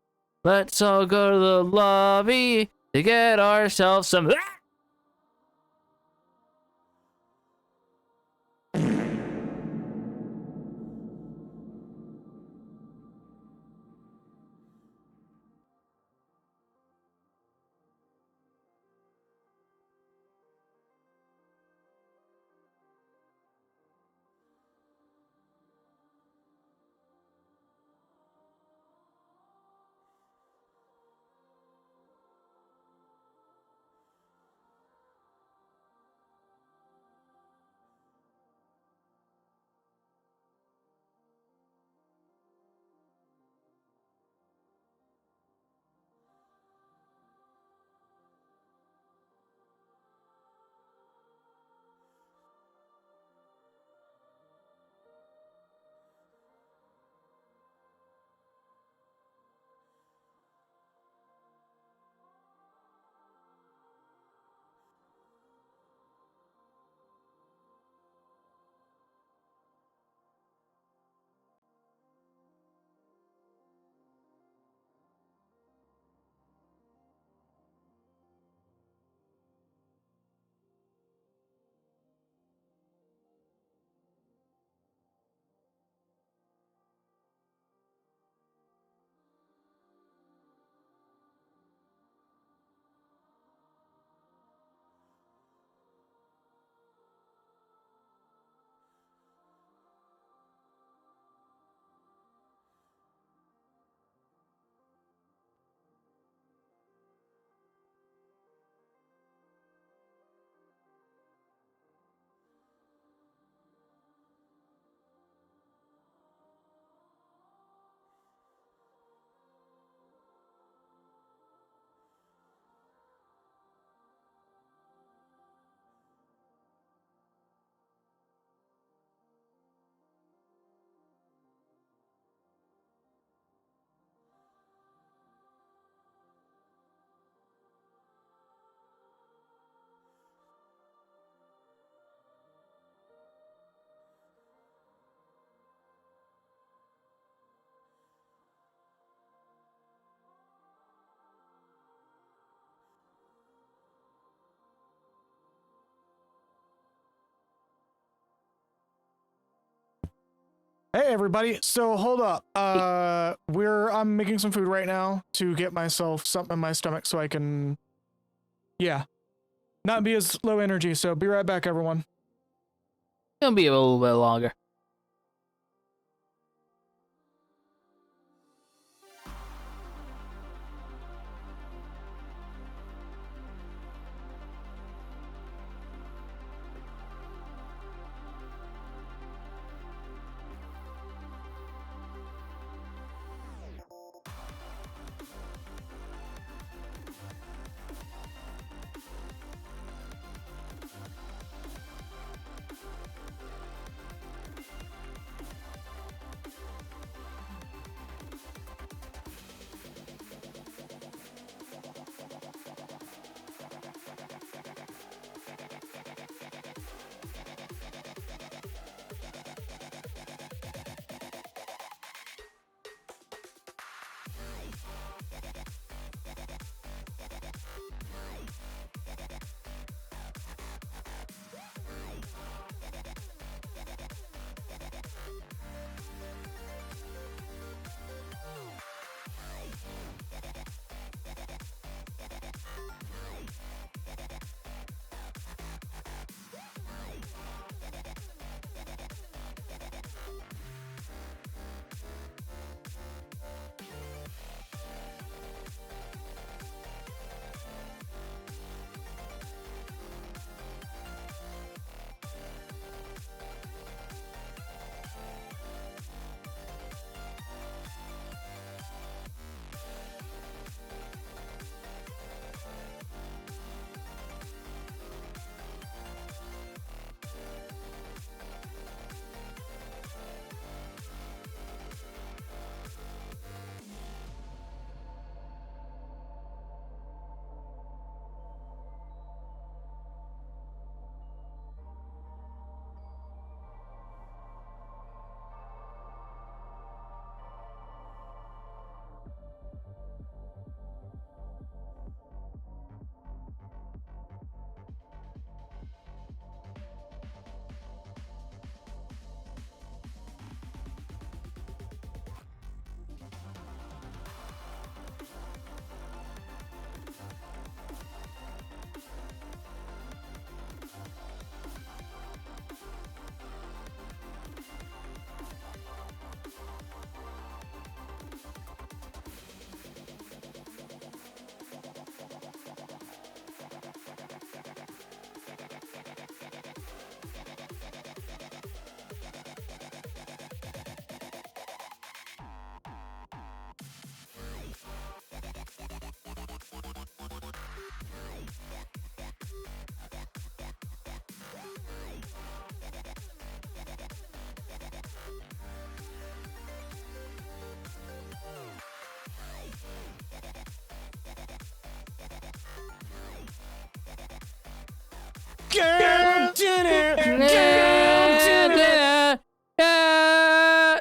Let's all go to the lobby to get ourselves some. Hey everybody, so hold up. I'm making some food right now to get myself something in my stomach so I can, yeah, not be as low energy. So be right back, everyone. It'll be a little bit longer.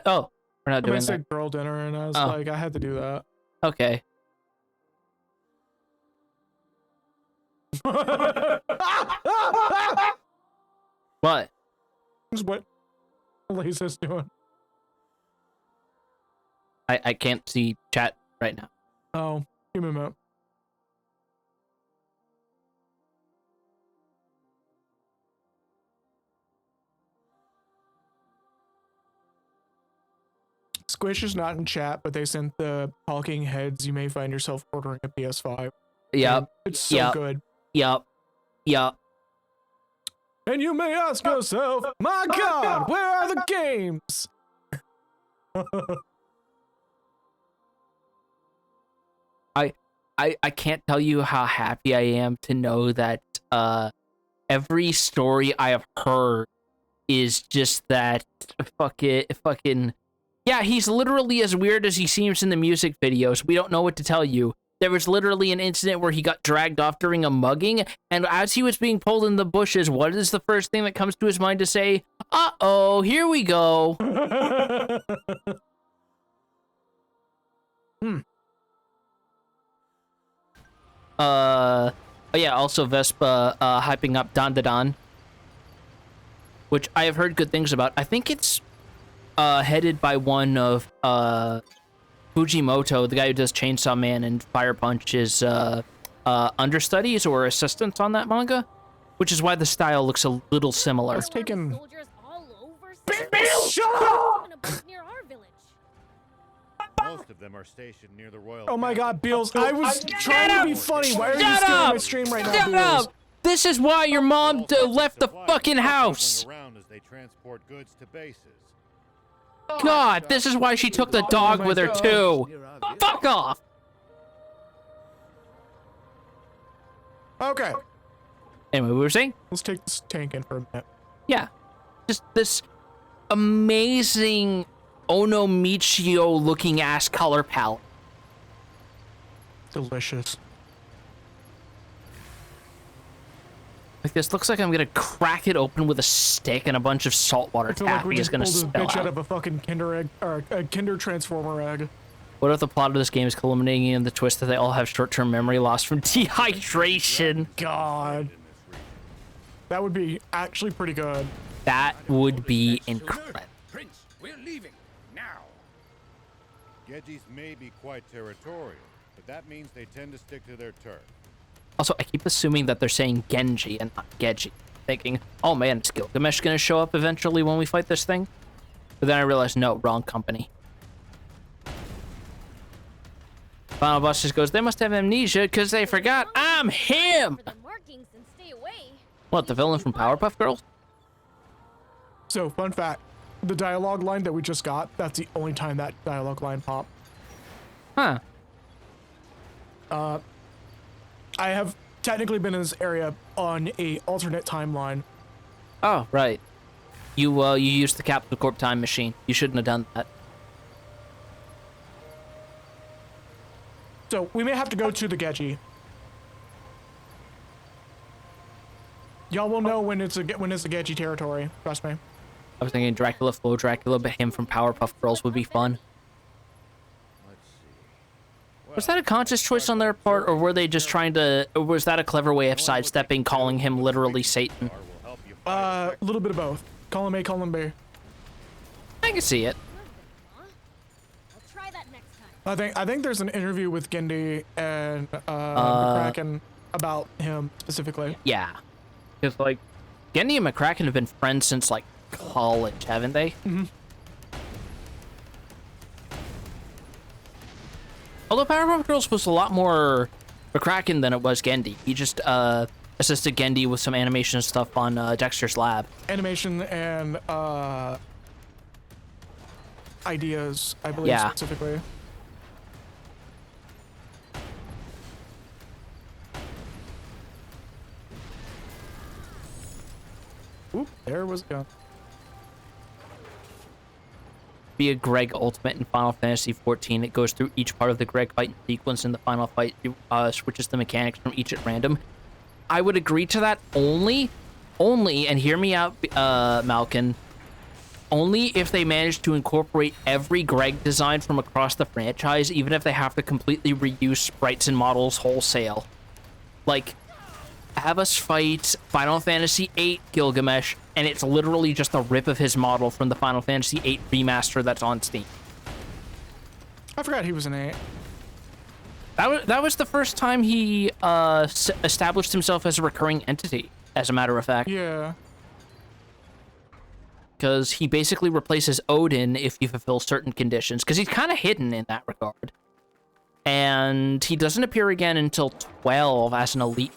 Oh, we're not I doing said that. girl dinner, and I was Oh. like, I had to do that. Okay. What? This is what Lisa's doing. I can't see chat right now. Oh, give me a minute. Squish is not in chat, but they sent the talking heads. You may find yourself ordering a PS5. Yep. And it's so good. Yep. Yep. And you may ask yourself, my God, where are the games? I can't tell you how happy I am to know that every story I have heard is just that fucking yeah, he's literally as weird as he seems in the music videos. We don't know what to tell you. There was literally an incident where he got dragged off during a mugging, and as he was being pulled in the bushes, what is the first thing that comes to his mind to say? Uh-oh, here we go. Oh yeah, also Vespa hyping up Don, which I have heard good things about. I think it's headed by one of Fujimoto, the guy who does Chainsaw Man and Fire Punch's understudies or assistants on that manga, which is why the style looks a little similar. It's taken. Soldiers all over. Shut up! Even a bunch near our village. Most of them are stationed near the royal. Oh my God, Beals! I was Shut trying up! to be funny. Why are you Shut stealing my up! stream right now, Shut Beals? up! This is why your mom left the fucking house. Around as they transport goods to bases. God, this is why she took the dog with her too. Fuck off. Okay, Anyway, we were saying? let's take this tank in for a minute. Yeah. Just this amazing Onomichio looking ass color palette. Delicious. Like, this looks like I'm gonna crack it open with a stick and a bunch of saltwater I feel like we taffy is just gonna pulled this spill bitch out out. of a fucking Kinder egg or a Kinder Transformer egg. What if the plot of this game is culminating in the twist that they all have short-term memory loss from dehydration? God, that would be actually pretty good. That would be incredible. Prince, we're leaving now. Gedgies may be quite territorial, but that means they tend to stick to their turf. Also, I keep assuming that they're saying Genji and not Geji, thinking, oh man, is Gilgamesh gonna show up eventually when we fight this thing? But then I realized, no, wrong company. Final boss just goes, they must have amnesia because they forgot I'm him! For the markings and stay away. What, the villain from Powerpuff Girls? So, fun fact: the dialogue line that we just got—that's the only time that dialogue line popped. Huh. I have technically been in this area on a alternate timeline. Oh, right. You used the Capsule Corp time machine. You shouldn't have done that. So we may have to go to the Geji. Y'all will know when it's a Geji territory. Trust me. I was thinking Dracula Flow Dracula, but him from Powerpuff Girls would be fun. Let's see. Was that a conscious choice on their part, or were they just trying to... Or was that a clever way of sidestepping calling him literally Satan? Will help you A little bit of both. Call him A, call him B. I can see it. Huh? I'll try that next time. I think there's an interview with Gendy and McCracken about him specifically. Yeah. Because, like, Gendy and McCracken have been friends since, like, college, haven't they? Mm-hmm. Although Powerpuff Girls was a lot more McCracken than it was Gendy. He just assisted Gendy with some animation stuff on Dexter's Lab. Animation and ideas, I believe, Yeah. specifically. Oop, there was a gun. Be a Greg Ultimate in Final Fantasy XIV. It goes through each part of the Greg fight sequence. In the final fight, switches the mechanics from each at random. I would agree to that only, and hear me out, Malkin, only if they manage to incorporate every Greg design from across the franchise, even if they have to completely reuse sprites and models wholesale. Like, have us fight Final Fantasy VIII Gilgamesh, and it's literally just a rip of his model from the Final Fantasy VIII remaster that's on Steam. I forgot he was an 8. That was the first time he established himself as a recurring entity, as a matter of fact. Yeah. Because he basically replaces Odin if you fulfill certain conditions, because he's kind of hidden in that regard. And he doesn't appear again until 12 as an elite.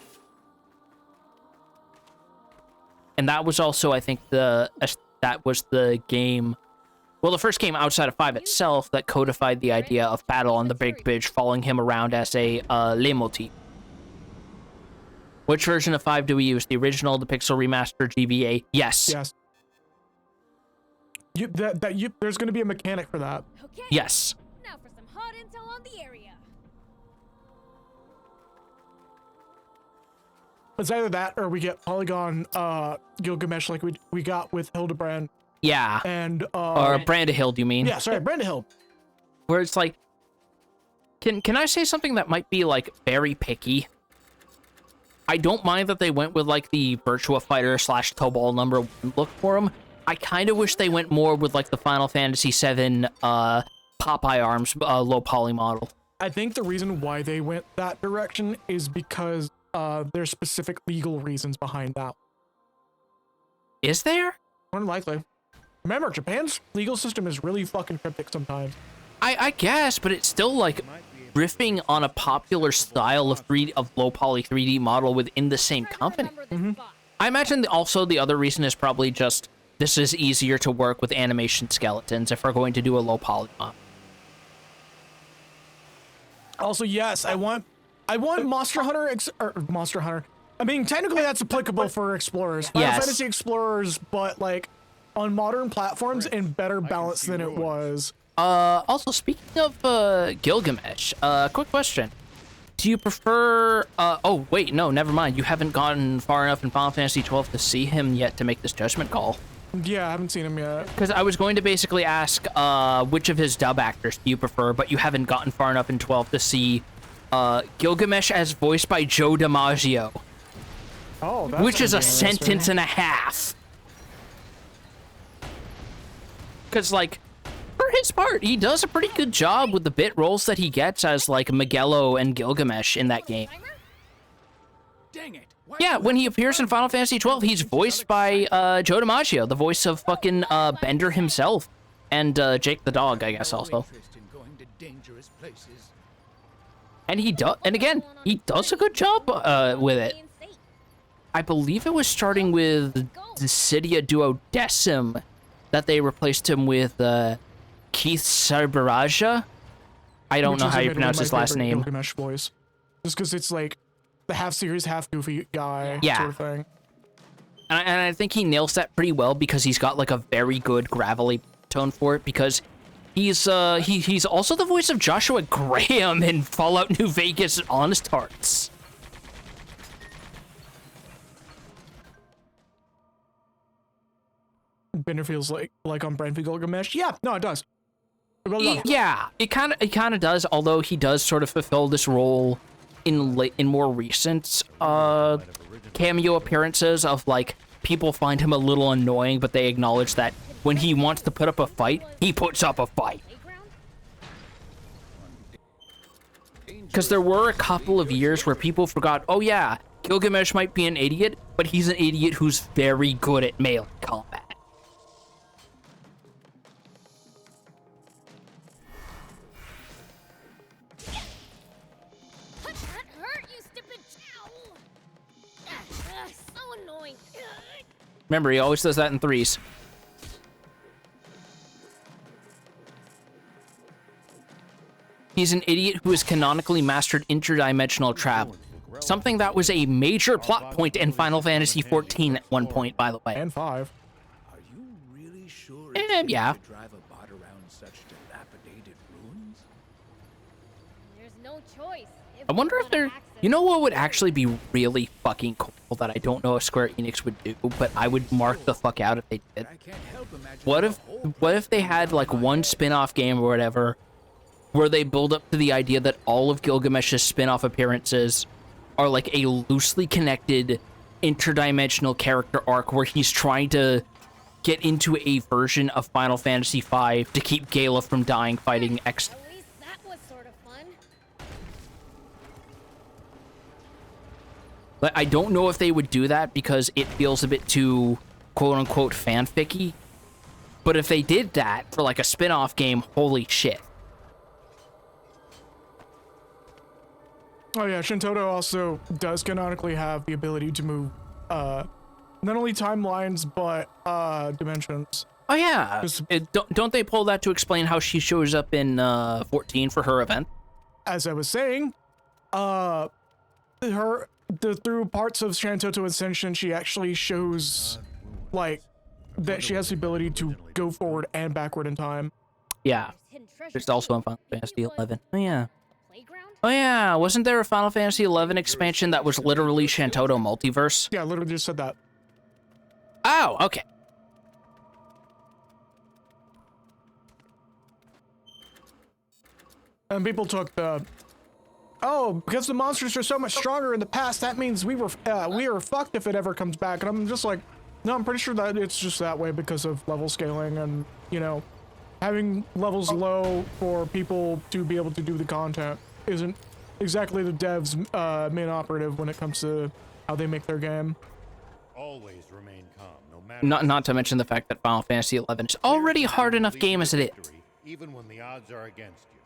And that was also, I think, that was the game, well, the first game outside of 5 itself that codified the idea of battle on the big bridge, following him around as a leitmotif. Which version of 5 do we use? The original, the Pixel Remaster, GBA? Yes. Yes. There's going to be a mechanic for that. Okay. Yes. Now for some hot intel on the area. It's either that or we get Polygon Gilgamesh like we got with Hildebrand Yeah. and Or Brandahild, you mean? yeah, sorry, Brandahild. Where it's like, can I say something that might be, like, very picky? I don't mind that they went with, like, the Virtua Fighter / Tobal #1 look for him. I kind of wish they went more with like the Final Fantasy VII Popeye arms low poly model. I think the reason why they went that direction is because there's specific legal reasons behind that. Is there? More than likely. Remember, Japan's legal system is really fucking cryptic sometimes. I guess, but it's still like riffing on a popular style of low poly 3D model within the same company. I imagine also the other reason is probably just this is easier to work with animation skeletons if we're going to do a low poly model. Also, yes, I want Monster Hunter or Monster Hunter. I mean, technically that's applicable for explorers. Final Fantasy explorers, but like on modern platforms and better balanced than it was. Also, speaking of Gilgamesh, quick question. Do you prefer... oh, wait, no, never mind. You haven't gotten far enough in Final Fantasy XII to see him yet to make this judgment call. Yeah, I haven't seen him yet. Because I was going to basically ask which of his dub actors do you prefer, but you haven't gotten far enough in 12 to see Gilgamesh as voiced by Joe DiMaggio. Oh, that's which is a sentence and a half. Because, like... For his part, he does a pretty good job with the bit roles that he gets as, like, Magello and Gilgamesh in that game. Dang it. Yeah, when he appears in Final Fantasy XII, he's voiced by Joe DiMaggio, the voice of fucking Bender himself. And Jake the dog, I guess, also. And again, he does a good job with it. I believe it was starting with Dissidia Duodecim that they replaced him with... Keith Sarbaraja? I don't know how you pronounce his last name. Gilgamesh voice. Just because it's like the half serious, half goofy guy sort of thing. And I think he nails that pretty well because he's got like a very good gravelly tone for it because he's also the voice of Joshua Graham in Fallout New Vegas and Honest Hearts. Bender feels like on brand for Gilgamesh. Yeah, no, it does. Yeah, it kind of does. Although he does sort of fulfill this role in more recent cameo appearances of like people find him a little annoying, but they acknowledge that when he wants to put up a fight, he puts up a fight. Because there were a couple of years where people forgot, oh yeah, Gilgamesh might be an idiot, but he's an idiot who's very good at melee combat. Remember, he always does that in threes. He's an idiot who has canonically mastered interdimensional travel. Something that was a major plot point in Final Fantasy XIV at one point, by the way. And 5. Are you really sure yeah. to drive a bot around such dilapidated ruins? There's no choice. I wonder if there... You know what would actually be really fucking cool that I don't know if Square Enix would do, but I would mark the fuck out if they did? What if they had like one spin-off game or whatever where they build up to the idea that all of Gilgamesh's spin-off appearances are like a loosely connected interdimensional character arc where he's trying to get into a version of Final Fantasy V to keep Gala from dying fighting X. At least that was sort of fun. But I don't know if they would do that because it feels a bit too quote-unquote fanficky. But if they did that for like a spin-off game, holy shit. Oh yeah, Shintoto also does canonically have the ability to move not only timelines but dimensions. Oh yeah, don't they pull that to explain how she shows up in 14 for her event? As I was saying, through parts of Shintoto Ascension, she actually shows like that she has the ability to go forward and backward in time. Yeah, there's also in Final Fantasy 11. Oh yeah. Oh yeah, wasn't there a Final Fantasy 11 expansion that was literally Shintoto Multiverse? Yeah, I literally just said that. Oh, okay. And people took the, oh, because the monsters are so much stronger in the past, that means we were fucked if it ever comes back. And I'm just like, No, I'm pretty sure that it's just that way because of level scaling and, you know, having levels low for people to be able to do the content isn't exactly the devs' main operative when it comes to how they make their game. Always remain calm, no matter. Not to mention the fact that Final Fantasy XI is already a hard enough game as it is. Even when the odds are against you.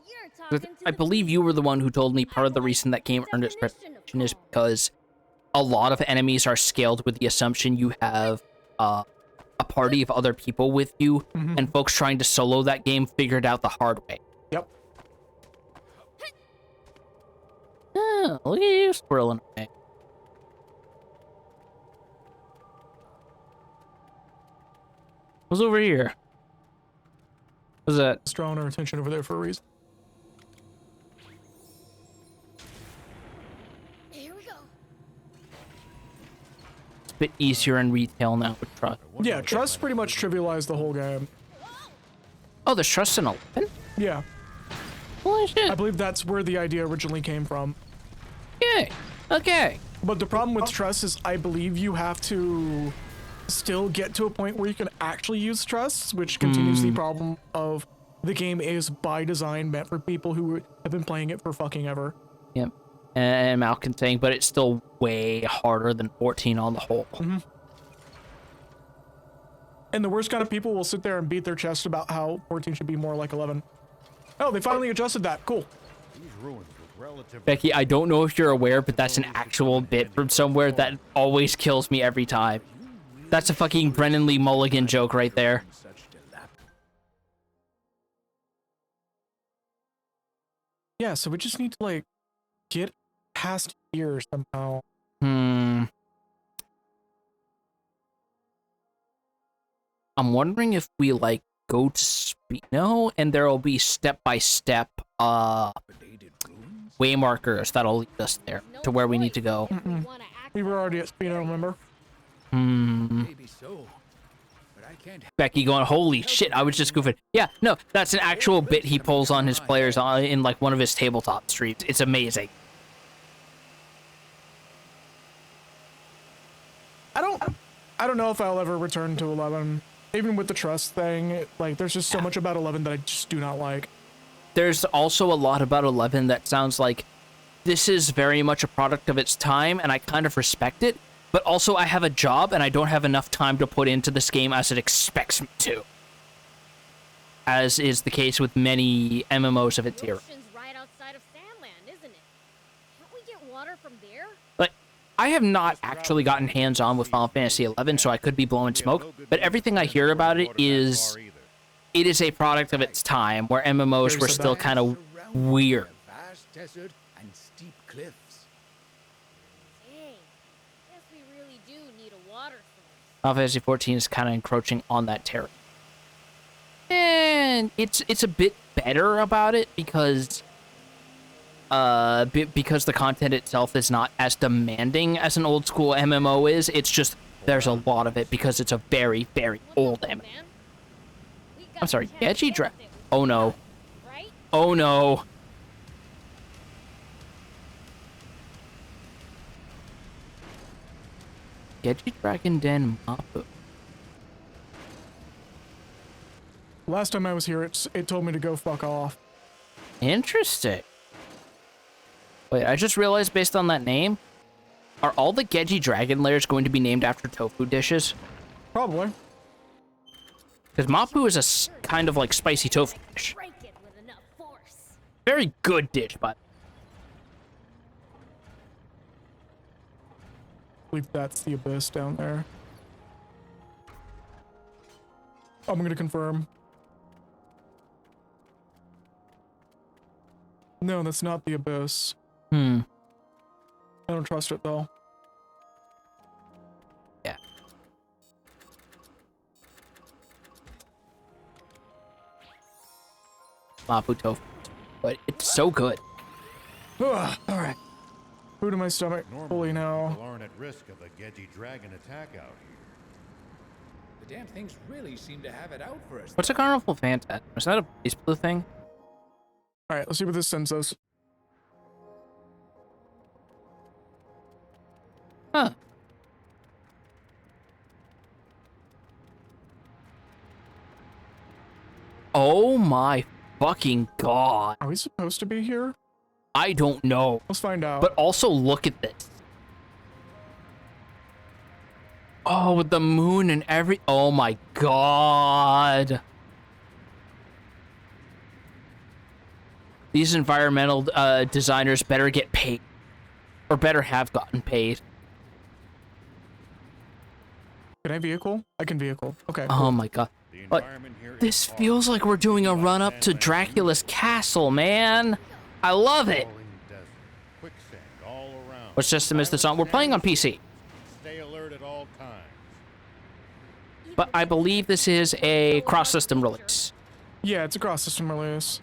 You're talking to I the believe you were the one who told me part of the reason that game earned its reputation is because a lot of enemies are scaled with the assumption you have a party of other people with you, and folks trying to solo that game figured out the hard way. Yep. Oh, look at you squirreling away. What's over here? What's that? It's drawing our attention over there for a reason. Here we go. It's a bit easier in retail now with trust. Yeah, trust pretty much trivialized the whole game. Oh, there's trust in 11? Yeah. Holy shit. I believe that's where the idea originally came from. Okay. Okay. But the problem with trust is I believe you have to still get to a point where you can actually use trusts, which continues the problem of the game is by design meant for people who have been playing it for fucking ever. Yep. And Malcolm saying, but it's still way harder than 14 on the whole. And the worst kind of people will sit there and beat their chest about how 14 should be more like 11. Oh, they finally adjusted that. Cool. These ruins look relatively. Becky, I don't know if you're aware, but that's an actual bit from somewhere that always kills me every time. That's a fucking Brennan Lee Mulligan joke right there. Yeah, so we just need to, like, get past here somehow. I'm wondering if we, like, go to Spino, and there will be step-by-step, way markers that'll lead us there, to where we need to go. We were already at Spino, remember? Maybe so, but I can't. Becky going, holy shit, I was just goofing. Yeah, no, that's an actual bit he pulls on his players in, like, one of his tabletop streams. It's amazing. I don't know if I'll ever return to 11. Even with the trust thing, like, there's just so much about 11 that I just do not like. There's also a lot about 11 that sounds like this is very much a product of its time, and I kind of respect it, but also I have a job, and I don't have enough time to put into this game as it expects me to. As is the case with many MMOs of its era. Ocean's right outside of Sandland, isn't it? Can't we get water from there? But I have not actually gotten hands-on with Final Fantasy XI, so I could be blowing smoke, but everything I hear about it is a product of its time, where MMOs were still kind of weird. Vast desert and steep cliffs. Dang. Guess we really do need a water source. Final Fantasy XIV is kind of encroaching on that territory. And it's a bit better about it because the content itself is not as demanding as an old school MMO is. It's just there's a lot of it because it's a very, very old MMO. I'm sorry, Gedgy Dragon. Oh no. Right? Oh no. Gedgy Dragon Den Mapu. Last time I was here, it told me to go fuck off. Interesting. Wait, I just realized based on that name, are all the Gedgy Dragon lairs going to be named after tofu dishes? Probably. Because Mapu is a kind of like spicy tofu dish. Break it with enough force. Very good dish, but I believe that's the abyss down there. I'm gonna confirm. No, that's not the abyss. I don't trust it though. yeah. Mapu tofu, but it's so good. Ugh, all right. Food in my stomach fully now. People aren't at risk of a Gedgy Dragon attack out here. The damn things really seem to have it out for us. What's a carnival phantasm? Is that a base blue thing? All right, let's see what this sends us. Huh. Oh my fucking god. Are we supposed to be here? I don't know. Let's find out. But also look at this. Oh, with the moon and every... Oh my god. These environmental designers better get paid. Or better have gotten paid. Can I vehicle? I can vehicle. Okay. Oh my god. But this feels like we're doing a run-up to Dracula's castle, man. I love it. What system is this on? We're playing on PC. Stay alert at all times. But I believe this is a cross-system release. Yeah, it's a cross-system release.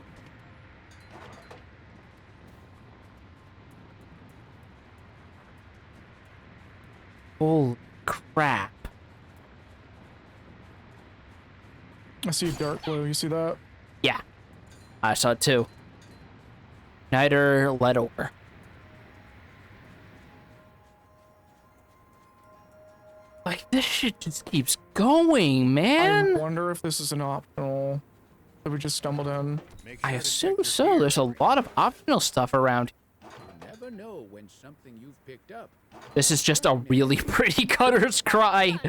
Holy crap. I see dark blue. You see that? Yeah. I saw it too. Niter led over. Like, this shit just keeps going, man. I wonder if this is an optional that we just stumbled in. I assume so. There's a lot of optional stuff around. You never know when something you've picked up. This is just a really pretty Cutter's Cry.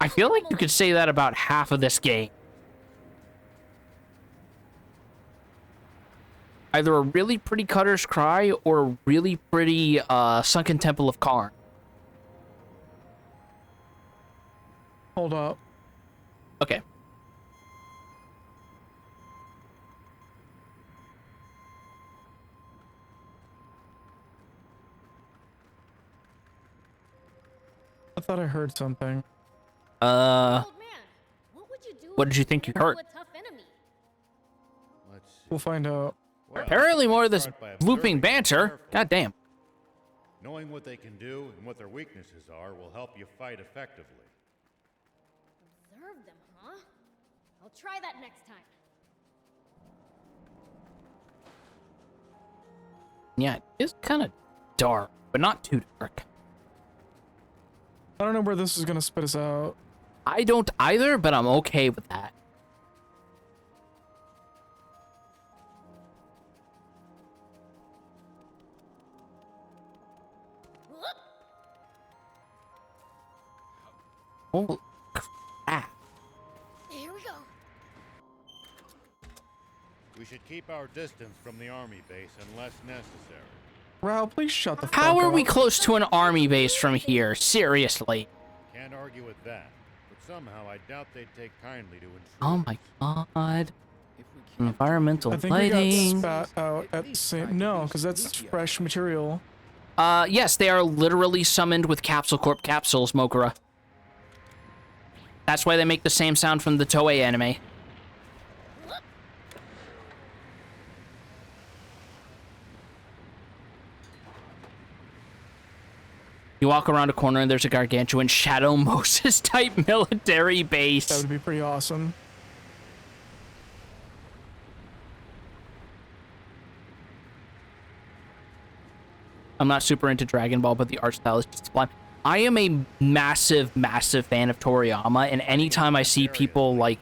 I feel like you could say that about half of this game. Either a really pretty Cutter's Cry or a really pretty Sunken Temple of Karn. Hold up. Okay. I thought I heard something. Old man, what did you think you heard? a tough enemy? Let's see. We'll find out. Well, Apparently more of this start by looping observing banter. carefully. God damn. Knowing what they can do and what their weaknesses are will help you fight effectively. Observe them, huh? I'll try that next time. Yeah, it's kind of dark, but not too dark. I don't know where this is gonna spit us out. I don't either, but I'm okay with that. Holy crap. Here we go. We should keep our distance from the army base unless necessary. Rao, please shut the fuck How up. are we close to an army base from here? Seriously. Can't argue with that. But somehow I doubt they'd take kindly to intrude. Oh my god. If we can't Environmental I think lighting. we got spat out at the same. No, because that's fresh material. Yes, they are literally summoned with Capsule Corp capsules, Mokura. That's why they make the same sound from the Toei anime. You walk around a corner and there's a gargantuan Shadow Moses type military base. That would be pretty awesome. I'm not super into Dragon Ball, but the art style is just sublime. I am a massive, massive fan of Toriyama, and anytime I see people like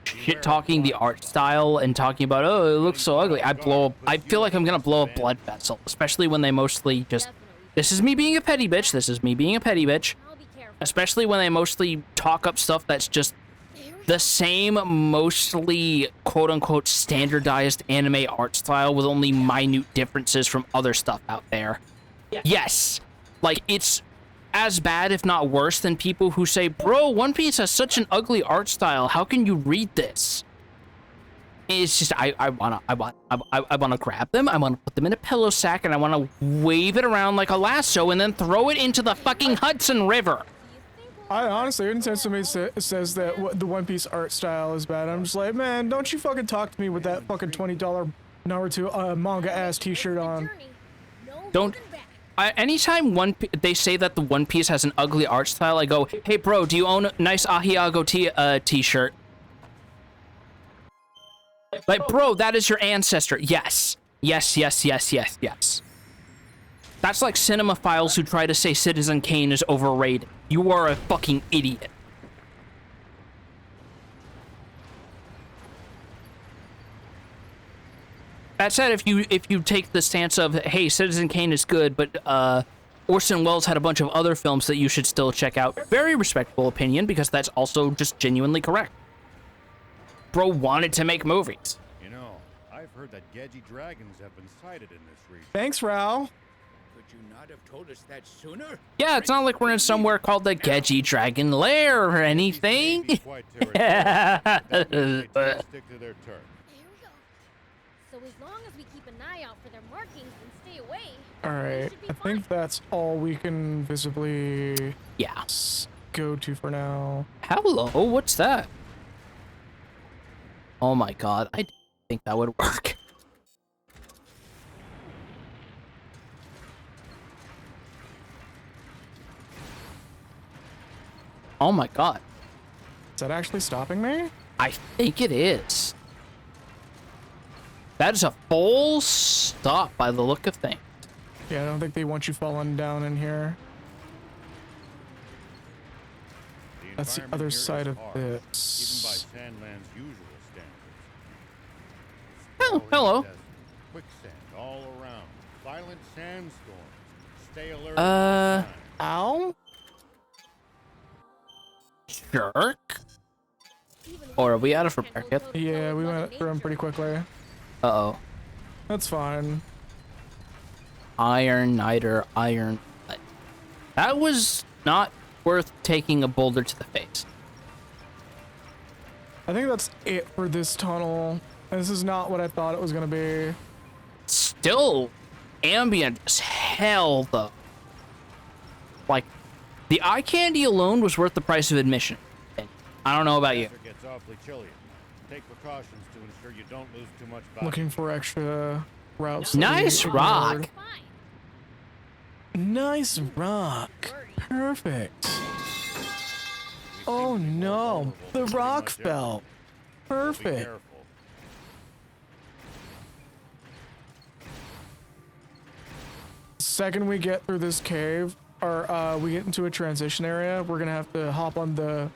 shit talking the art style and talking about, oh, it looks so ugly, I feel like I'm gonna blow a blood vessel, especially when they mostly just, this is me being a petty bitch, this is me being a petty bitch, I'll be careful. especially when they mostly talk up stuff that's just the same, mostly quote-unquote standardized anime art style with only minute differences from other stuff out there. Yes, like it's as bad, if not worse, than people who say, bro, One Piece has such an ugly art style, how can you read this? It's just, I wanna grab them, I wanna put them in a pillow sack, and I wanna wave it around like a lasso and then throw it into the fucking Hudson River. I honestly, anytime somebody says that the One Piece art style is bad, I'm just like, man, don't you fucking talk to me with that fucking $20 Naruto manga ass t-shirt on. Don't. Anytime they say that the One Piece has an ugly art style, I go, hey bro, do you own a nice Ahiago t-shirt? Like, bro, that is your ancestor. Yes. Yes, yes, yes, yes, yes. That's like cinemaphiles who try to say Citizen Kane is overrated. You are a fucking idiot. That said, if you take the stance of, hey, Citizen Kane is good, but Orson Welles had a bunch of other films that you should still check out. Very respectable opinion, because that's also just genuinely correct. Bro wanted to make movies. You know, I've heard that Gedgy dragons have been sighted in this region. Thanks, Rao. Could you not have told us that sooner? Yeah, it's not like we're in somewhere called the Gedgy Dragon Lair or anything. May be quite territorial. That means they tend to stick to their turf. There we go. So as long as we keep an eye out for their markings and stay away. All right, I think that's all we can visibly Yeah. go to for now. Hello, what's that? Oh my god, I didn't think that would work. Oh my god. Is that actually stopping me? I think it is. That is a full stop by the look of things. Yeah, I don't think they want you falling down in here. That's the other side of this. Even by Sandland's usual standards. Oh, hello. Quicksand all around. Violent sandstorms. Stay alert. all the time. Ow? Jerk. Or are we out of repair kit? Yeah, we went through them pretty quickly. Uh-oh. That's fine. Iron, niter, iron. That was not worth taking a boulder to the face. I think that's it for this tunnel. This is not what I thought it was gonna be. Still ambient as hell, though. Like, the eye candy alone was worth the price of admission. I don't know about you. Desert gets awfully chilly. Take precautions to ensure you don't lose too much body. Looking for extra routes. Nice rock. Nice rock. Perfect. Oh no, the rock fell. Be Perfect. careful. Second we get through this cave, or we get into a transition area, we're gonna have to hop on the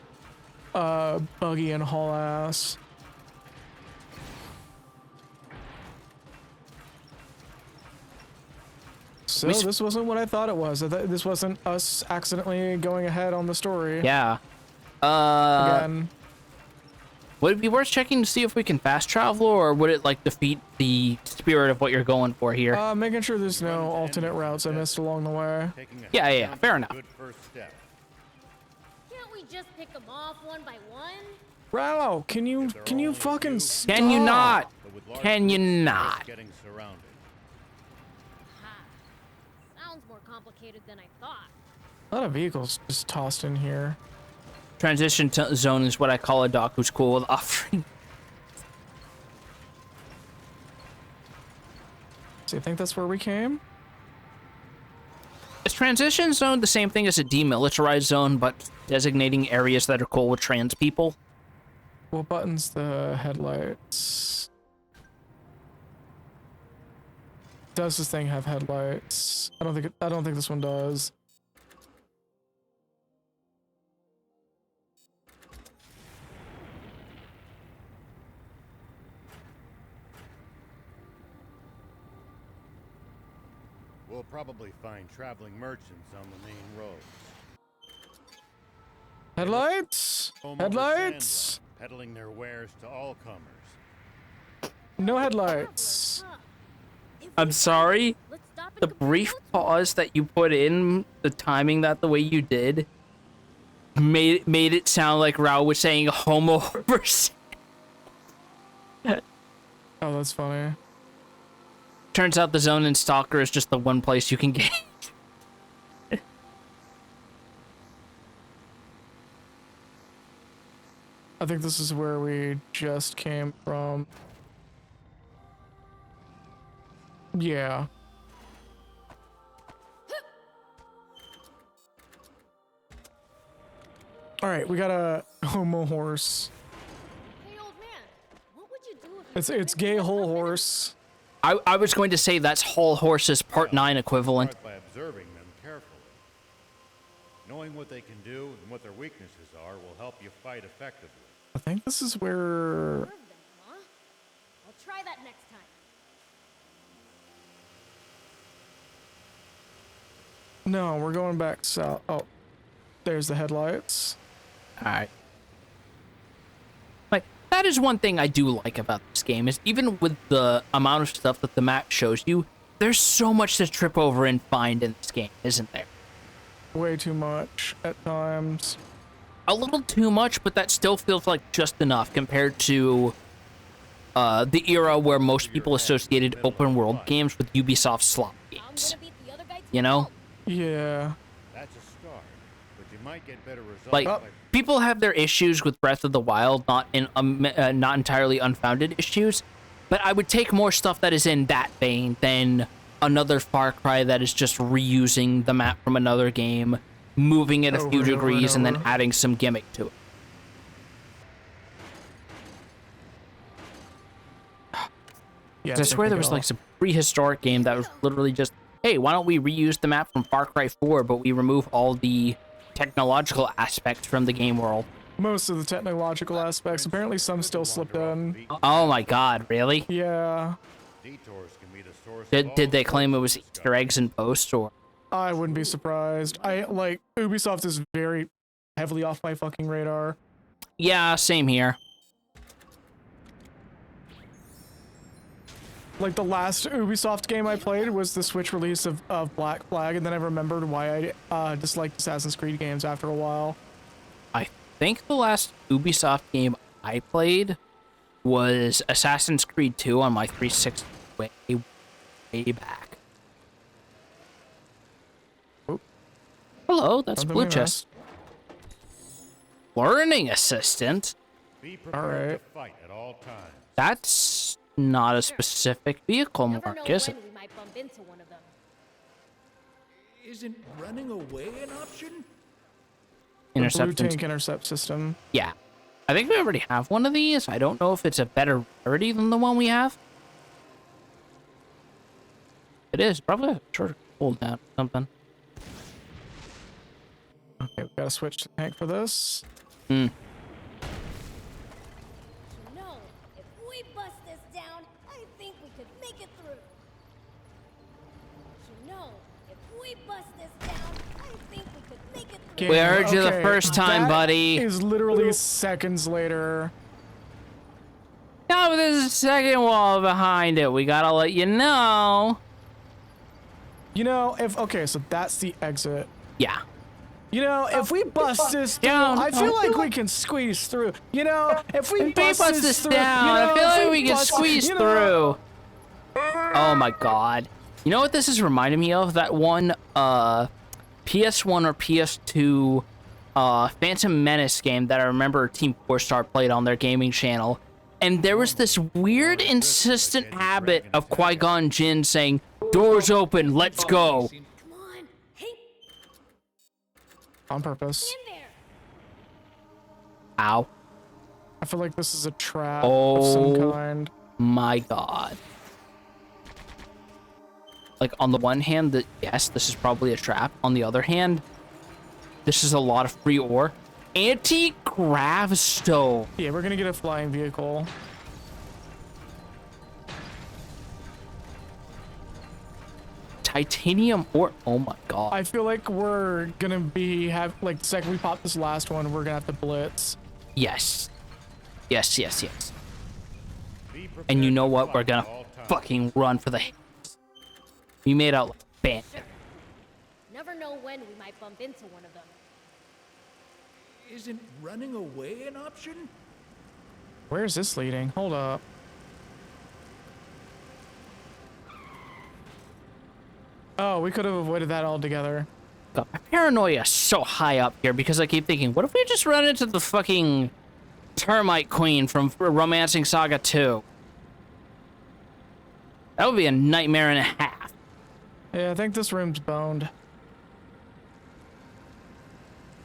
buggy and haul ass. So this wasn't what I thought it was. This wasn't us accidentally going ahead on the story. Yeah. Again. Would it be worth checking to see if we can fast travel, or would it like defeat the spirit of what you're going for here? Making sure there's no alternate routes I missed along the way. Taking a Yeah, head yeah, down fair is a enough. Good first step. Can't we just pick them off one by one? Rallo, can you fucking stop? Can you not? But with large Can you groups, you risk not? Getting surrounded. Ha. Sounds more complicated than I thought. A lot of vehicles just tossed in here. Transition zone is what I call a doc who's cool with offering. So you think that's where we came? Is transition zone the same thing as a demilitarized zone, but designating areas that are cool with trans people? What button's the headlights? Does this thing have headlights? I don't think this one does. We'll probably find traveling merchants on the main roads. Headlights? Home over Headlights? Sandland, peddling their wares to all comers. No headlights. I'm sorry. Let's stop and The compare brief notes. pause that you put in, the timing that the way you did, made it sound like Rao was saying homo versus. Oh, that's funny. Turns out the zone in Stalker is just the one place you can get. I think this is where we just came from. Yeah. All right, we got a homo horse. Hey, old man. What would you do if It's gay whole horse. I was going to say that's Whole Horse's Part 9 equivalent. Start by observing them carefully. Knowing what they can do and what their weaknesses are will help you fight effectively. I think this is where. Huh? I'll try that next time. No, we're going back south. Oh, there's the headlights. All right. Like, that is one thing I do like about this game, is even with the amount of stuff that the map shows you, there's so much to trip over and find in this game, isn't there? Way too much at times. A little too much, but that still feels like just enough compared to the era where most people associated open world games with Ubisoft slot games. You know? Yeah. That's a start, but you might get better results. Like, people have their issues with Breath of the Wild, not entirely unfounded issues, but I would take more stuff that is in that vein than another Far Cry that is just reusing the map from another game, moving it a few degrees, and then adding some gimmick to it. Yeah, I swear there was like some prehistoric game that was literally just, hey, why don't we reuse the map from Far Cry 4, but we remove all the technological aspects from the game world. Most of the technological aspects. Apparently some still slipped in. Oh my god, really? Yeah. Did they claim it was Easter eggs in post, or? I wouldn't be surprised. Ubisoft is very heavily off my fucking radar. Yeah, same here. Like, the last Ubisoft game I played was the Switch release of Black Flag, and then I remembered why I disliked Assassin's Creed games after a while. I think the last Ubisoft game I played was Assassin's Creed 2 on my 360 way back. Oh. Hello, that's Blue Chest. Learning assistant. Alright. That's not a specific vehicle mark, is it? Isn't running away an option? Blue tank intercept system. Yeah. I think we already have one of these. I don't know if it's a better rarity than the one we have. It is. Probably a shorter cooldown or something. Okay, we gotta switch to tank for this. Hmm. No, if we bust this down, I think we could make it through. No, if we bust this down, I think we could make it through. We heard you the first time, buddy. That is literally seconds later. No, but there's a second wall behind it. We gotta let you know. You know, okay, so that's the exit. Yeah. You know, if we bust this down, I feel like we can squeeze through. You know, if we bust this down, I feel like we can squeeze through. Oh my god. You know what this is reminding me of? That one PS1 or PS2 Phantom Menace game that I remember Team 4-Star played on their gaming channel. And there was this weird, insistent habit of Qui-Gon Jinn saying, "Doors open, let's go." On purpose. Ow. I feel like this is a trap of some kind. My god. Like, on the one hand, yes, this is probably a trap. On the other hand, this is a lot of free ore. Anti-grav stove. Yeah, we're gonna get a flying vehicle. Titanium ore. Oh my god. I feel like we're gonna the second we pop this last one, we're gonna have to blitz. Yes. Yes, yes, yes. And you know what? We're gonna fucking run for the hills. We made out like a bandit. Never know when we might bump into one of them. Isn't running away an option? Where's this leading? Hold up. Oh, we could have avoided that altogether. God, my paranoia is so high up here because I keep thinking, what if we just run into the fucking termite queen from Romancing Saga 2? That would be a nightmare and a half. Yeah, I think this room's boned.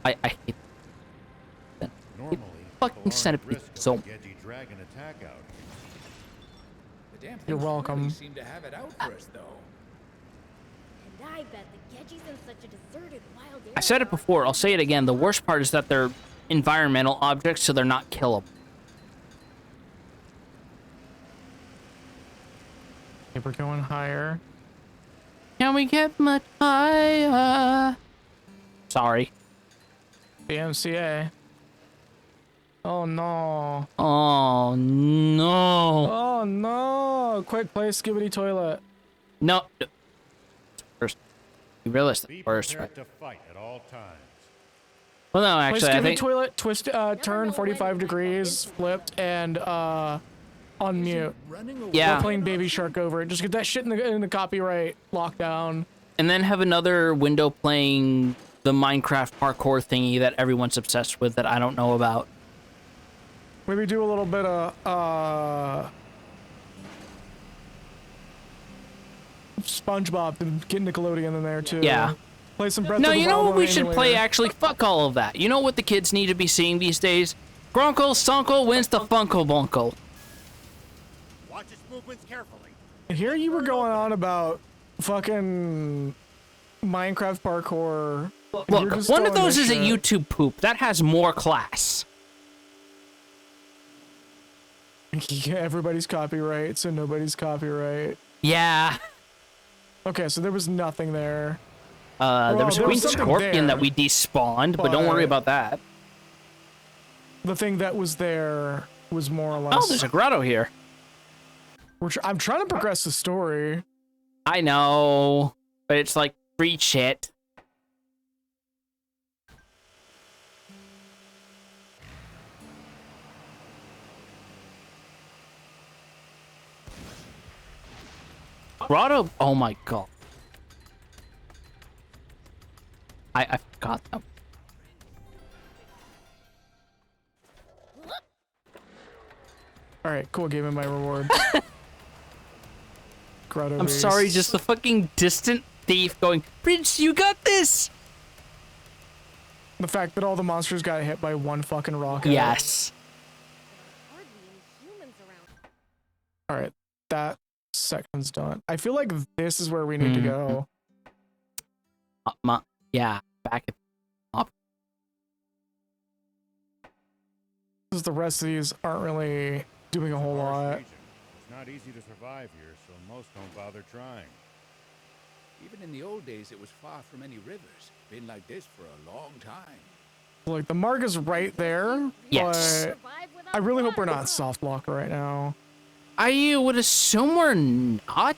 I hate that. Fucking centipede so. You're welcome. Really seem to have it out for us, though. And I bet the Gedgies in such a deserted wild area. I said it before, I'll say it again. The worst part is that they're environmental objects, so they're not killable. Okay, we're going higher. Can we get much higher? Sorry. The MCA. Oh no. Oh no. Oh no. Quick, play Skibbity Toilet. No. First, you realize the Be first, prepared right? to fight at all times. Well, no, Play actually, I Skibbity think. Toilet, twist, turn know 45 when degrees, flipped, and unmute. Running away. Yeah. We're playing Baby Shark over it. Just get that shit in the copyright lockdown. And then have another window playing the Minecraft parkour thingy that everyone's obsessed with that I don't know about. Maybe do a little bit of SpongeBob to get Nickelodeon in there too. Yeah. Play some Breath No, of the you know Wild what we on should play emulator. actually? Fuck all of that. You know what the kids need to be seeing these days? Grunkle Sunkle wins the Funkle Bunkle. Watch its movements carefully. Here you were going on about fucking Minecraft parkour. You're Look, just one of throwing those this is a shit. YouTube poop. That has more class. Yeah, everybody's copyright, so nobody's copyright. Yeah. Okay, so there was nothing there. There Well, was a there green was something scorpion there, that we despawned, but don't worry but- about that. The thing that was there was more or less. Oh, there's a grotto here. I'm trying to progress the story. I know, but it's like free shit. Grotto, oh my god. I forgot that. All right, cool. Gave me my reward. Grotto I'm sorry, beast. just the fucking distant thief going, Prince, you got this! The fact that all the monsters got hit by one fucking rocket. Yes. Hardly any humans around. All right, that section's done. I feel like this is where we need to go. Yeah, back at Because the rest of these aren't really doing a whole Harsh lot. region. It's not easy to survive here, so most don't bother trying. Even in the old days, it was far from any rivers. Been like this for a long time. Like the mark is right there. Yes. But I really hope we're not soft locked right now. I would assume we're not.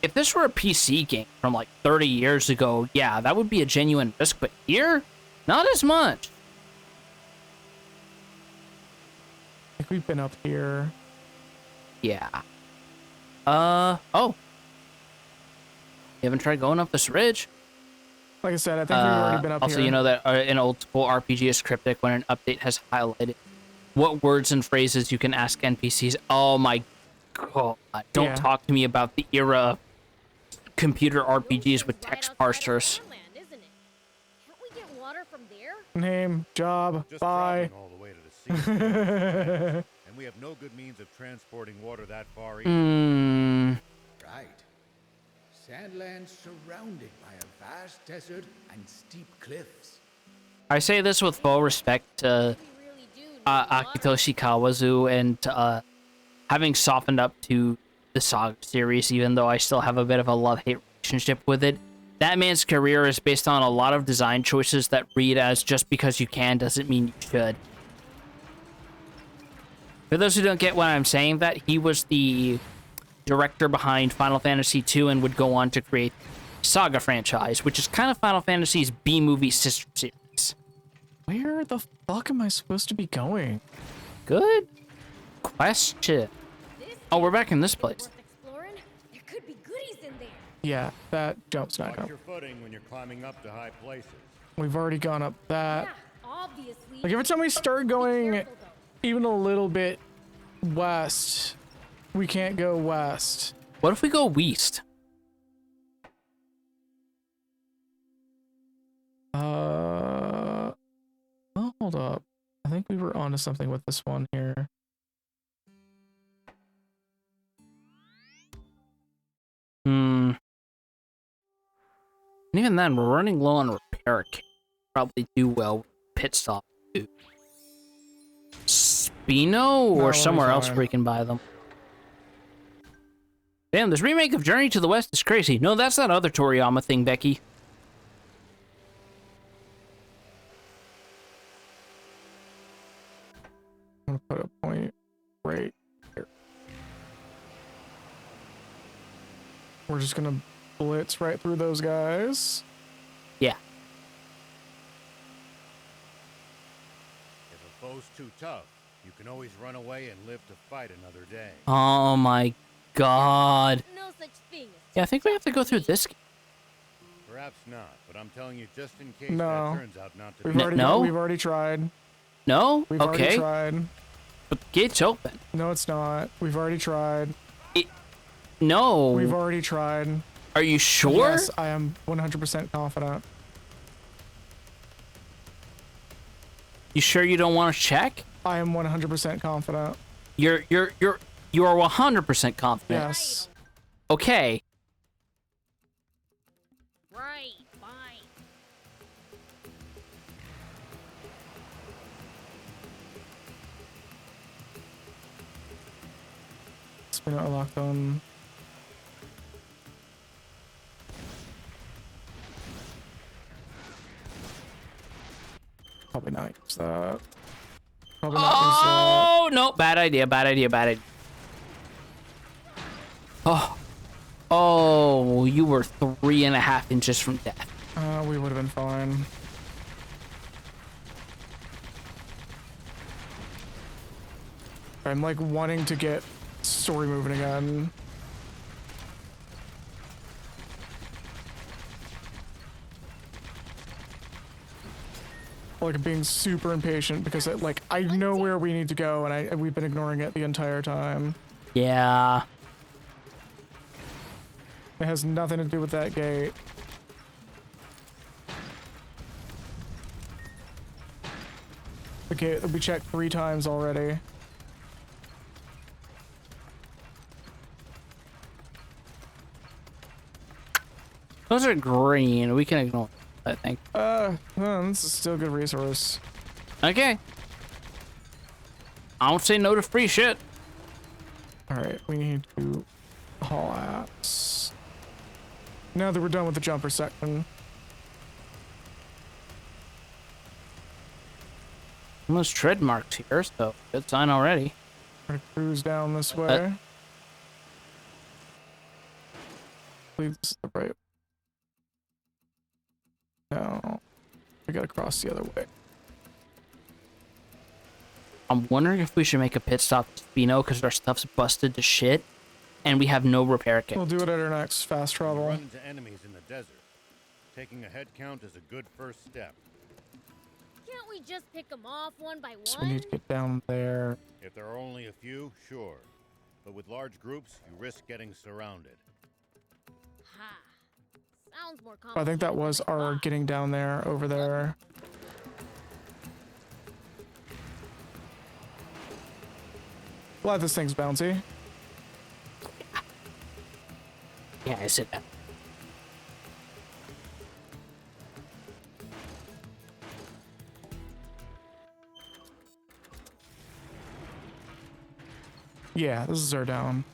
If this were a PC game from like 30 years ago, yeah, that would be a genuine risk, but here, not as much. I think we've been up here. Yeah. Oh. You haven't tried going up this ridge? Like I said, I think we've already been up also, here. you know that an old school RPG is cryptic when an update has highlighted what words and phrases you can ask NPCs. Oh my god. Don't Yeah. talk to me about the era of computer RPGs with text parsers. Land, isn't it? Can't we get water from there? Name, job, Just bye. traveling all the way to the sea, is dangerous, and we have no good means of transporting water that far either. Hmm. Right. Sandlands surrounded by a vast desert and steep cliffs. I say this with full respect to We really do need Akitoshi Kawazu and having softened up to the Saga series, even though I still have a bit of a love-hate relationship with it. That man's career is based on a lot of design choices that read as just because you can doesn't mean you should. For those who don't get what I'm saying, that he was the director behind Final Fantasy II and would go on to create Saga franchise, which is kind of Final Fantasy's B-movie sister series. Where the fuck am I supposed to be going? Good question. Oh, we're back in this place. worth exploring. There could be goodies in there. Yeah, that jump's not Watch going. your footing when you're climbing up to high places. We've already gone up that. Yeah, obviously. Like every time we start going careful, though. even a little bit west, we can't go west. What if we go west? Well, hold up. I think we were onto something with this one here. And even then, we're running low on repair kit. Probably do well with pit stop too. Spino No, or we'll be somewhere else fine. where we can buy them. Damn, this remake of Journey to the West is crazy. No, that's that other Toriyama thing, Becky. I'm gonna put a point right here. We're just gonna blitz right through those guys. Yeah. If a foe's too tough, you can always run away and live to fight another day. Oh my god. No such thing as Yeah, I think we have to go through this. Perhaps not, but I'm telling you just in case No. that turns out not to We've be. already no? we've already tried. No? We've already Okay. tried. But the gate's open. No, it's not. We've already tried. No. We've already tried. Are you sure? Yes, I am 100% confident. You sure you don't want to check? I am 100% confident. You are 100% confident. Yes. Okay. right. Fine. Spin out locked on. Probably not use that. Probably not use Oh, no. Bad idea. Bad idea. Bad idea. Oh. Oh, you were 3.5 inches from death. that. We would have been fine. I'm like wanting to get story moving again. Like being super impatient because I know where we need to go and we've been ignoring it the entire time. Yeah. It has nothing to do with that gate. The gate we checked 3 times already. Those are green. We can ignore it, I think. Well, this is still a good resource. Okay. I don't say no to free shit. Alright, we need to haul ass. Now that we're done with the jumper section. Almost tread marks here, so good sign already. We're gonna cruise down this way. I believe this is the right. No. We gotta cross the other way. I'm wondering if we should make a pit stop to Spino because our stuff's busted to shit and we have no repair kit. We'll do it at our next fast travel. Run into enemies in the desert. Taking a head count is a good first step. Can't we just pick them off one by So we one? need to get down there. If there are only a few, sure. But with large groups, you risk getting surrounded. Ha. Sounds more I think that complicated was than I our thought. getting down there over there. Glad this thing's bouncy. Yeah, I said that. Yeah, this is our down.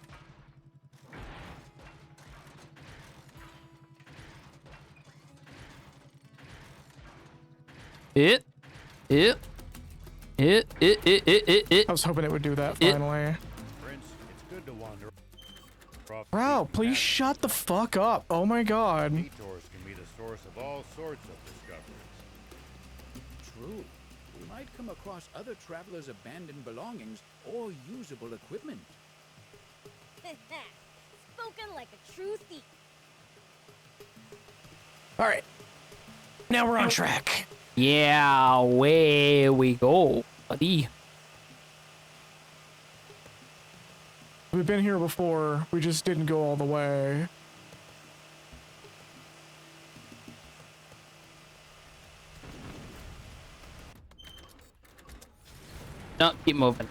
It. I was hoping it would do that finally. Prince, it's good to wander off. Bro, please shut the fuck up. Oh my god. Detours can be the source of all sorts of discoveries. True. We might come across other travelers' abandoned belongings or usable equipment. Spoken like a true thief. Alright. Now we're on track. Yeah, away we go, buddy. We've been here before. We just didn't go all the way. No, keep moving.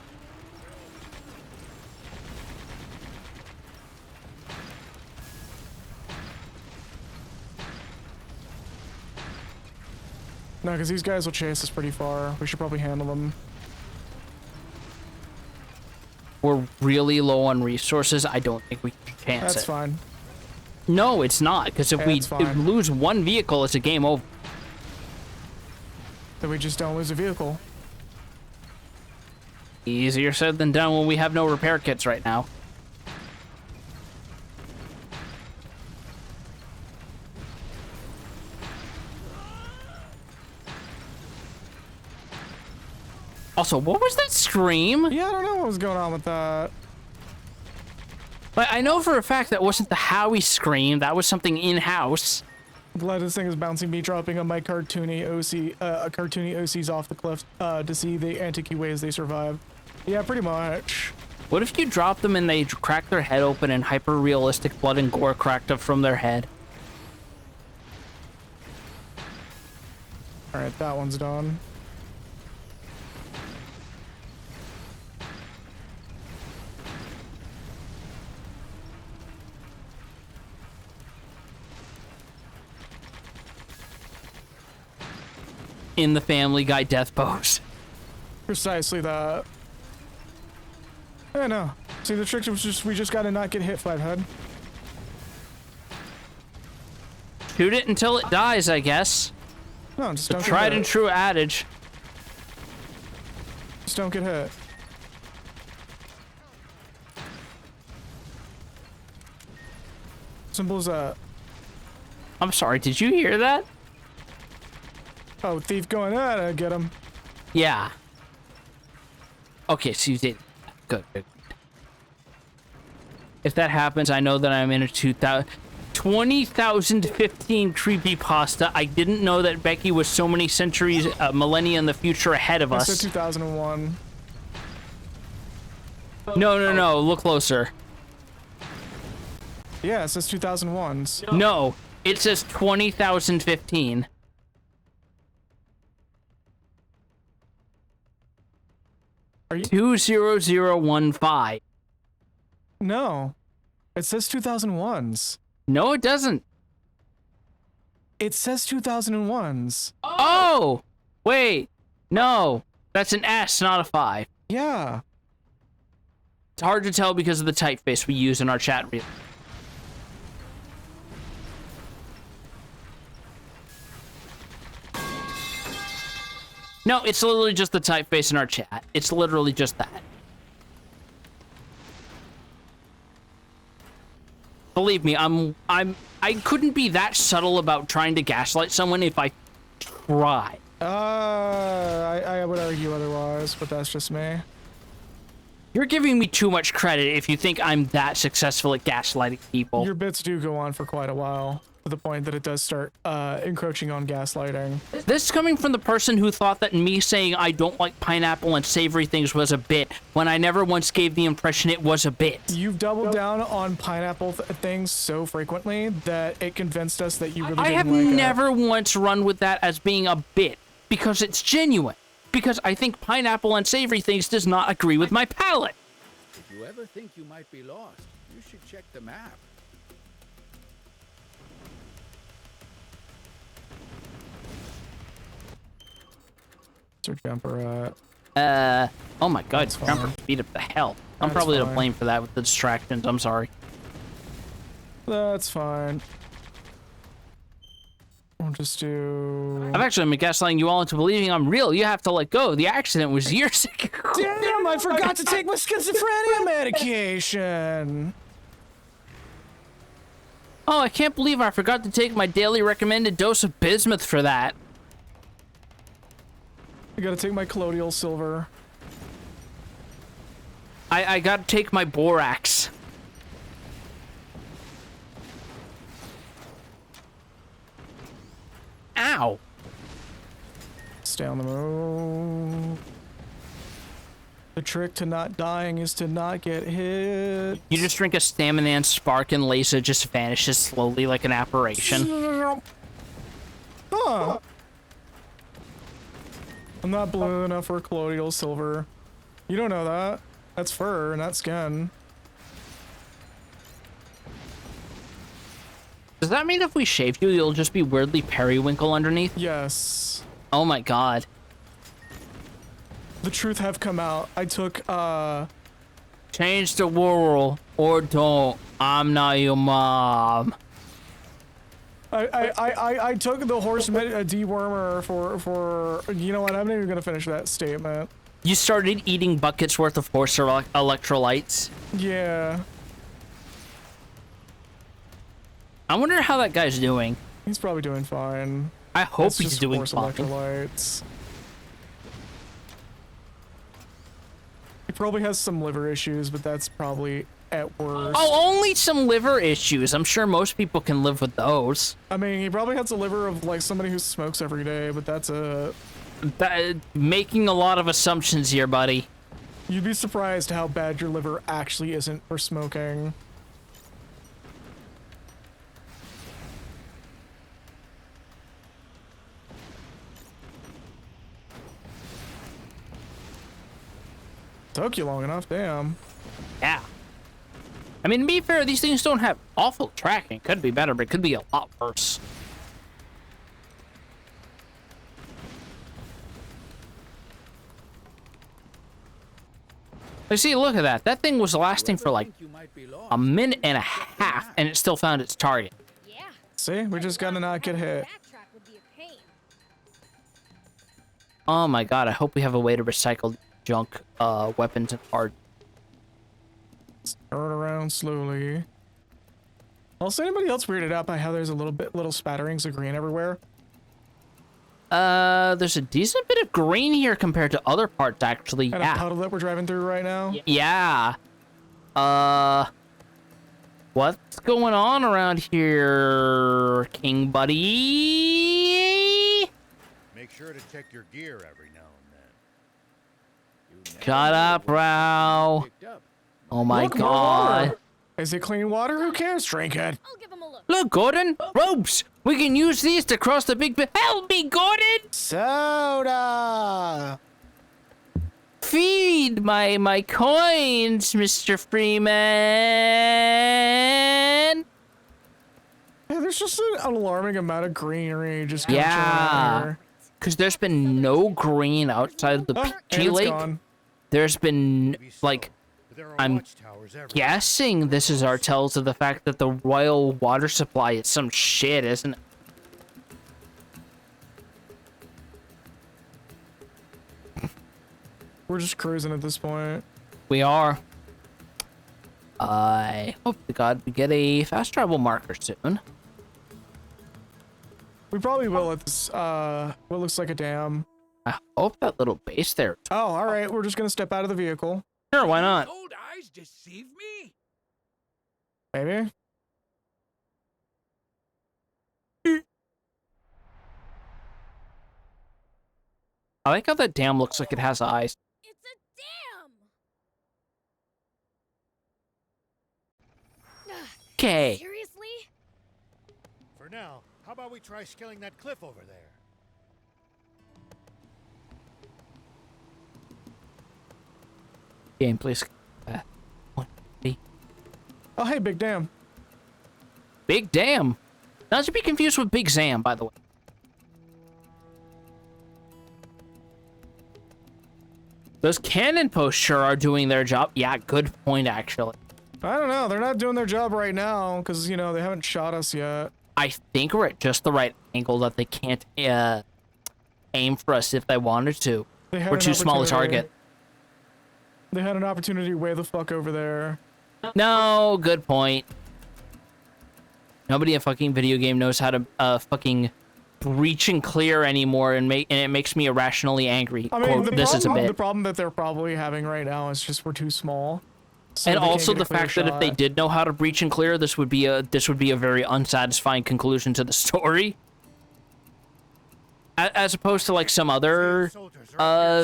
No, because these guys will chase us pretty far. We should probably handle them. we're really low on resources, I don't think we can chance That's it. fine. No, it's not, because if we It's fine. lose one vehicle, it's a game over. Then we just don't lose a vehicle. Easier said than done when we have no repair kits right now. Also, what was that scream? Yeah, I don't know what was going on with that. But I know for a fact that wasn't the Howie scream. That was something in-house. I'm glad this thing is bouncing me, dropping on my cartoony OCs off the cliff to see the antique ways they survive. Yeah, pretty much. What if you drop them and they crack their head open and hyper-realistic blood and gore cracked up from their head? Alright, that one's done. In the Family Guy death pose. Precisely that. I know. See, the trick was just we just gotta not get hit, Flathead. Shoot it until it dies, I guess. No, just The don't get tried hit. and true adage. Just don't get hit. Simple as that. I'm sorry, did you hear that? Oh, thief going get him. Yeah. Okay, so you did. Good, good. If that happens, I know that I'm in a 20,015 creepypasta. I didn't know that Becky was so many centuries, millennia in the future ahead of I us. said 2001. No. Look closer. Yeah, it says 2001s. No, it says 20,015. Are you? 20015. No. It says 2001s. No, it doesn't. It says 2001s. Oh! Wait. No. That's an S, not a 5. Yeah. It's hard to tell because of the typeface we use in our chat reel. No, it's literally just the typeface in our chat. It's literally just that. Believe me, I couldn't be that subtle about trying to gaslight someone if I tried. I would argue otherwise, but that's just me. You're giving me too much credit if you think I'm that successful at gaslighting people. Your bits do go on for quite a while, to the point that it does start encroaching on gaslighting. This is coming from the person who thought that me saying I don't like pineapple and savory things was a bit, when I never once gave the impression it was a bit. You've doubled down on pineapple things so frequently that it convinced us that you really I didn't have like never once run with that as being a bit, because it's genuine. Because I think pineapple and savory things does not agree with my palate. If you ever think you might be lost, you should check the map. What's your jumper at? Oh my god, That's jumper fine. speed up the hell. I'm That's probably to fine. blame for that with the distractions, I'm sorry. That's fine. We'll just do... I've actually been gaslighting you all into believing I'm real. You have to let go. The accident was years ago. Damn, I forgot to take my schizophrenia medication! Oh, I can't believe I forgot to take my daily recommended dose of bismuth for that. I gotta take my colloidal silver. I gotta take my borax. Ow. Stay on the move. The trick to not dying is to not get hit. You just drink a stamina and spark and laser just vanishes slowly like an apparition. Huh. I'm not blue enough for colloidal silver. You don't know that. That's fur, not skin. Does that mean if we shave you, you'll just be weirdly periwinkle underneath? Yes. Oh my god. The truth have come out. I took Change the world or don't. I'm not your mom. I took the horse dewormer for you know what? I'm not even gonna finish that statement. You started eating buckets worth of horse electrolytes. Yeah. I wonder how that guy's doing. He's probably doing fine. I hope It's he's just doing horse fine. electrolytes. He probably has some liver issues, but that's probably at worst. Oh, only some liver issues. I'm sure most people can live with those. I mean, he probably has a liver of like somebody who smokes every day, but that's a... Making a lot of assumptions here, buddy. You'd be surprised how bad your liver actually isn't for smoking. Took you long enough, damn. Yeah. I mean, to be fair, these things don't have awful tracking. Could be better, but it could be a lot worse. I see, look at that. That thing was lasting for like a minute and a half, and it still found its target. Yeah. See, we just gotta not get hit. Backtrack would be a pain. Oh my god, I hope we have a way to recycle junk weapons and parts. Turn around slowly. Also, anybody else weirded out by how there's a little spatterings of green everywhere? There's a decent bit of green here compared to other parts, actually. And a puddle that we're driving through right now? Yeah. What's going on around here, King Buddy? Make sure to check your gear every now and then. Shut up, bro. Oh my Look, more god. water. Is it clean water? Who cares? Drink it. I'll give him a look. Look, Gordon, ropes. We can use these to cross the big... Help me, Gordon! Soda! Feed my coins, Mr. Freeman. Yeah, there's just an alarming amount of greenery just going Yeah. here. Because there's been no green outside of the Oh, and PG it's Lake. gone. There's been, like... There are I'm watchtowers everywhere. guessing this is our tells of the fact that the royal water supply is some shit, isn't it? We're just cruising at this point. We are. I hope to God we get a fast travel marker soon. We probably will at this, what looks like a dam. I hope that little base there. Oh, alright, we're just gonna step out of the vehicle. Sure, why not? Old eyes deceive me? Maybe? I like how that dam looks like it has eyes. It's a dam! Okay. Seriously? For now, how about we try scaling that cliff over there? Game, please. Oh, hey, big dam. Big Dam. Not to be confused with Big Sam, by the way. Those cannon posts sure are doing their job. Yeah, good point, actually. I don't know, they're not doing their job right now, because, you know, they haven't shot us yet. I think we're at just the right angle that they can't aim for us if they wanted to. They had We're an too small a opportunity. target. They had an opportunity way the fuck over there. No, good point. Nobody in fucking video game knows how to fucking breach and clear anymore, and it makes me irrationally angry. I mean, Or the problem that they're probably having right now is just we're too small. So And they can't also get a the clear fact that if they shot. did know how to breach and clear, this would be a very unsatisfying conclusion to the story. As opposed to like some other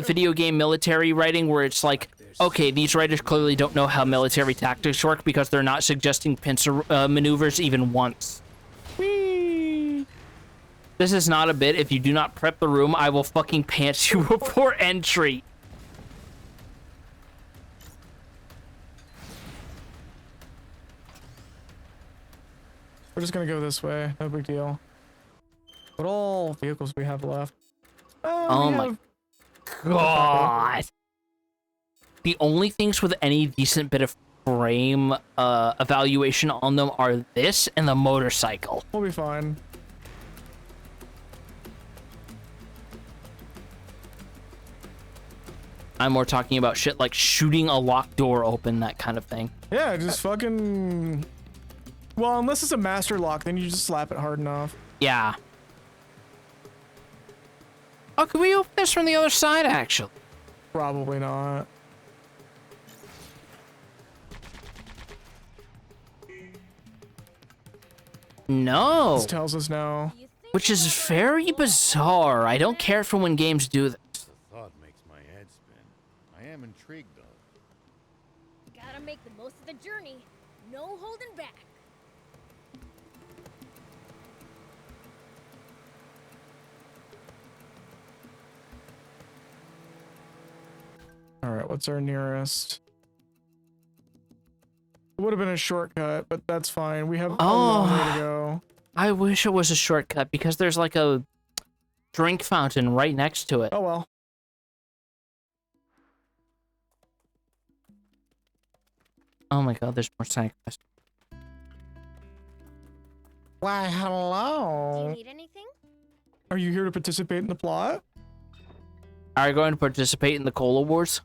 video game military writing where it's like, okay, these writers clearly don't know how military tactics work because they're not suggesting pincer maneuvers even once. Whee! This is not a bit. If you do not prep the room, I will fucking pants you before entry. We're just gonna go this way. No big deal. What all vehicles we have left? Oh we my have- god. The only things with any decent bit of frame evaluation on them are this and the motorcycle. We'll be fine. I'm more talking about shit like shooting a locked door open, that kind of thing. Yeah, just fucking... Well, unless it's a master lock, then you just slap it hard enough. Yeah. Oh, could we open this from the other side, actually? Probably not. No. This tells us no. Which is very bizarre. I don't care for when games do this. The thought makes my head spin. I am intrigued, though. Gotta make the most of the journey. No holding back. Alright, what's our nearest? It would have been a shortcut, but that's fine. We have a long way to go. I wish it was a shortcut because there's like a drink fountain right next to it. Oh well. Oh my god, there's more side quests. Why, Do you hello. need anything? Are you here to participate in the plot? Are you going to participate in the Cola Wars?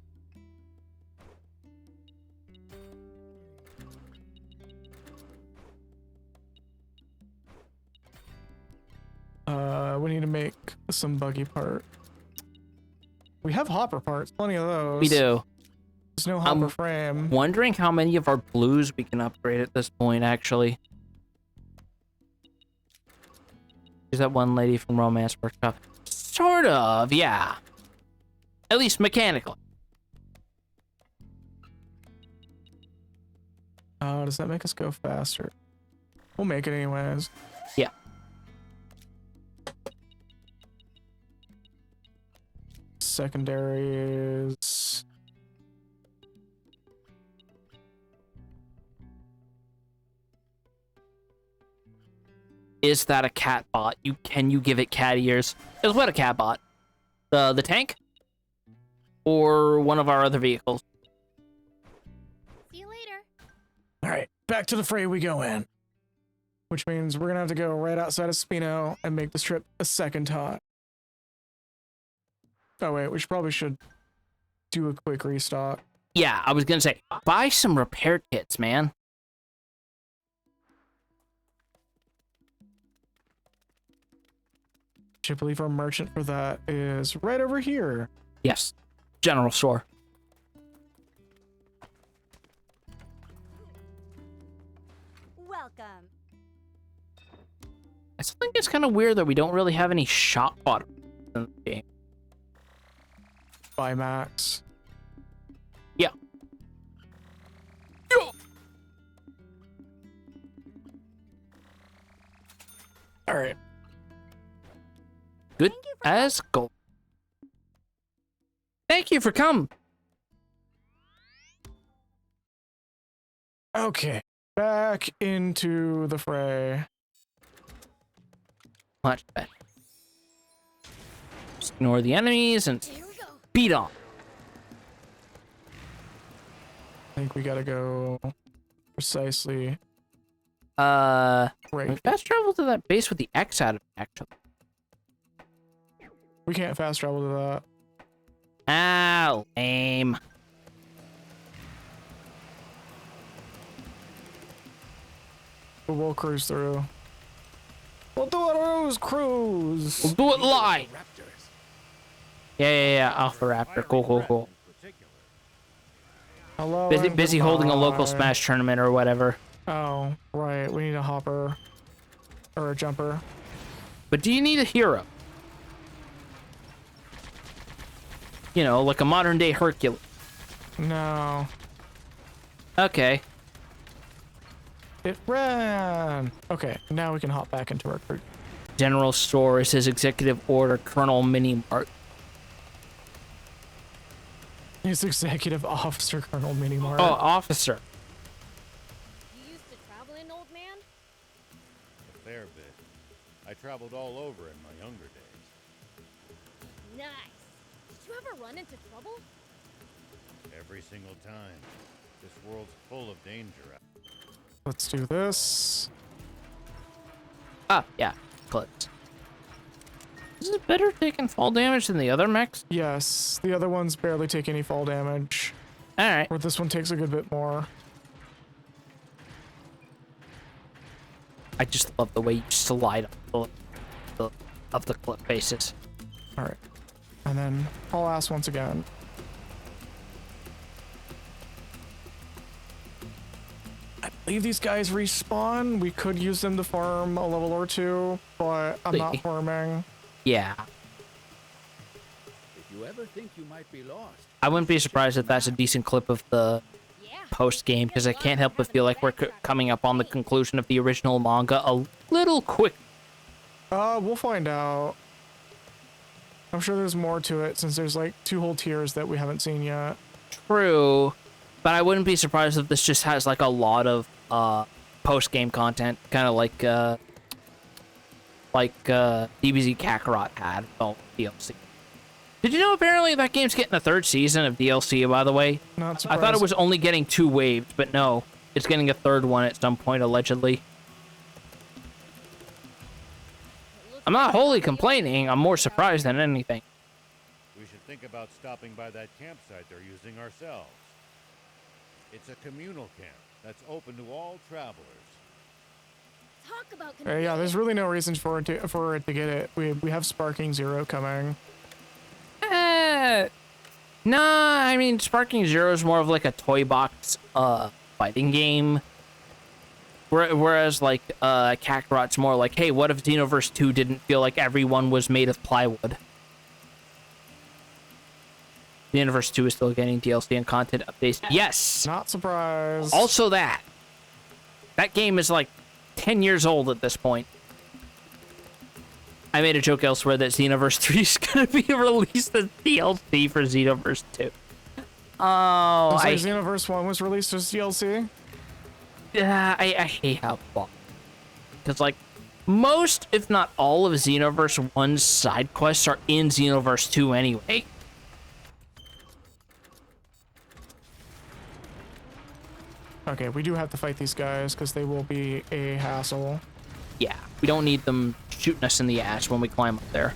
We need to make some buggy part. We have hopper parts, plenty of those. We do. There's no hopper frame. Wondering how many of our blues we can upgrade at this point, actually. Is that one lady from Romance Workshop? Sort of, yeah. At least mechanically. Does that make us go faster? We'll make it anyways. Yeah. Secondary is... Is that a cat bot? Can you give it cat ears? Is what a cat bot? The tank? Or one of our other vehicles? See you later. Alright, back to the fray we go in. Which means we're gonna have to go right outside of Spino and make this trip a second time. Oh wait, we probably should do a quick restock. Yeah, I was gonna say, buy some repair kits, man. I believe our merchant for that is right over here. Yes, general store. Welcome. I still think it's kind of weird that we don't really have any shop bot in the game. By Max. Yeah. Alright. Good as gold. Thank you for coming. Okay. Back into the fray. Much better. Just ignore the enemies and Here we go. beat on. I think we gotta go precisely Can we right. fast travel to that base with the X out of it, actually. We can't fast travel to that. Ah, lame. But we'll cruise through. We'll do a ruse cruise. We'll do it live. Raptors. Yeah. Alpha Raptor. Cool. Hello. Busy, and busy holding a local goodbye. Smash tournament or whatever. Oh, right. We need a hopper. Or a jumper. But do you need a hero? You know, like a modern day Hercules. No. Okay. It ran. Okay, now we can hop back into our cruise. General store is his executive order, Colonel Mini Mart. He's Executive Officer Colonel Minimart. Oh, officer. You used to travel in, old man? A fair bit. I traveled all over in my younger days. Nice. Did you ever run into trouble? Every single time. This world's full of danger. Let's do this. Ah, yeah, clips. Is it better taking fall damage than the other mechs? Yes, the other ones barely take any fall damage. All right. Where this one takes a good bit more. I just love the way you slide up the clip faces. All right, and then I'll ask once again. I believe these guys respawn. We could use them to farm a level or two, but I'm not farming. Yeah. If you ever think you might be lost, I wouldn't be surprised if that's a decent clip of the post game, because I can't help but feel like we're coming up on the conclusion of the original manga a little quick. We'll find out. I'm sure there's more to it since there's like 2 whole tiers that we haven't seen yet. True, but I wouldn't be surprised if this just has like a lot of post game content, kind of like DBZ Kakarot had DLC. Did you know apparently that game's getting a 3rd season of DLC, by the way? Not I surprised. thought it was only getting 2 waves, but no. It's getting a 3rd one at some point, allegedly. I'm not wholly complaining. I'm more surprised than anything. We should think about stopping by that campsite they're using ourselves. It's a communal camp that's open to all travelers. Talk about Yeah, there's really no reason for it to get it. We have Sparking Zero coming. Nah, I mean, Sparking Zero is more of like a toy box fighting game. Whereas like Kakarot's more like, hey, what if Xenoverse 2 didn't feel like everyone was made of plywood? Xenoverse 2 is still getting DLC and content updates. Yes! Not surprised. Also that game is like 10 years old at this point. I made a joke elsewhere that Xenoverse 3 is going to be released as DLC for Xenoverse 2. Oh, Xenoverse 1 was released as DLC? I hate how far. Because, like, most, if not all, of Xenoverse 1's side quests are in Xenoverse 2 anyway. Okay, we do have to fight these guys because they will be a hassle. Yeah, we don't need them shooting us in the ass when we climb up there.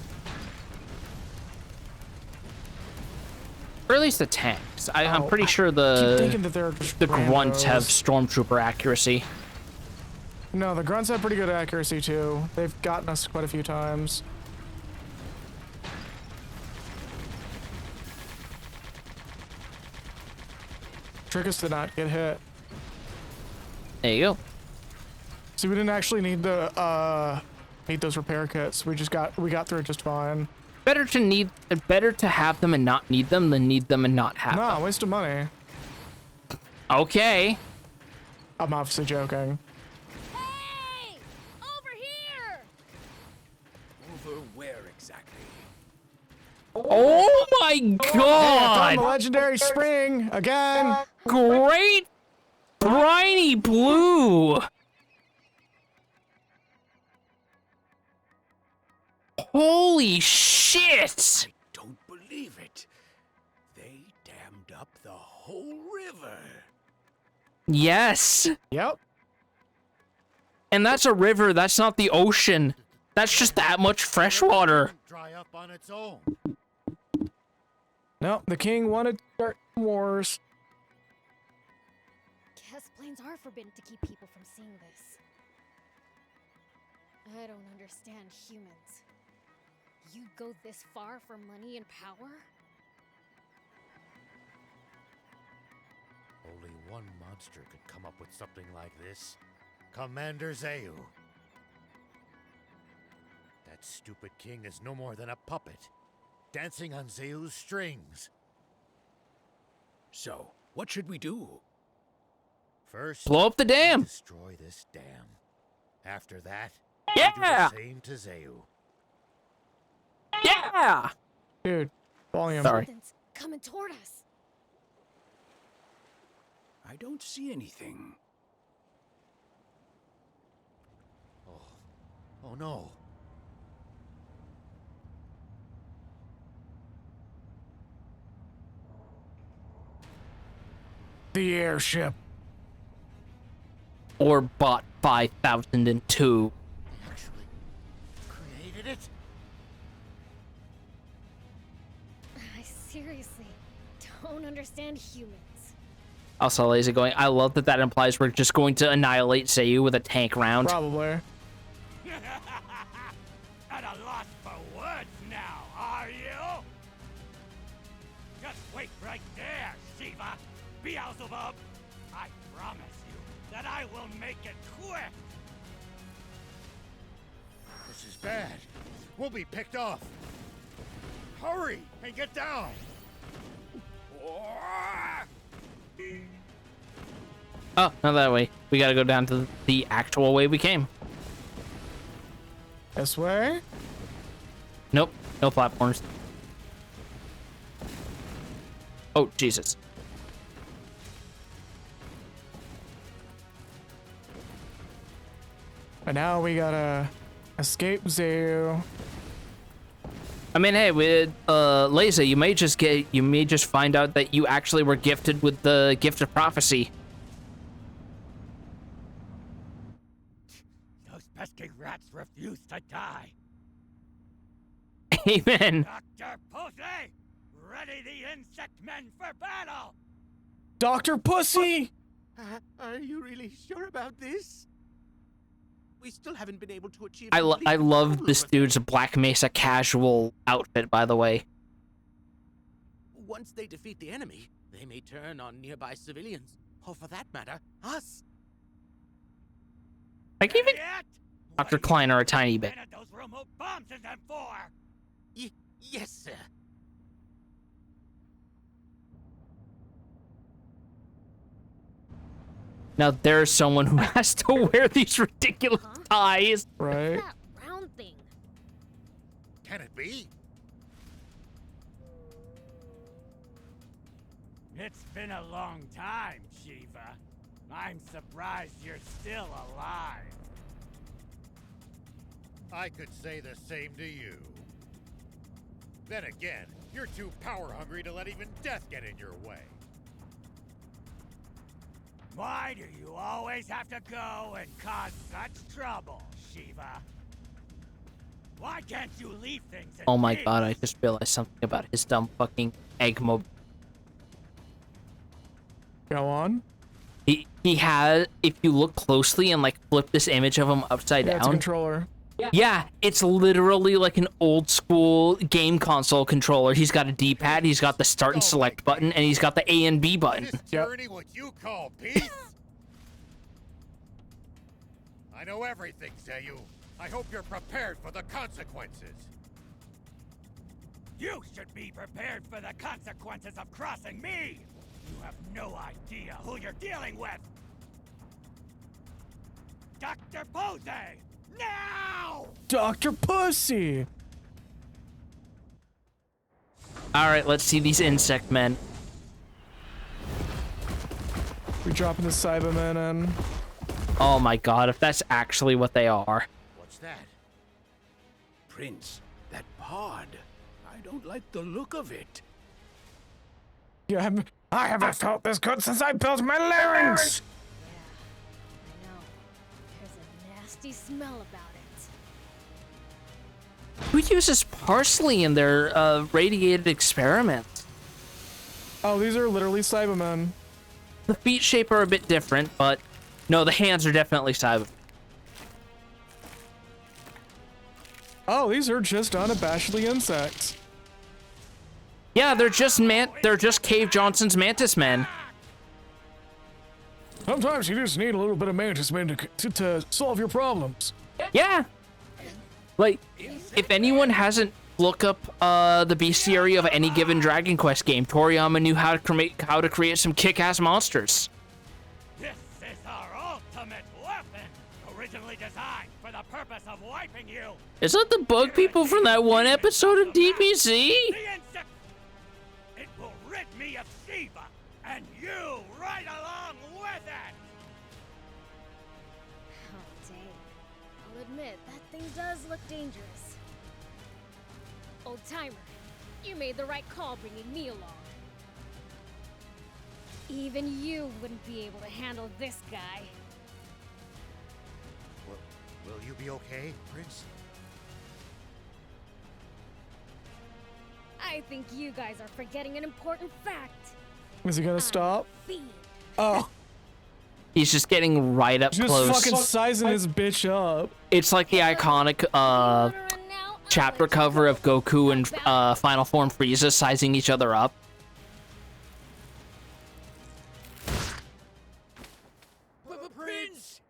Or at least the tanks. I'm pretty sure keep thinking that they're just the grunts randos. have stormtrooper accuracy. No, the grunts have pretty good accuracy too. They've gotten us quite a few times. Trick us to not get hit. There you go. See, we didn't actually need those repair kits. We got through it just fine. Better to have them and not need them than need them and not have them. No, waste of money. Okay. I'm obviously joking. Hey! Over here! over where exactly? Oh my Hey, god! the legendary spring again. Great briny blue! Holy shit! I don't believe it. They dammed up the whole river. Yes. Yep. And that's a river, that's not the ocean. That's just that much fresh water. Dry up on its own. No, the king wanted to start wars. Guess planes are forbidden to keep people from seeing this. I don't understand humans. You go this far for money and power? Only one monster could come up with something like this. Commander Zeu. That stupid king is no more than a puppet, dancing on Zeu's strings. So, what should we do? First, Blow up the dam. destroy this dam. After that, Yeah. do the same to Zeu. Yeah. Dude, volume. Sorry. Something's coming toward us. I don't see anything. Oh no. The airship. Or bought 5002. Actually created it? I seriously don't understand humans. Also, Lazy going, I love that implies we're just going to annihilate Zayu with a tank round. Probably. At a loss for words now, are you? Just wait right there, Shiva. Beelzebub. I promise you that I will make it quick. This is bad. We'll be picked off. Hurry and get down. Oh, not that way. We gotta go down to the actual way we came. This way? Nope, no platforms. Oh, Jesus. But now we gotta escape Zayu. I mean, hey, with Lazy, you may just find out that you actually were gifted with the gift of prophecy. Those pesky rats refuse to die. Amen. Dr. Pussy, ready the insect men for battle. Dr. Pussy! Are you really sure about this? We still haven't been able to achieve. I complete love control this over dude's Black Mesa casual outfit, by the way. them. Once they defeat the enemy, they may turn on nearby civilians, or for that matter, us. Like even Yet? Dr. Kleiner a tiny bit. What those remote bombs in them for? Yes, sir. Now there's someone who has to wear these ridiculous ties. Right? That round thing. Can it be? It's been a long time, Shiva. I'm surprised you're still alive. I could say the same to you. Then again, you're too power-hungry to let even death get in your way. Why do you always have to go and cause such trouble, Shiva? Why can't you leave things in Oh my peace? god, I just realized something about his dumb fucking egg mob. Go on. He had, if you look closely and like flip this image of him upside Yeah, it's a down. controller. Yeah, it's literally like an old school game console controller. He's got a D-pad, he's got the start and select button, and he's got the A and B button. Is tyranny what you call peace? I know everything, Zayu. I hope you're prepared for the consequences. You should be prepared for the consequences of crossing me! You have no idea who you're dealing with! Dr. Pose! Now! Dr. Pussy! Alright, let's see these insect men. We're dropping the Cybermen in. Oh my god, if that's actually what they are. What's that? Prince, that pod. I don't like the look of it. Yeah, I haven't felt this good since I built my larynx! I know. There's a nasty smell about it. Who uses parsley in their radiated experiments? Oh, these are literally Cybermen. The feet shape are a bit different, but no, the hands are definitely cyber. Oh, these are just unabashedly insects. Yeah, they're just Cave Johnson's Mantis Men. Sometimes you just need a little bit of mantis man to solve your problems. Yeah. Like, if anyone hasn't looked up the bestiary of any given Dragon Quest game, Toriyama knew how to create some kick-ass monsters. This is our ultimate weapon! Originally designed for the purpose of wiping you! Is that the bug people from that one episode of DBZ? The insect! It will rid me of Shiva, and you right along with it! Oh, dang. I'll admit, that thing does look dangerous. Old timer, you made the right call bringing me along. Even you wouldn't be able to handle this guy. Will you be okay, Prince? I think you guys are forgetting an important fact. Is he gonna stop? Fiend. Oh, He's just getting right up just close. fucking sizing his bitch up. It's like the iconic chapter cover of Goku and Final Form Frieza sizing each other up. Prince!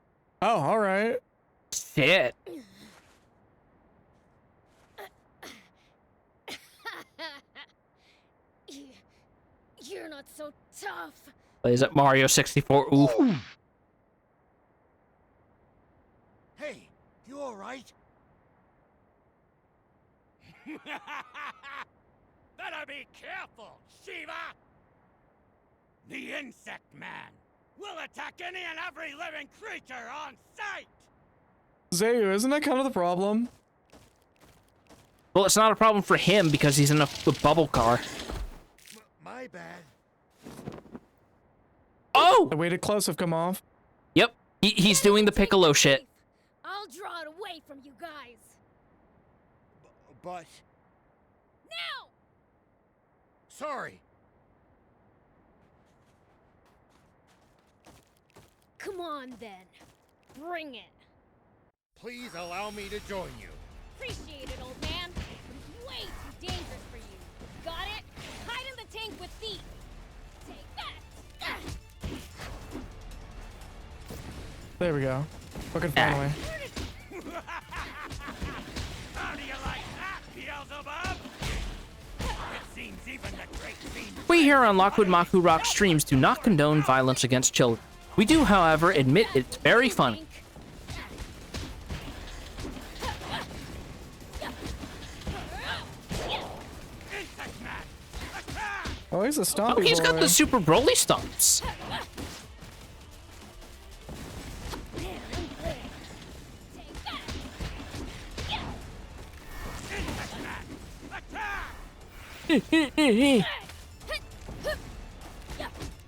Oh, all right. Shit. You're not so tough. Is it Mario 64? Ooh. Hey, you alright? Better be careful, Shiva! The Insect Man will attack any and every living creature on sight! Zayu, isn't that kind of the problem? Well, it's not a problem for him because he's in a bubble car. My bad. Oh! The weighted close have come off. Yep. He's doing the Piccolo shit. I'll draw it away from you guys. But... Now! Sorry. Come on, then. Bring it. Please allow me to join you. Appreciate it, old man. But it's way too dangerous for you. Got it? Hide in the tank with Thief. Take that. There we go. Fucking finally. How do you like that, Beelzebub? It seems even the great fiend... We here on Lockwood Maku Rock Streams do not condone violence against children. We do, however, admit it's very funny. Oh, he's a stompy Oh, he's got boy. the Super Broly stomps.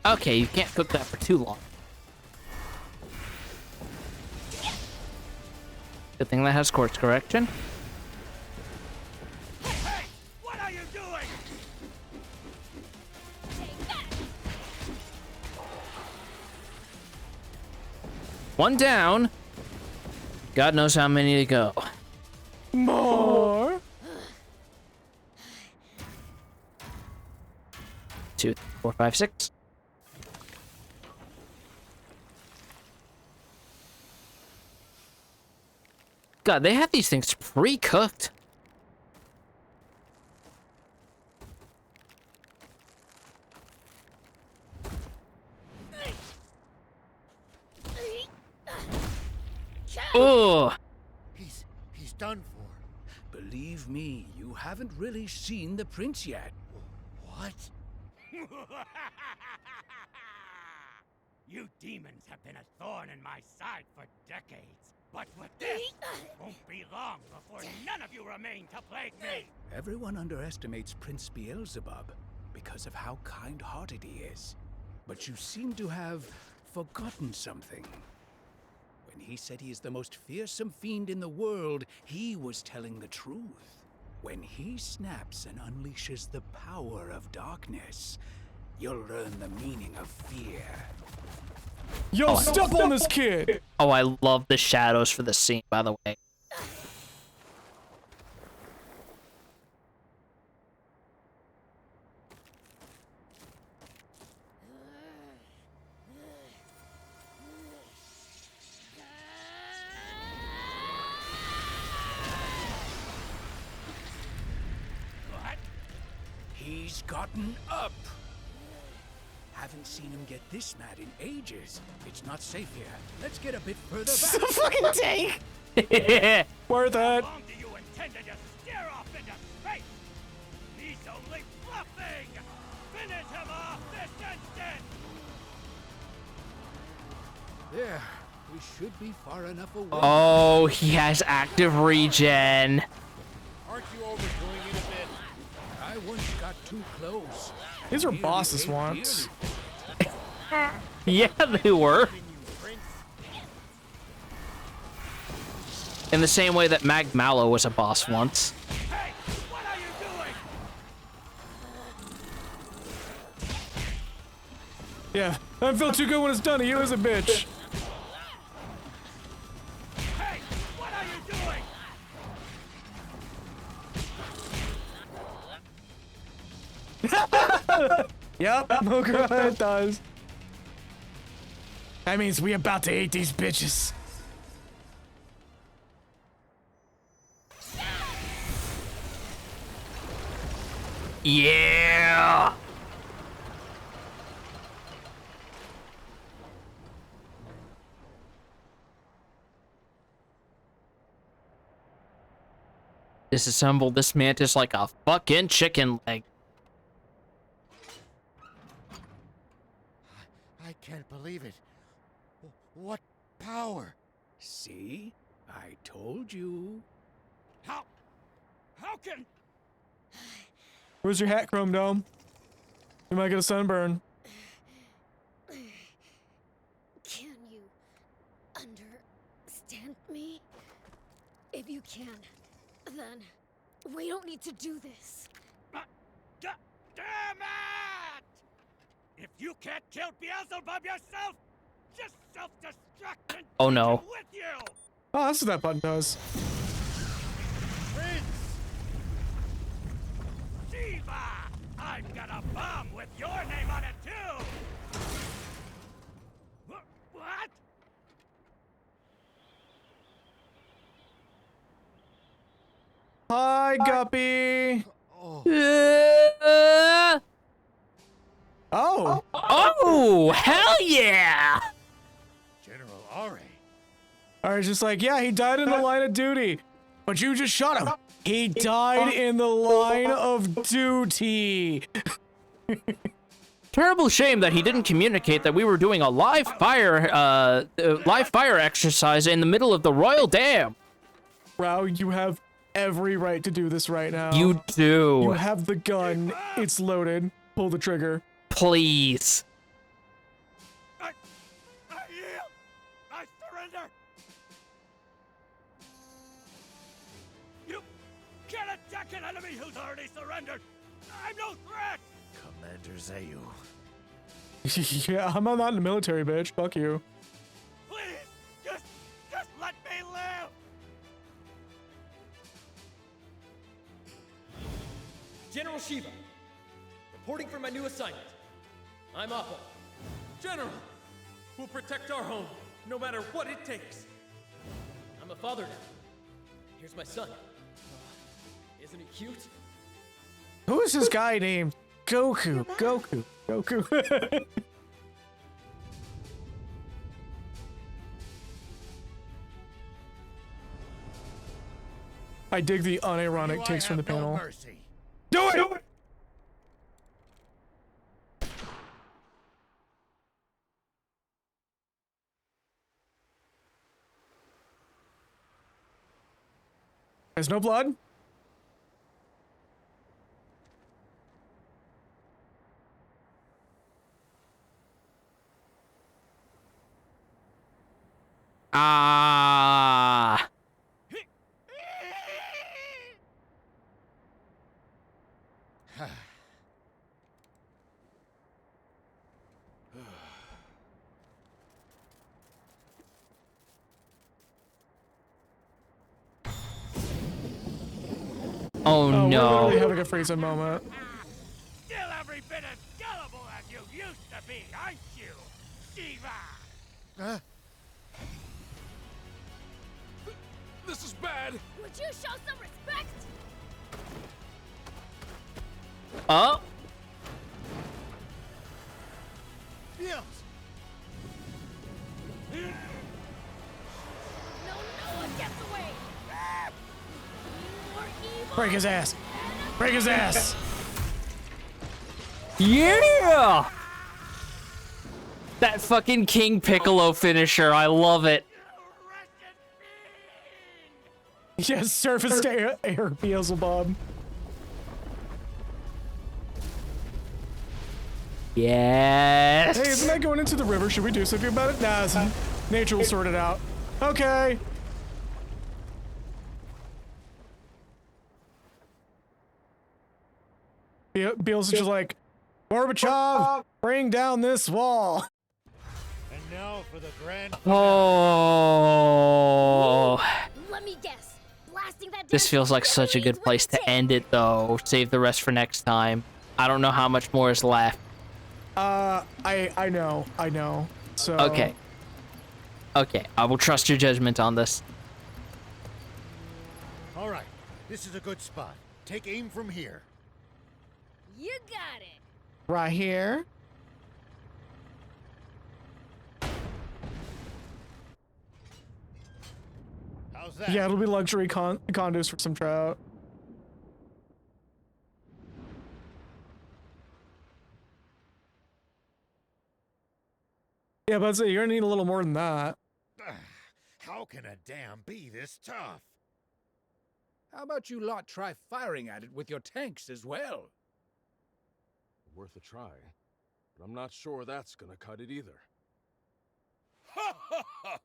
Okay, you can't cook that for too long. Good thing that has course correction. Hey! What are you doing? One down. God knows how many to go. More. 2, 3, 4, 5, 6. God, they have these things pre-cooked. Oh, He's done for. Believe me, you haven't really seen the prince yet. What? You demons have been a thorn in my side for decades. But with this, won't be long before none of you remain to plague me. Everyone underestimates Prince Beelzebub because of how kind-hearted he is. But you seem to have forgotten something. When he said he is the most fearsome fiend in the world, he was telling the truth. When he snaps and unleashes the power of darkness, you'll learn the meaning of fear. Yo, step on this kid! oh, I love the shadows for this scene, by the way. What? He's gotten up. Haven't seen him get this mad in ages. It's not safe here. Let's get a bit further back. Fucking tank! Worth How it. long do you intend to just stare off into space? He's only bluffing! Finish him off this instant! There. We should be far enough away. Oh, he has active regen. Aren't you overdoing it a bit? I once got too close. These were Nearly bosses ate once. dearly. Yeah, they were. In the same way that Mag Mallow was a boss once. Hey, what are you doing? Yeah, I don't feel too good when it's done to you as a bitch. Hey, what are you doing? Yep, Mokra, it does. That means we about to eat these bitches. Yeah! Disassemble this mantis like a fucking chicken leg. I can't believe it. What power? See? I told you. How can... Where's your hat, Chrome Dome? You might get a sunburn. Can you understand me? If you can, then we don't need to do this. Damn it! If you can't kill Beelzebub yourself, just self-destruct and Oh no. take it with you! Oh, that's what that button does. Prince! Shiva! I've got a bomb with your name on it too! What? Hi, Guppy. Oh. Oh, hell yeah! General Ari. I was just like, yeah, he died in the line of duty. But you just shot him. He died in the line of duty. Terrible shame that he didn't communicate that we were doing a live fire exercise in the middle of the Royal Dam. Rao, you have every right to do this right now. You do. You have the gun. It's loaded. Pull the trigger. Please. I yield! I surrender! You can't attack an enemy who's already surrendered! I'm no threat! Commander Zayu. Yeah, I'm not in the military, bitch. Fuck you. Please! Just let me live! General Shiva, reporting for my new assignment. I'm Appa. General, we'll protect our home, no matter what it takes. I'm a father now. Here's my son. Isn't he cute? Who is this guy named Goku? Goku. I dig the unironic takes from the panel. Do it! There's no blood? Ah. Oh We're no. literally having a freezing moment. Still every bit as gullible as you used to be, aren't you, Shiva? This is bad. Would you show some respect? Oh. Yes. No one gets away! More evil! Break his ass. Break his ass. Yeah! That fucking King Piccolo finisher, I love it. Yes, surface to air Beelzebub. Yes. Hey, isn't that going into the river? Should we do something about it? Nah, nature will sort it out. Okay. Beals is just like, Gorbachev, bring down this wall. And now for the grand. Oh. Let me guess. Blasting that This feels like such a good place to end it, though. Save the rest for next time. I don't know how much more is left. I know. So. Okay. Okay, I will trust your judgment on this. All right, this is a good spot. Take aim from here. You got it. Right here. How's that? Yeah, it'll be luxury condos for some trout. Yeah, but I'd say you're gonna need a little more than that. How can a dam be this tough? How about you lot try firing at it with your tanks as well? Worth a try, but I'm not sure that's gonna cut it either. Ha ha ha!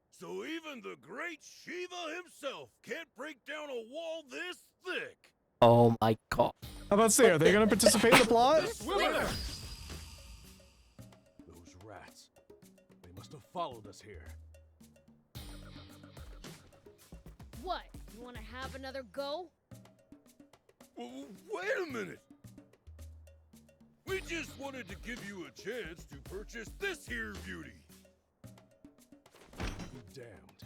So even the great Shiva himself can't break down a wall this thick! Oh my god. How about say, are they gonna participate in the plot? Those rats. They must have followed us here. What? You want to have another go? Wait a minute! We just wanted to give you a chance to purchase this here beauty. Be damned.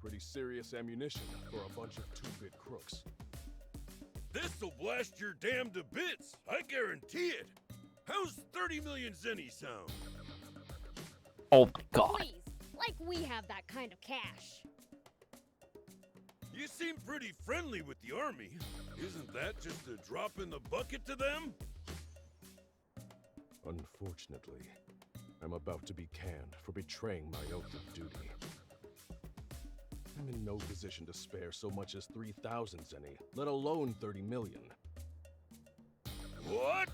Pretty serious ammunition for a bunch of two-bit crooks. This'll blast your dam to bits, I guarantee it. How's 30 million zenny sound? Oh my god. Please, like we have that kind of cash. You seem pretty friendly with the army. Isn't that just a drop in the bucket to them? Unfortunately, I'm about to be canned for betraying my oath of duty. I'm in no position to spare so much as 3,000 zenny, let alone 30 million. What?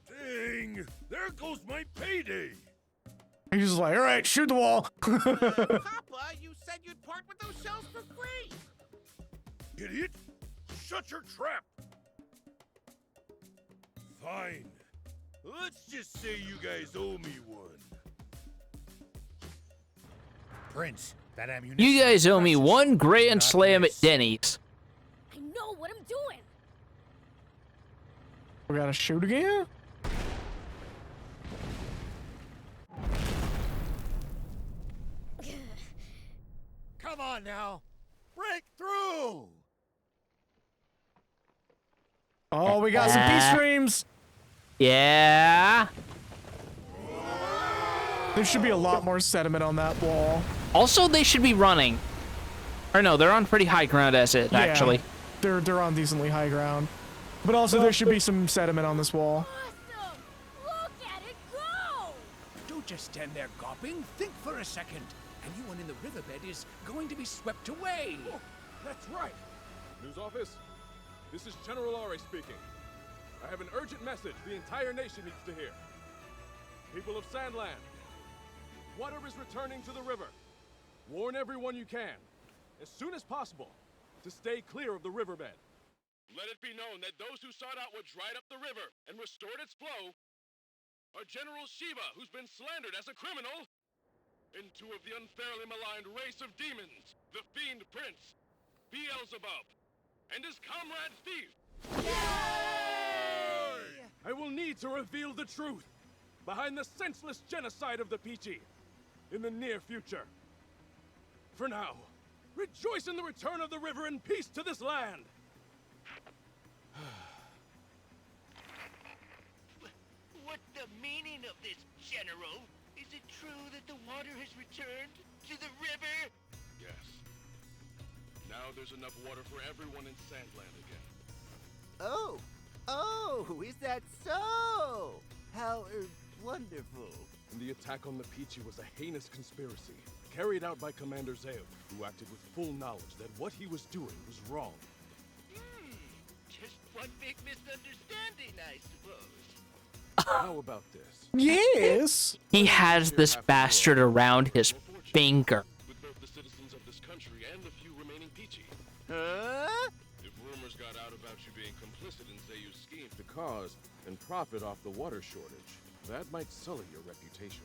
Dang! There goes my payday! He's just like, all right, shoot the wall. Papa, you said you'd part with those shells for free! Idiot! Shut your trap! Fine. Let's just say you guys owe me one. Prince, that ammunition. You guys owe me one grand slam at Denny's. I know what I'm doing. We gotta shoot again? Come on now! Break through! Oh, we got some peace streams. Yeah. There should be a lot more sediment on that wall. Also, they should be running. Or no, they're on pretty high ground as it, actually. They're on decently high ground. But also, there should be some sediment on this wall. Awesome! Look at it go! Don't just stand there gawping. Think for a second. Anyone in the riverbed is going to be swept away. Oh, that's right. News office, this is General Ari speaking. I have an urgent message the entire nation needs to hear. People of Sandland, water is returning to the river. Warn everyone you can, as soon as possible, to stay clear of the riverbed. Let it be known that those who sought out what dried up the river and restored its flow are General Shiva, who's been slandered as a criminal, and two of the unfairly maligned race of demons, the Fiend Prince, Beelzebub, and his comrade Thief. Yay! I will need to reveal the truth behind the senseless genocide of the Peachy in the near future. For now, rejoice in the return of the river and peace to this land. What's the meaning of this, General? Is it true that the water has returned to the river? Yes. Now there's enough water for everyone in Sandland again. Oh, is that so? How wonderful. And the attack on the Peachy was a heinous conspiracy, carried out by Commander Zeo, who acted with full knowledge that what he was doing was wrong. Just one big misunderstanding, I suppose. How about this? Yes. He has this bastard around his finger. With both the citizens of this country and the few remaining Peachy. Huh? If rumors got out about you being complicit in Zayu's scheme to cause and profit off the water shortage, that might sully your reputation.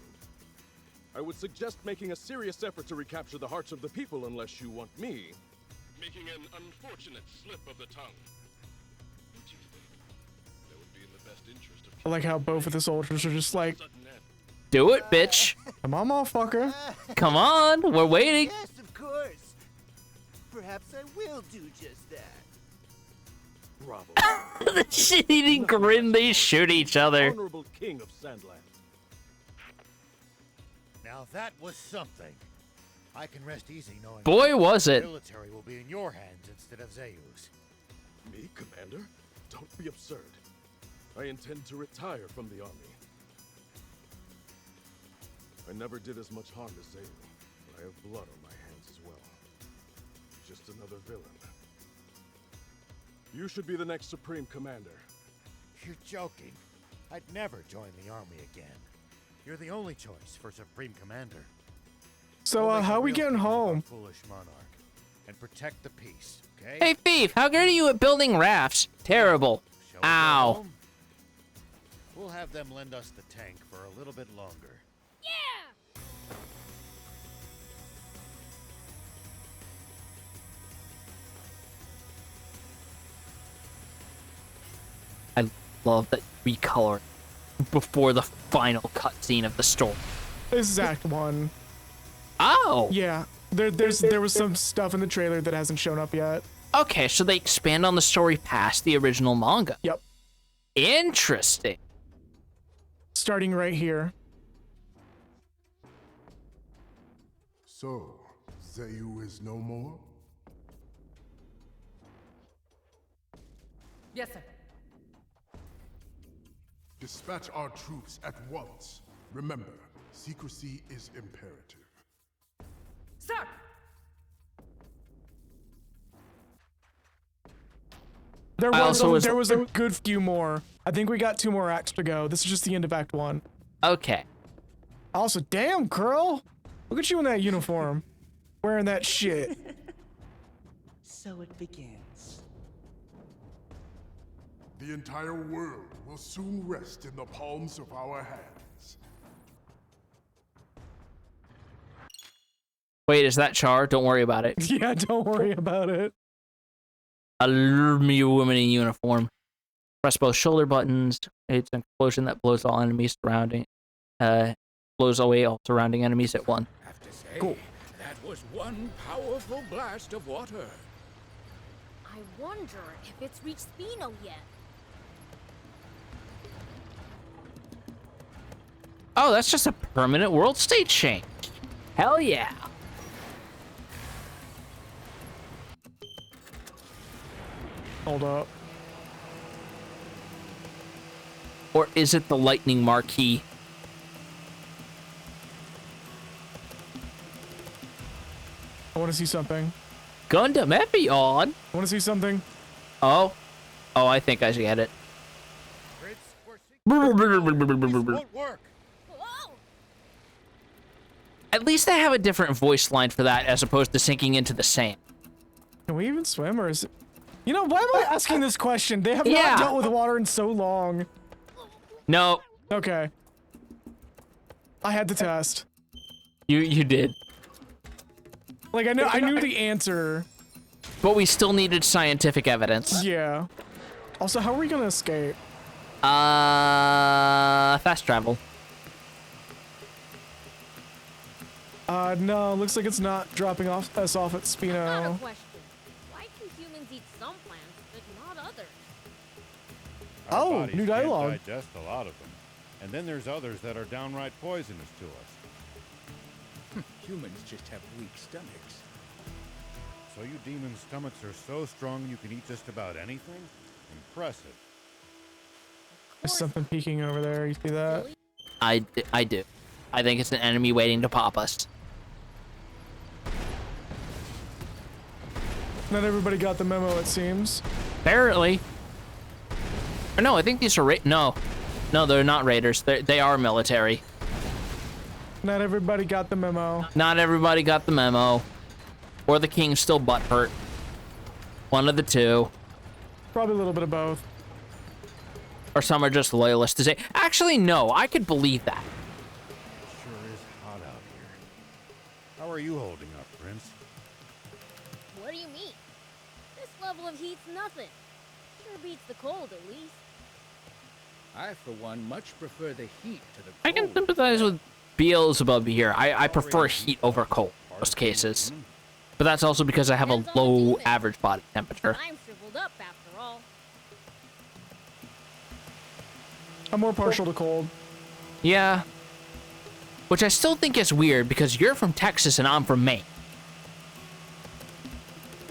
I would suggest making a serious effort to recapture the hearts of the people unless you want me making an unfortunate slip of the tongue. What do you think? That would be in the best interest of I like how both of the soldiers are just like, Do it, bitch. come on, motherfucker. Come on, we're waiting. Yes, of course. Perhaps I will do just that. Bravo. The shit-eating grin, they shoot each other. Honorable king of Sandland. Now that was something. I can rest easy knowing Boy, was it. the military will be in your hands instead of Zayu's. Me, Commander? Don't be absurd. I intend to retire from the army. I never did as much harm as Zayu, but I have blood on my hands as well. Just another villain. You should be the next Supreme Commander. You're joking. I'd never join the army again. You're the only choice for Supreme Commander. So, We'll make how a we real getting king of our home? Foolish monarch, and protect the peace, okay? Hey, Thief, how good are you at building rafts? Terrible. Shall we go Ow. home? We'll have them lend us the tank for a little bit longer. Yeah! I love that recolor before the final cutscene of the story. This is Act 1. Oh! Yeah, there was some stuff in the trailer that hasn't shown up yet. Okay, so they expand on the story past the original manga. Yep. Interesting. Starting right here. So, Zayu is no more? Yes, sir. Dispatch our troops at once. Remember, secrecy is imperative. Sir! There I was, also was- there was a good few more. I think we got 2 more acts to go. This is just the end of Act 1. Okay. Also, damn, girl. Look at you in that uniform. Wearing that shit. So it begins. The entire world will soon rest in the palms of our hands. Wait, is that Char? Don't worry about it. Yeah, don't worry about it. A woman in uniform. Press both shoulder buttons. It's an explosion that blows all enemies surrounding. Blows away all surrounding enemies at once. Have to say, Cool. that was one powerful blast of water. I wonder if it's reached Spino yet. Oh, that's just a permanent world state change. Hell yeah. Hold up. Or is it the lightning marquee? I want to see something. Gundam Epion? I want to see something. Oh. Oh, I think I get it. Won't work. Whoa! At least they have a different voice line for that as opposed to sinking into the sand. Can we even swim, or is it... You know, why am I asking this question? They have Yeah. not dealt with water in so long. No, Okay. I had to test. you did. Like, I knew the answer. But we still needed scientific evidence. Yeah. Also, how are we gonna escape? Fast travel. No, looks like it's not dropping us off at I got a Spino. question. Why can humans eat some plants, but not others? Our Oh, bodies new can't dialogue. digest a lot of them. And then there's others that are downright poisonous to us. Humans just have weak stomachs. So you demons' stomachs are so strong you can eat just about anything? Impressive. There's something peeking over there. You see that? I do. I think it's an enemy waiting to pop us. Not everybody got the memo, it seems. Apparently. Or no, I think these are no. No, they're not raiders. They are military. Not everybody got the memo. Not everybody got the memo. Or the king's still butthurt. One of the two. Probably a little bit of both. Or some are just loyalists to say, actually, no, I could believe that. It sure is hot out here. How are you holding up, Prince? What do you mean? This level of heat's nothing. Sure beats the cold, at least. I, for one, much prefer the heat to the cold. I can sympathize with Beelzebub here. I prefer heat over cold in most cases. But that's also because I have a low average body temperature. I'm shriveled up after all. I'm more partial to cold. Yeah. Which I still think is weird because you're from Texas and I'm from Maine.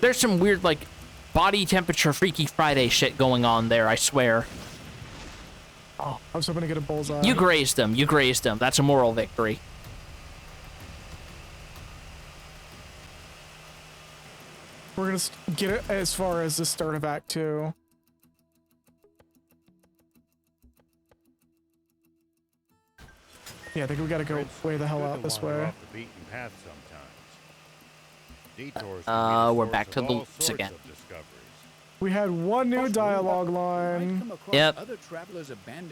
There's some weird, like, body temperature Freaky Friday shit going on there, I swear. Oh, I was hoping to get a bullseye. You grazed them. You grazed them. That's a moral victory. We're gonna get it as far as the start of Act 2. Yeah, I think we gotta go way the hell out this way. Off the beaten path sometimes. Detours We're back to the loops again. We had one new dialogue line. Yep.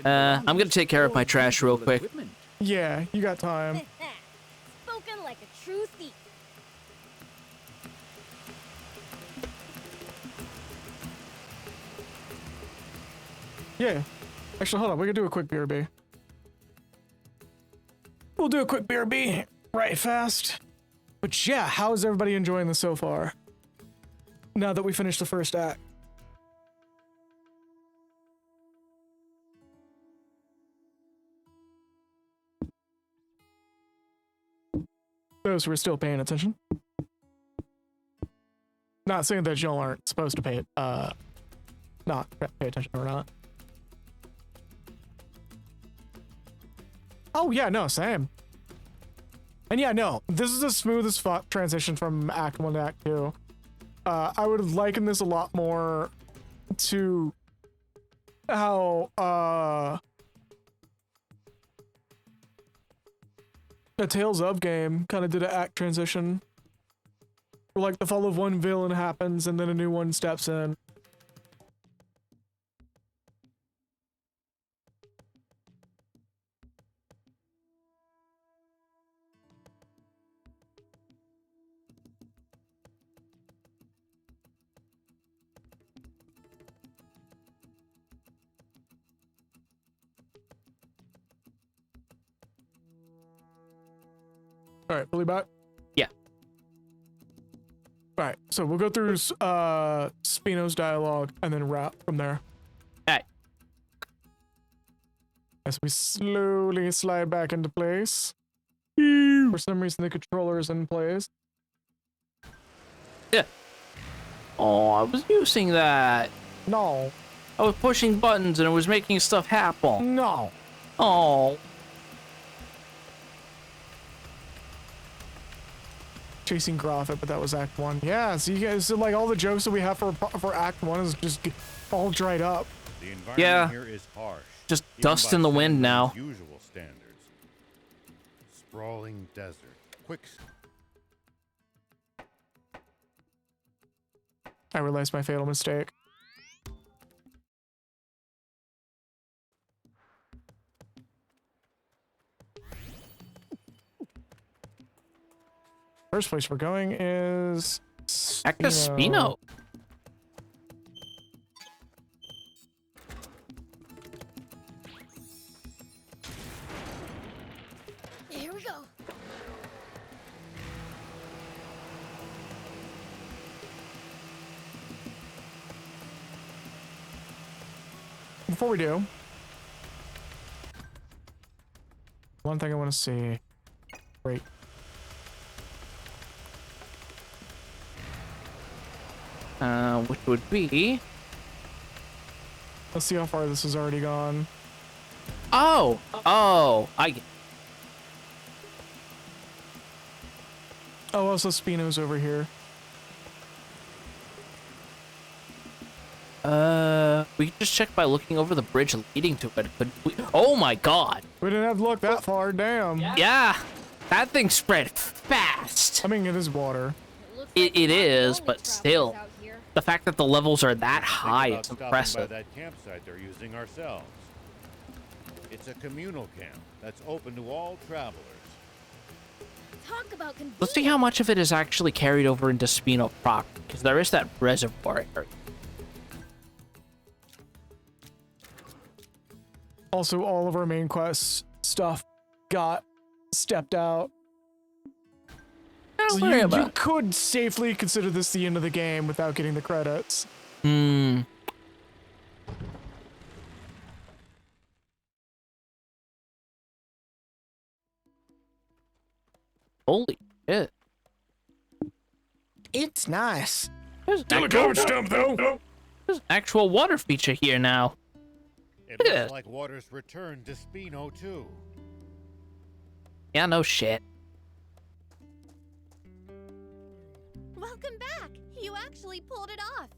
I'm gonna take care of my trash real quick. Yeah, you got time. Spoken like a true thief. Yeah. Actually, hold on. We can do a quick BRB. We'll do a quick BRB right fast. But yeah, how is everybody enjoying this so far? Now that we finished the first act. Those who are still paying attention. Not saying that y'all aren't supposed to not pay attention or not. Oh yeah, no, same. And yeah, no, this is the smoothest fuck transition from Act 1 to Act 2. I would liken this a lot more to how a Tales of game kind of did an act transition. Where like the fall of one villain happens and then a new one steps in. All right, fully back? Yeah. All right, so we'll go through Spino's dialogue and then wrap from there. All right. As we slowly slide back into place. For some reason, the controller is in place. Yeah. Oh, I was using that. No. I was pushing buttons and it was making stuff happen. No. Oh. Chasing Groffit, but that was Act 1. Yeah, so you guys, so like all the jokes that we have for Act 1 is just all dried up. The environment Yeah. here is harsh. Just even dust by in the wind now. Usual standards. Sprawling desert. I realized my fatal mistake. First place we're going is Actus Spino. Here we go. Before we do, one thing I want to see. Great. Which would be... Let's see how far this has already gone. Oh! Oh! Oh, also Spino's over We could just check by looking over the bridge leading to it. But oh my god. We didn't have to look that far. Damn. Yeah. That thing spread fast. I mean, it is water. It is, but still. The fact that the levels are that high, it's By impressive. that campsite they're using ourselves. It's a communal camp that's open to all travelers. Talk about convenience. Let's see how much of it is actually carried over into Spino proper, because there is that reservoir area. Also, all of our main quest stuff got stepped out. Don't So worry you about it. could safely consider this the end of the game without getting the credits. Hmm. Holy shit. It's nice. There's Still a garbage dump, though. There's an actual water feature here now. It Look at looks this. like water's returned to Spino too. Yeah, no shit. Welcome back. You actually pulled it off.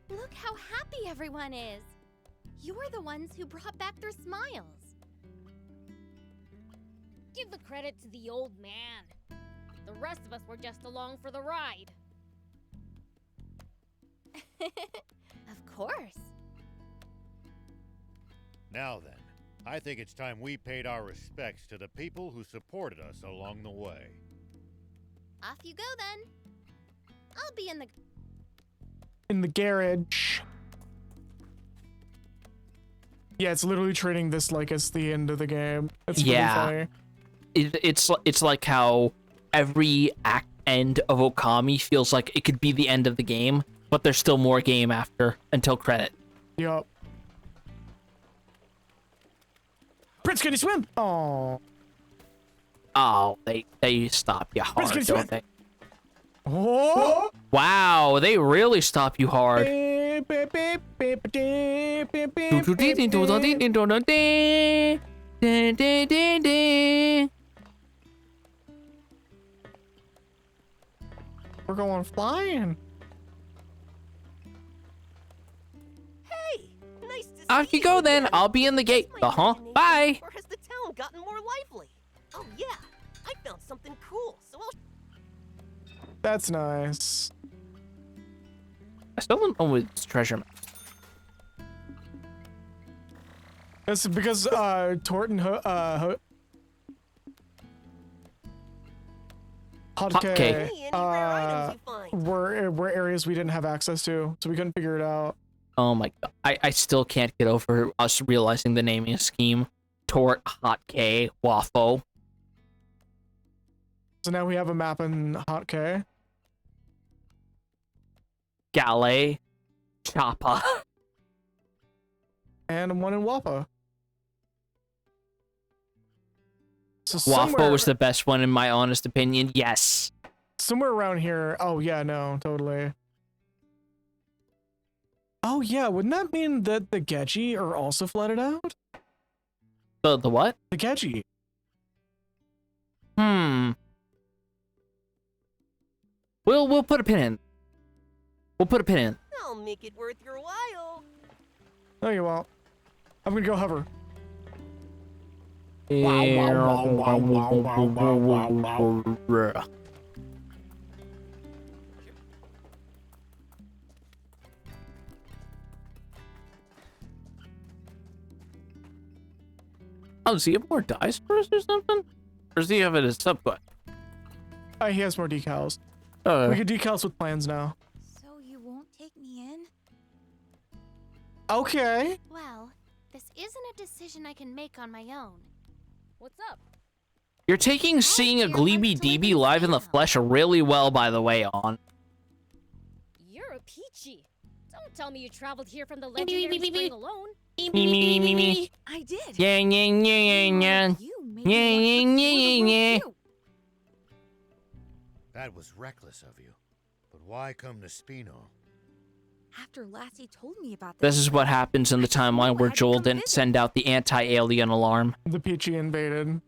Look how happy everyone is. You're the ones who brought back their smiles. Give the credit to the old man. The rest of us were just along for the ride. Of course. Now then, I think it's time we paid our respects to the people who supported us along the way. Off you go then. I'll be In the garage. Yeah, it's literally treating this like it's the end of the game. It's really funny. It's like how every end of Okami feels like it could be the end of the game, but there's still more game after until credit. Yup. Prince, can you swim? Oh. Oh, they stop you Prince, hard, can you don't swim? they? Oh. Wow, they really stop you hard. We're going flying. Hey, nice to Off you go then. I'll be in the gate. Bye. Or has the town gotten more lively? Oh yeah, I found something cool, so I'll... That's nice. I still don't know what's treasure map. It's because Tort and Hotke were areas we didn't have access to, so we couldn't figure it out. Oh my god. I still can't get over us realizing the naming scheme. Tort, Hot K, Waffo. So now we have a map in Hotke. Galley. Choppa. And one in Wappa. So Waffo was the best one in my honest opinion. Yes. Somewhere around here. Oh yeah, no, totally. Oh yeah, wouldn't that mean that the Geji are also flooded out? The what? The Geji. We'll put a pin in. We'll put a pin in. I'll make it worth your while. No, you won't. I'm gonna go hover. Oh, does he have more dice for us or something? Or does he have it as subquest? He has more decals. Oh. We can decals with plans now. So you won't take me in? Okay. Well, this isn't a decision I can make on my own. What's up? You're taking seeing a Gleeby DB live in the flesh really well, by the way, on. You're a peachy. Don't tell me you traveled here from the legendary spring alone. Me. I did. Yeah. Yeah. That was reckless of you. But why come to Spino? After Lassie told me about This is what happens in the timeline where Joel didn't send out the anti-alien alarm. The Peachy invaded.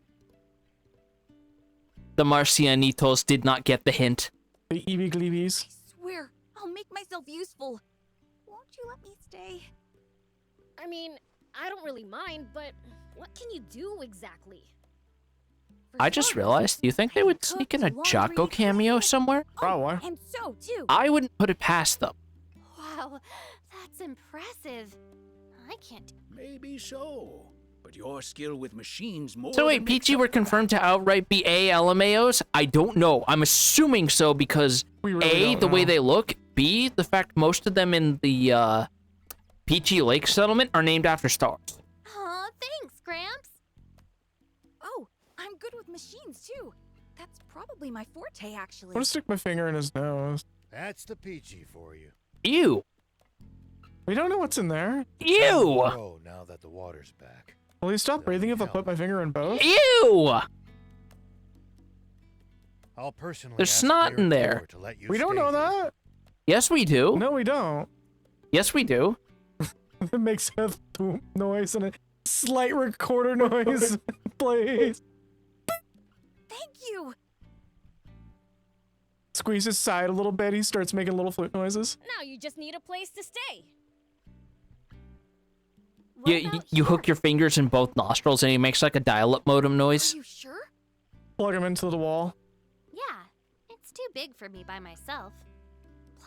The Marcianitos did not get the hint. The Eevee Gleebies. swear, I'll make myself useful. Why Won't you let me stay? I mean, I don't really mind, but what can you do exactly? I just realized, do you think they would sneak in a Jocko cameo somewhere? Probably. And so, too. I wouldn't put it past them. Wow, that's impressive. I can't. Maybe so. But your skill with machines more So wait, than makes Peachy were confirmed to outright be LMAOs? I don't know. I'm assuming so because A, the way they look, B, the fact most of them in the Peachy Lake settlement are named after stars. Aw, thanks, Gramps. Oh, I'm good with machines, too. That's probably my forte, actually. I'm gonna stick my finger in his nose. That's the Peachy for you. Ew. We don't know what's in there. Ew. Oh, now that the water's back. Will he stop breathing if I put my finger in both? Ew. I'll personally There's ask snot Mayor in there. Thor to let you We don't stay know here. that. Yes, we do. No, we don't. Yes, we do. It makes a thump noise and a slight recorder noise plays. Thank you. Squeeze his side a little bit. He starts making little flute noises. Now you just need a place to stay. You hook your fingers in both nostrils and he makes like a dial-up modem noise. You sure? Plug him into the wall. Yeah, it's too big for me by myself.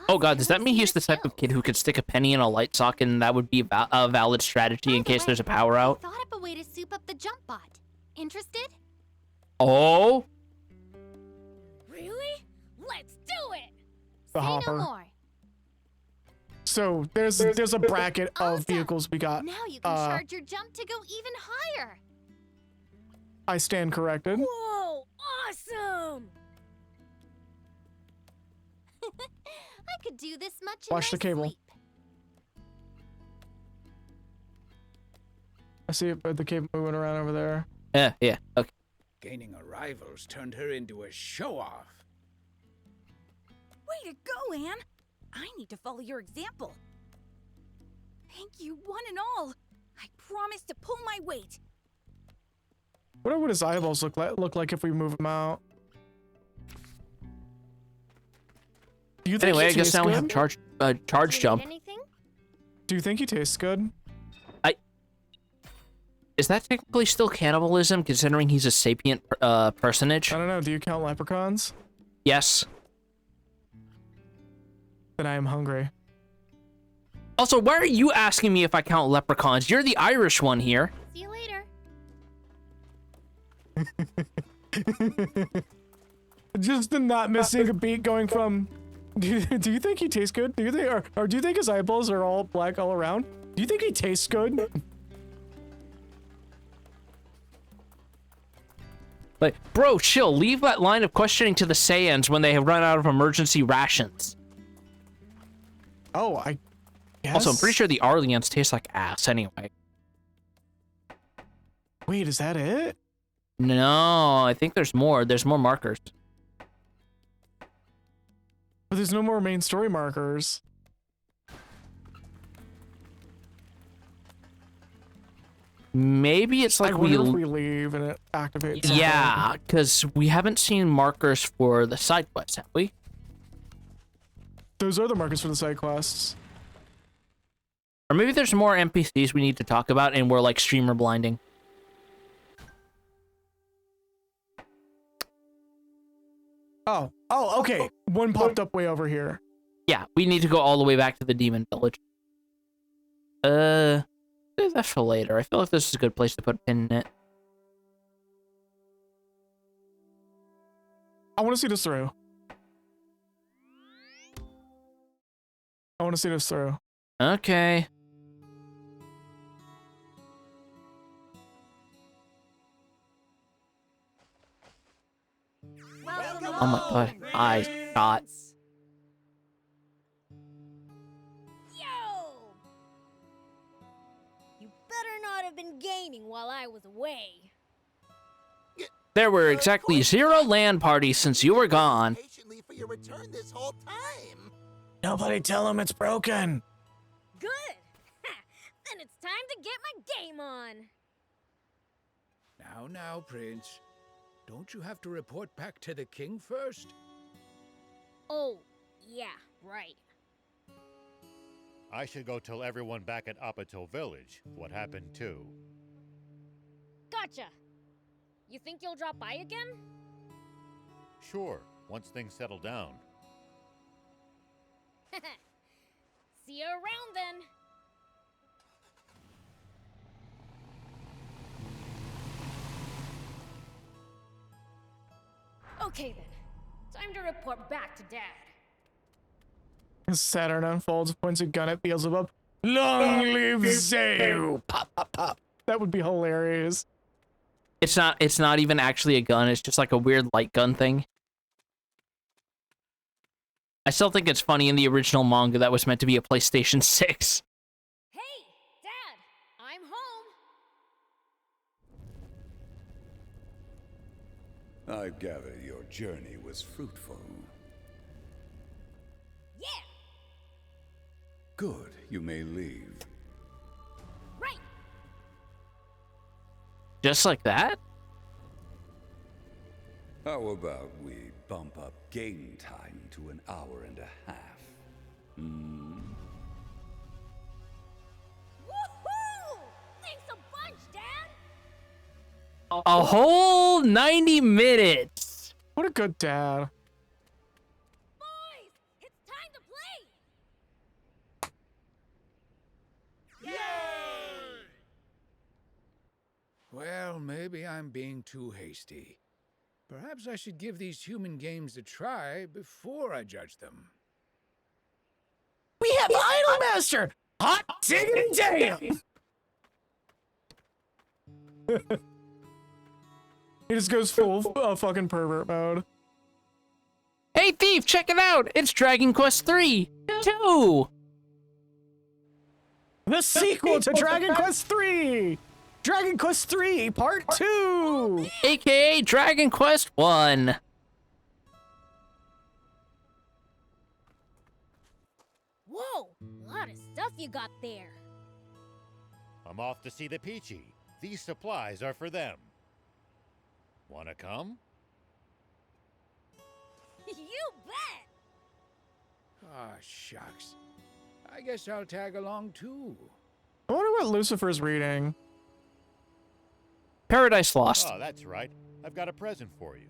Oh god, does that mean he's the type of kid who could stick a penny in a light socket and that would be a valid strategy in case there's a power out? Thought up a way to soup up the jump bot. Interested? Oh? Really? Let's do it! The Say hopper. no more. So there's a bracket of vehicles we got. Now you can charge your jump to go even higher. I stand corrected. Whoa! Awesome! I could do this much Watch in the cable. sleep. I see the cable moving around over there. Yeah, okay. Gaining a rival's turned her into a show-off. Way to go, Anne. I need to follow your example. Thank you, one and all. I promise to pull my weight. What would his eyeballs look like if we move him out? Do you think Anyway, he I guess tastes now we good? have charge jump. Anything? Do you think he tastes good? Is that technically still cannibalism considering he's a sapient personage? I don't know. Do you count leprechauns? Yes. Then I am hungry. Also, why are you asking me if I count leprechauns? You're the Irish one here. See you later. Just the not missing a beat going from. Do you think he tastes good? Do you think, or do you think his eyeballs are all black all around? Do you think he tastes good? Like, bro, chill. Leave that line of questioning to the Saiyans when they have run out of emergency rations. Oh, I guess. Also, I'm pretty sure the Arlians taste like ass anyway. Wait, is that it? No, I think there's more. There's more markers. But there's no more main story markers. Maybe it's like I wonder if we leave and it activates. Yeah, because we haven't seen markers for the side quests, have we? Those are the markers for the side quests. Or maybe there's more NPCs we need to talk about and we're like streamer blinding. Oh, okay. One popped up way over here. Yeah, we need to go all the way back to the demon village. That's for later. I feel like this is a good place to put a pin in it. I want to see this through. I want to see this through. Okay. Oh my god, I shot. Yo! You better not have been gaming while I was away. There were exactly 0 LAN parties since you were gone. Patiently for your return this whole time. Nobody tell him it's broken. Good. Then it's time to get my game on. Now, Prince. Don't you have to report back to the king first? Oh, yeah, right. I should go tell everyone back at Apatow Village what happened too. Gotcha. You think you'll drop by again? Sure, once things settle down. See you around then. Okay then. Time to report back to Dad. Saturn unfolds, points a gun at Beelzebub. Long live Zeu! Pop, pop, pop. That would be hilarious. It's not even actually a gun, it's just like a weird light gun thing. I still think it's funny in the original manga that was meant to be a PlayStation 6. Hey, Dad! I'm home! I gather your journey was fruitful. Yeah! Good, you may leave. Right! Just like that? How about we bump up game time to an hour and a half? Woohoo! Thanks a bunch, Dad! A whole 90 minutes! What a good dad. Boys, it's time to play! Yay! Well, maybe I'm being too hasty. Perhaps I should give these human games a try before I judge them. We have Idolmaster! Hot diggity damn! He just goes full fucking pervert mode. Hey Thief, check it out! It's Dragon Quest 3! 2! The sequel to Dragon Quest 3! Dragon Quest 3 Part 2! AKA Dragon Quest 1! Whoa! A lot of stuff you got there. I'm off to see the Peachy. These supplies are for them. Wanna come? You bet! Ah, shucks. I guess I'll tag along too. I wonder what Lucifer's reading. Paradise Lost. Oh, that's right. I've got a present for you.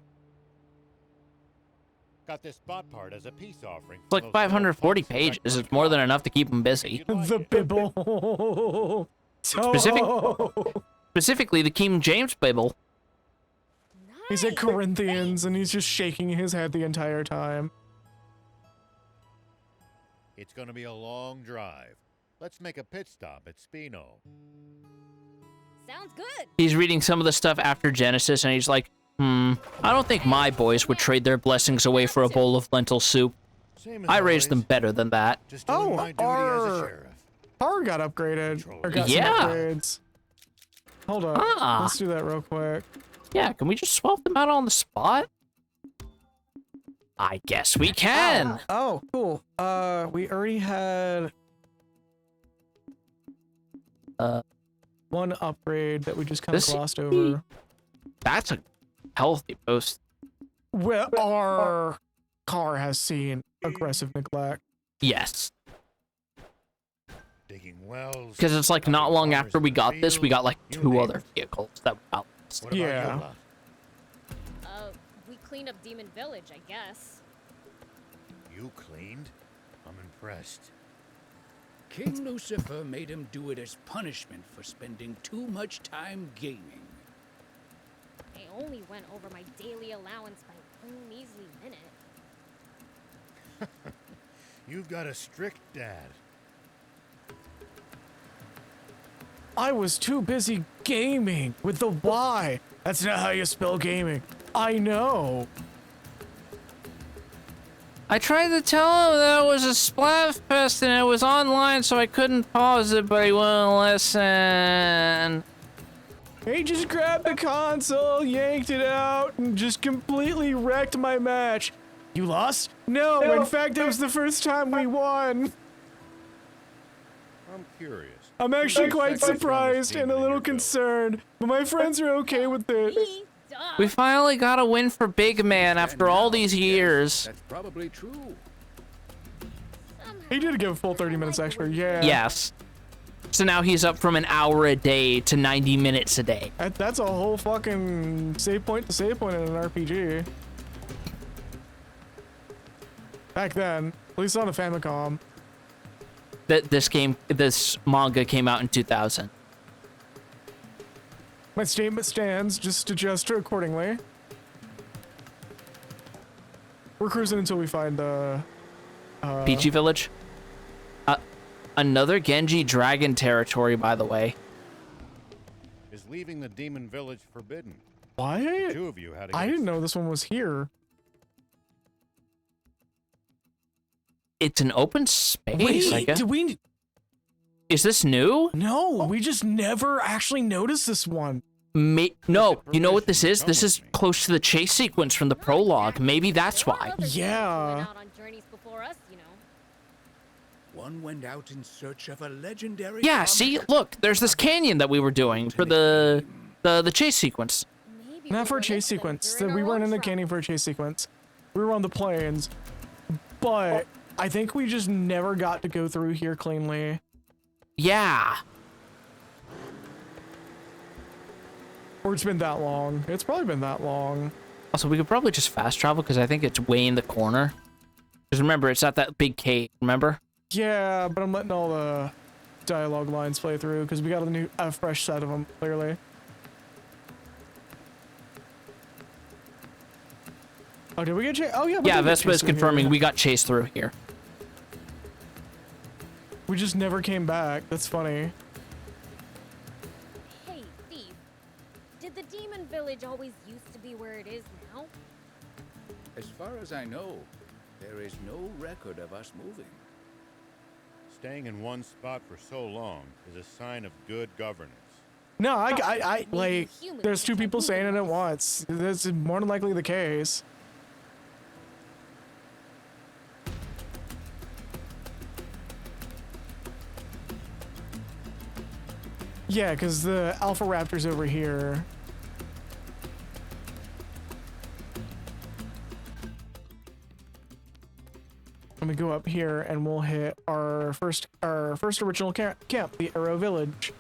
Got this spot part as a peace offering. It's like 540 pages. It's more than enough to keep them busy. The Bible. Specifically, the King James Bible. He's at Corinthians and he's just shaking his head the entire time. It's gonna be a long drive. Let's make a pit stop at Spino. Sounds good. He's reading some of the stuff after Genesis, and he's like, I don't think my boys would trade their blessings away for a bowl of lentil soup. I raised them better than that. Oh, our got upgraded. Or got some upgrades. Hold up. Let's do that real quick. Yeah, can we just swap them out on the spot? I guess we can. Oh, cool. We already had one upgrade that we just kind of glossed over. That's a healthy boost. Well, our car has seen aggressive neglect. Yes. Digging wells. Because it's like not long after we got this, we got like 2 other vehicles that we got. Yeah. We cleaned up Demon Village, I guess. You cleaned? I'm impressed. King Lucifer made him do it as punishment for spending too much time gaming. I only went over my daily allowance by a measly minute. You've got a strict dad. I was too busy gaming with the Y. That's not how you spell gaming. I know. I tried to tell him that it was a Splatfest and it was online, so I couldn't pause it, but he wouldn't listen. He just grabbed the console, yanked it out, and just completely wrecked my match. You lost? No, in fact, it was the first time we won. I'm curious. I'm actually quite surprised and a little concerned, but my friends are okay with it. We finally got a win for Big Man after all these years. That's probably true. He did give a full 30 minutes extra, yeah. Yes. So now he's up from an hour a day to 90 minutes a day. That's a whole fucking save point to save point in an RPG. Back then, at least on the Famicom. This manga came out in 2000. My statement stands, just adjust it accordingly. We're cruising until we find Peachy Village? Another Genji dragon territory, by the way. Is leaving the demon village forbidden? What? Two of you had to I didn't know this one was here. It's an open space, Wait, I guess. did we... Is this new? No, we just never actually noticed this one. No, you know what this is? This is close to the chase sequence from the prologue. Maybe that's why. Yeah. One went out in search of a legendary. Yeah, see? Look, there's this canyon that we were doing for the chase sequence. Not for a chase sequence. We weren't in the canyon for a chase sequence. We were on the plains. But I think we just never got to go through here cleanly. Yeah. Or it's been that long. It's probably been that long. Also, we could probably just fast travel because I think it's way in the corner. Because remember, it's at that big cave, remember? Yeah, but I'm letting all the dialogue lines play through because we got a fresh set of them, clearly. Oh, did we get chased? Oh, yeah. Yeah, Vespa is confirming we got chased through here. We just never came back. That's funny. Hey, Thief. Did the demon village always used to be where it is now? As far as I know, there is no record of us moving. Staying in one spot for so long is a sign of good governance. No, I like, there's two people saying it at once. This is more than likely the case. Yeah, because the Alpha Raptor's over here. Let me go up here and we'll hit our first original camp, the Arrow Village.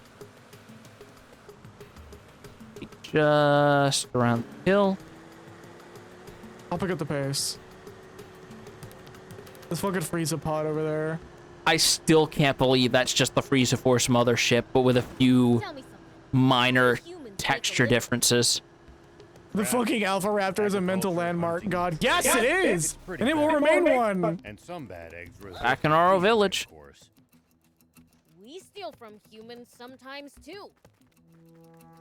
Just around the hill. I'll pick up the pace. This fucking Frieza pod over there. I still can't believe that's just the Frieza Force mothership, but with a few minor texture differences. The fucking Alpha Raptor is a mental landmark, God. Yes, it is! And it will remain one! And some bad eggs back in Aro Village. We steal from humans sometimes, too.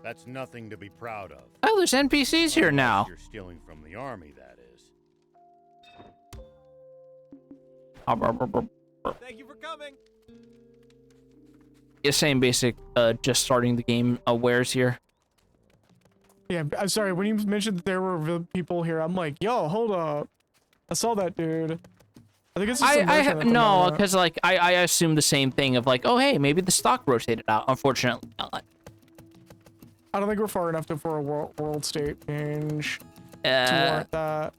That's nothing to be proud of. Oh, there's NPCs here now. You're stealing from the army, that is. Thank you for coming. Yeah, same basic, just starting the game wares here. Yeah, I'm sorry, when you mentioned that there were people here, I'm like, yo, hold up. I saw that dude. I think it's just no, because like I assumed the same thing of like, oh hey, maybe the stock rotated out. Unfortunately not. I don't think we're far enough for a world state change to warrant that.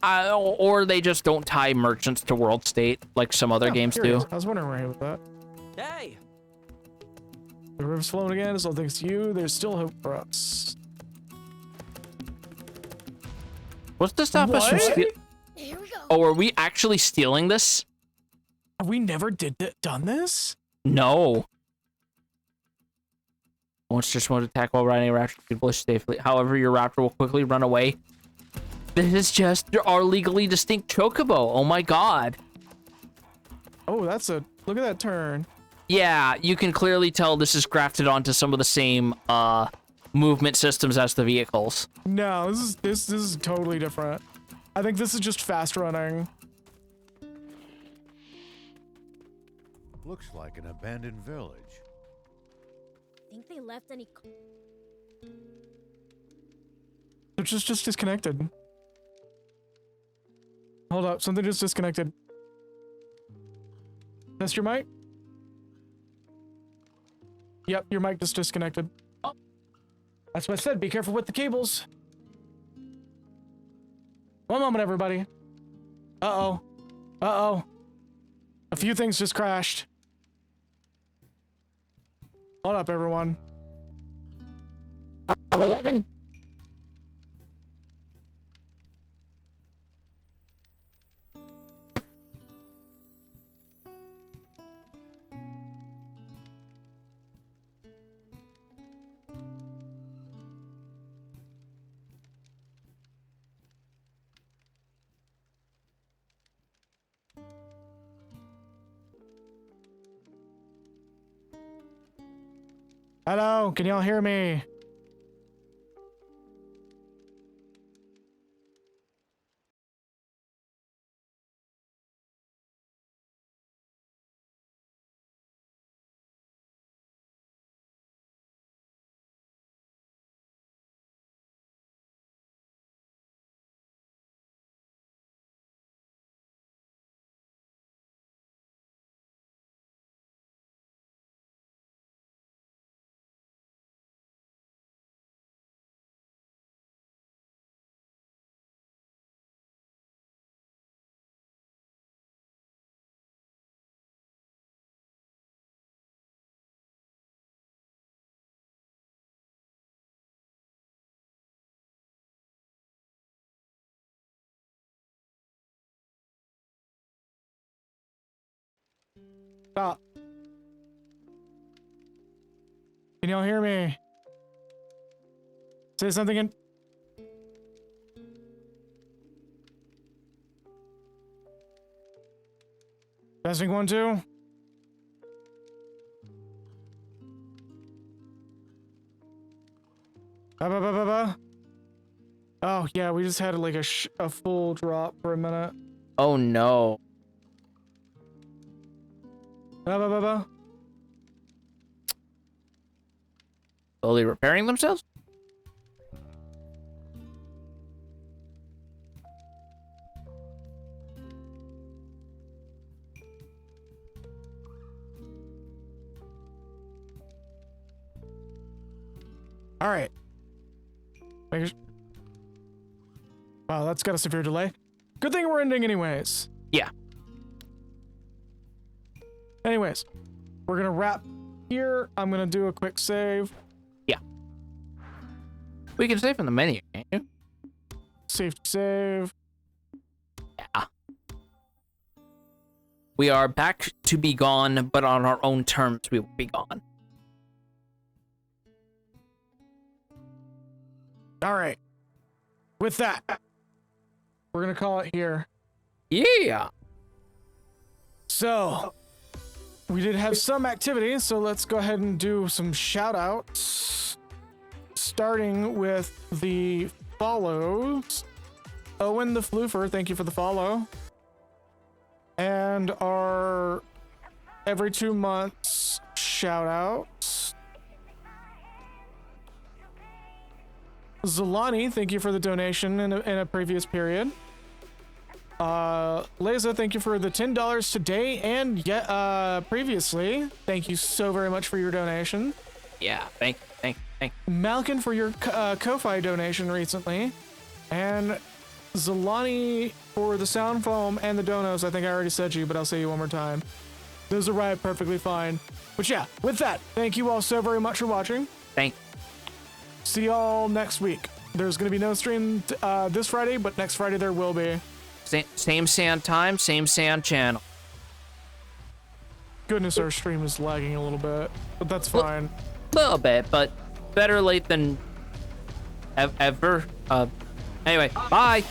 Or they just don't tie merchants to world state like some other games do. I was wondering where he was at. Hey. The river's flowing again, so thanks to you, there's still hope for us. What's to stop us from stealing? Oh, are we actually stealing this? Have we never done this? No. Once just want to attack while riding a raptor can bush safely. However, your raptor will quickly run away. This is just our legally distinct chocobo. Oh my god. Oh, that's a look at that turn. Yeah, you can clearly tell this is grafted onto some of the same movement systems as the vehicles. No, this is totally different. I think this is just fast running. Looks like an abandoned village. Think they left any... They're just disconnected. Hold up, something just disconnected. Test your mic? Yep, your mic just disconnected. That's what I said, be careful with the cables. One moment, everybody. Uh-oh. Uh-oh. A few things just crashed. Hold up, everyone. Hello, can y'all hear me? Stop. Can y'all hear me? Say something in... Testing 1, 2. Oh, yeah, we just had like a full drop for a minute. Oh no. Slowly repairing themselves? All right. Wow, that's got a severe delay. Good thing we're ending anyways. Yeah. Anyways, we're gonna wrap here. I'm gonna do a quick save. Yeah. We can save from the menu, can't you? Save to save. Yeah. We are back to be gone, but on our own terms we will be gone. All right. With that, we're gonna call it here. Yeah. So, we did have some activity, so let's go ahead and do some shout outs. Starting with the follows. Owen the Floofer, thank you for the follow. And our every 2 months shout outs. Zolani, thank you for the donation in a previous period. Leza, thank you for the $10 today and yet previously. Thank you so very much for your donation. Yeah, thank you. Malkin for your Ko-Fi donation recently. And Zolani for the sound foam and the donos. I think I already said you, but I'll say you one more time. Those arrived perfectly fine. But yeah, with that, thank you all so very much for watching. Thank you. See y'all next week. There's going to be no stream this Friday, but next Friday there will be. Same sand time, same sand channel. Goodness, our stream is lagging a little bit, but that's fine. A little bit, but better late than ever. Anyway, bye.